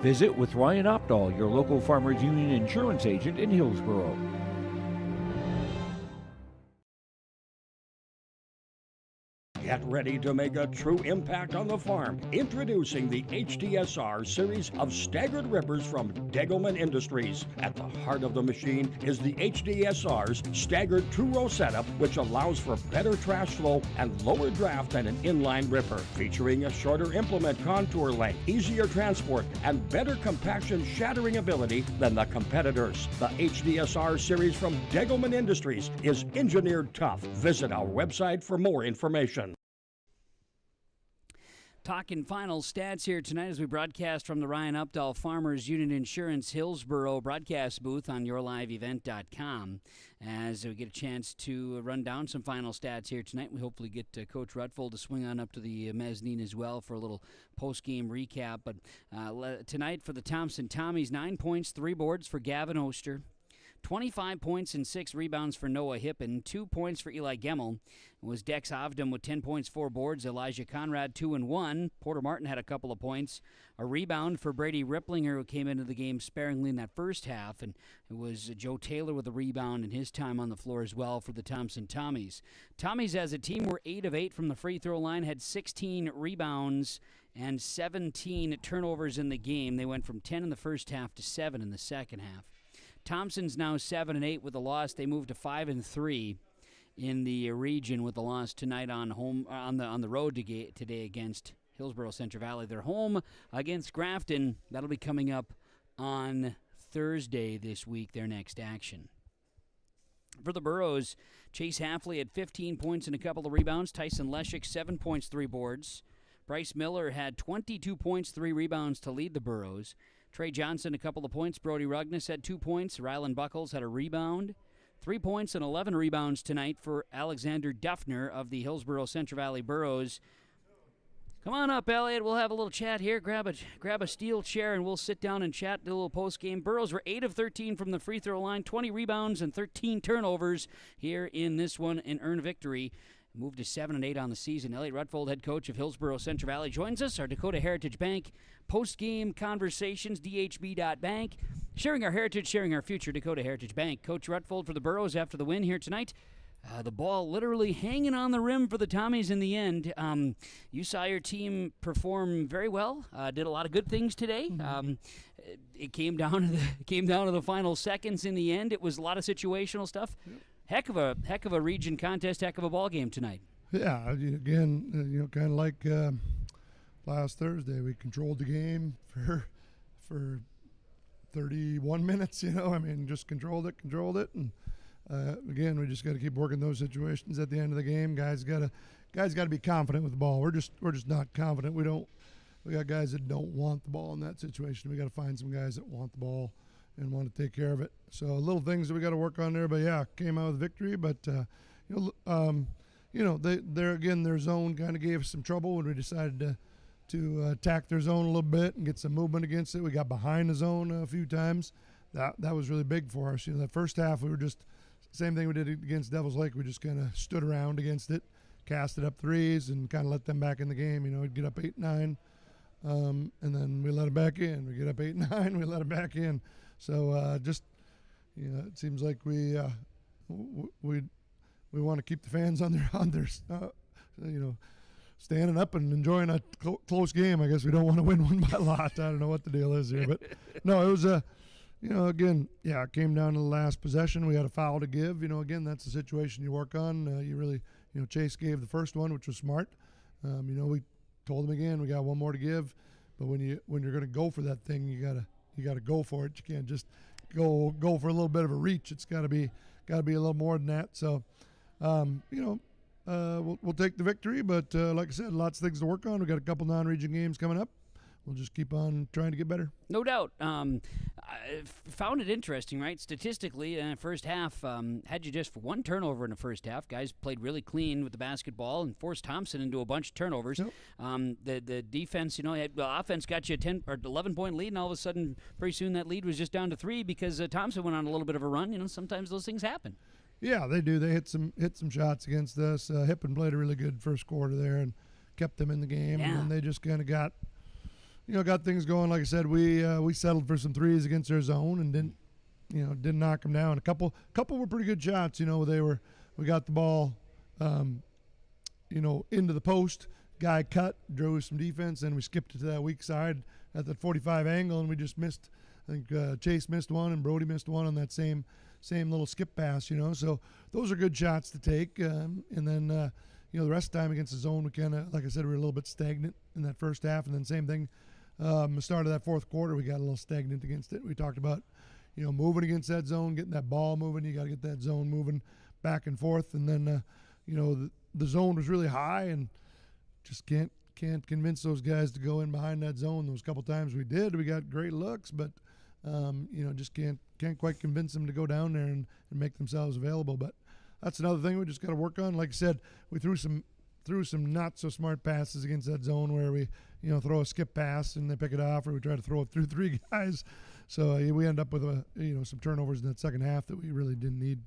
Visit with Ryan Updahl, your local Farmers Union Insurance agent in Hillsboro. Get ready to make a true impact on the farm. Introducing the HDSR series of staggered rippers from Degelman Industries. At the heart of the machine is the HDSR's staggered two-row setup, which allows for better trash flow and lower draft than an inline ripper. Featuring a shorter implement contour length, easier transport, and better compaction shattering ability than the competitors. The HDSR series from Degelman Industries is engineered tough. Visit our website for more information. Talking final stats here tonight as we broadcast from the Ryan Updahl Farmers Union Insurance Hillsboro broadcast booth on yourliveevent.com. As we get a chance to run down some final stats here tonight, we hopefully get Coach Rutfold to swing on up to the mezzanine as well for a little post-game recap. But tonight for the Thompson Tommies, 9 points, 3 boards for Gavin Oster. 25 points and 6 rebounds for Noah Hippen. 2 points for Eli Gemmel. It was Dex Avdom with 10 points, 4 boards. Elijah Conrad, 2 and 1. Porter Martin had a couple of points. A rebound for Brady Ripplinger, who came into the game sparingly in that first half. And it was Joe Taylor with a rebound in his time on the floor as well for the Thompson Tommies. Tommies as a team were 8 of 8 from the free throw line, had 16 rebounds and 17 turnovers in the game. They went from 10 in the first half to 7 in the second half. Thompson's now 7 and 8 with a loss. They moved to 5 and 3 in the region with the loss tonight on the road today against Hillsboro Central Valley. They're home against Grafton. That'll be coming up on Thursday this week, their next action. For the Burros, Chase Hafley had 15 points and a couple of rebounds. Tyson Leshik, 7 points, 3 boards. Bryce Miller had 22 points, 3 rebounds to lead the Burros. Trey Johnson, a couple of points. Brody Rugnes had 2 points. Rylan Buckles had a rebound. 3 points and 11 rebounds tonight for Alexander Duffner of the Hillsboro Central Valley Burros. Come on up, Elliot. We'll have a little chat here. Grab a steel chair, and we'll sit down and chat, do a little post-game. Burros were 8 of 13 from the free throw line, 20 rebounds and 13 turnovers here in this one and earned victory. Moved to 7 and 8 on the season. Elliot Rutfold, head coach of Hillsboro Central Valley, joins us. Our Dakota Heritage Bank post-game conversations, dhb.bank. Sharing our heritage, sharing our future, Dakota Heritage Bank. Coach Rutfold for the Burros after the win here tonight. The ball literally hanging on the rim for the Tommies in the end. You saw your team perform very well. Did a lot of good things today. It came down to the final seconds in the end. It was a lot of situational stuff. Heck of a region contest, heck of a ball game tonight. Yeah, again, kind of like last Thursday, we controlled the game for 31 minutes. Just controlled it, and again, we just got to keep working those situations at the end of the game. Guys got to be confident with the ball. We're just not confident. We got guys that don't want the ball in that situation. We got to find some guys that want the ball and want to take care of it. So little things that we got to work on there, but yeah, came out with victory. But their zone kind of gave us some trouble when we decided to attack their zone a little bit and get some movement against it. We got behind the zone a few times. That was really big for us. That first half we were just same thing we did against Devils Lake. We just kind of stood around against it, casted up threes, and kind of let them back in the game. We'd get up 8-9, and then we let it back in. We get up 8-9, we let it back in. So it seems like we want to keep the fans on their standing up and enjoying a close game. I guess we don't want to win one by a lot. I don't know what the deal is here, but no, it was again, it came down to the last possession. We had a foul to give. Again, that's the situation you work on. Chase gave the first one, which was smart. We told him again, we got one more to give, but when you're going to go for that thing, you gotta go for it. You can't just go for a little bit of a reach. It's got to be a little more than that. So, we'll take the victory. But like I said, lots of things to work on. We got a couple non-region games coming up. We'll just keep on trying to get better. No doubt. I found it interesting, right? Statistically, in the first half, had you just one turnover in the first half, guys played really clean with the basketball and forced Thompson into a bunch of turnovers. Yep. The defense, the offense got you a 10 or 11-point lead, and all of a sudden, pretty soon that lead was just down to 3 because Thompson went on a little bit of a run. Sometimes those things happen. Yeah, they do. They hit some shots against us. Hippen played a really good first quarter there and kept them in the game, and then they just kind of got things going. Like I said, we settled for some threes against their zone and didn't knock them down. A couple were pretty good shots. We got the ball into the post. Guy cut, drove some defense, and we skipped it to that weak side at that 45 angle, and we just missed. I think Chase missed one and Brody missed one on that same little skip pass, So those are good shots to take. And then, the rest of the time against the zone, we kind of, like I said, we were a little bit stagnant in that first half. And then same thing, the start of that fourth quarter, we got a little stagnant against it. We talked about, moving against that zone, getting that ball moving. You got to get that zone moving back and forth. And then, the zone was really high and just can't convince those guys to go in behind that zone. Those couple times we did, we got great looks, but just can't quite convince them to go down there and make themselves available. But that's another thing we just got to work on. Like I said, we threw some not so smart passes against that zone where we throw a skip pass and they pick it off, or we try to throw it through three guys. So we end up with some turnovers in that second half that we really didn't need.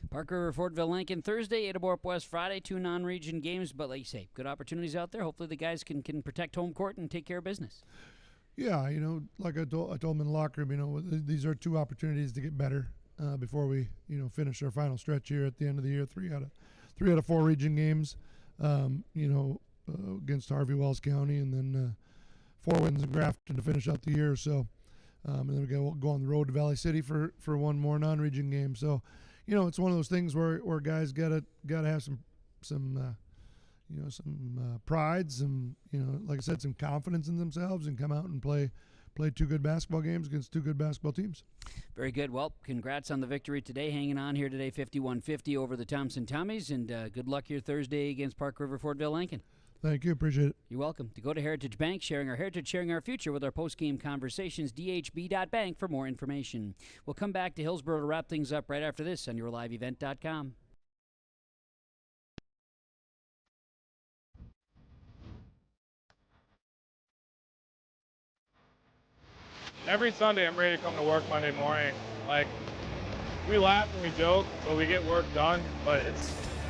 Park River, Fortville, Lincoln, Thursday, Adabor West Friday, 2 non-region games. But like you say, good opportunities out there. Hopefully the guys can protect home court and take care of business. Yeah, like I told them in the locker room, these are 2 opportunities to get better before we, finish our final stretch here at the end of the year. 3 out of 4 region games, against Harvey Wells County, and then 4 wins in Grafton to finish out the year. So, and then we go on the road to Valley City for 1 more non-region game. So, it's one of those things where guys gotta have some pride, some, like I said, some confidence in themselves, and come out and play 2 good basketball games against 2 good basketball teams. Very good. Well, congrats on the victory today. Hanging on here today, 51-50 over the Thompson Tommies, and good luck here Thursday against Park River, Fortville, Lincoln. Thank you. Appreciate it. You're welcome. Dakota Heritage Bank, sharing our heritage, sharing our future with our post-game conversations. DHB.bank for more information. We'll come back to Hillsboro to wrap things up right after this on yourliveevent.com. Every Sunday I'm ready to come to work Monday morning. We laugh and we joke, but we get work done. But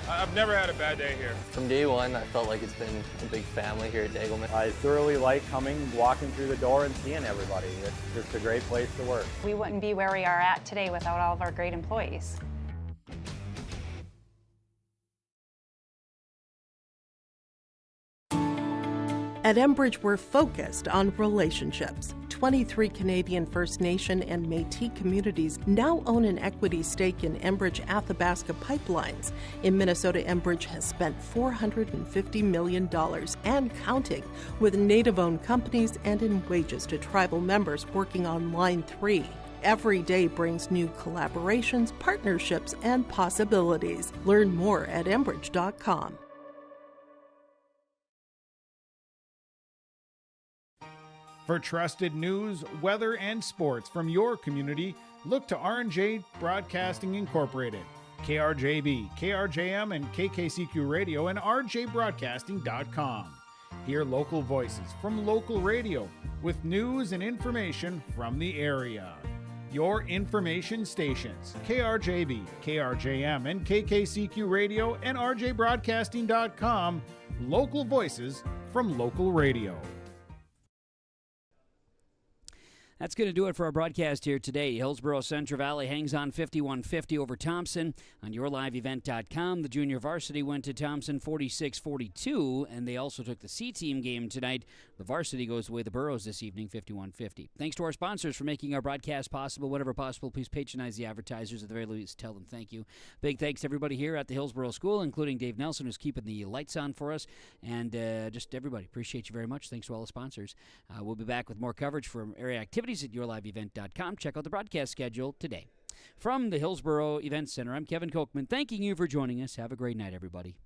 I've never had a bad day here. From day one, I felt like it's been a big family here at Dagelman. I thoroughly like walking through the door and seeing everybody. It's just a great place to work. We wouldn't be where we are at today without all of our great employees. At Enbridge, we're focused on relationships. 23 Canadian First Nation and Métis communities now own an equity stake in Enbridge Athabasca Pipelines. In Minnesota, Enbridge has spent $450 million and counting, with Native-owned companies and in wages to tribal members working on Line 3. Every day brings new collaborations, partnerships, and possibilities. Learn more at Enbridge.com. For trusted news, weather, and sports from your community, look to R&J Broadcasting Incorporated. KRJB, KRJM, and KKCQ Radio, and rjbroadcasting.com. Hear local voices from local radio with news and information from the area. Your information stations, KRJB, KRJM, and KKCQ Radio, and rjbroadcasting.com. Local voices from local radio. That's going to do it for our broadcast here today. Hillsboro Central Valley hangs on 51-50 over Thompson. On yourliveevent.com, the junior varsity went to Thompson 46-42, and they also took the C-team game tonight. The varsity goes away the Burros this evening, 51-50. Thanks to our sponsors for making our broadcast possible. Whenever possible, please patronize the advertisers. At the very least, tell them thank you. Big thanks to everybody here at the Hillsboro School, including Dave Nelson, who's keeping the lights on for us, and just everybody. Appreciate you very much. Thanks to all the sponsors. We'll be back with more coverage from area activities at yourliveevent.com. Check out the broadcast schedule today. From the Hillsboro Event Center, I'm Kevin Kochman, thanking you for joining us. Have a great night, everybody.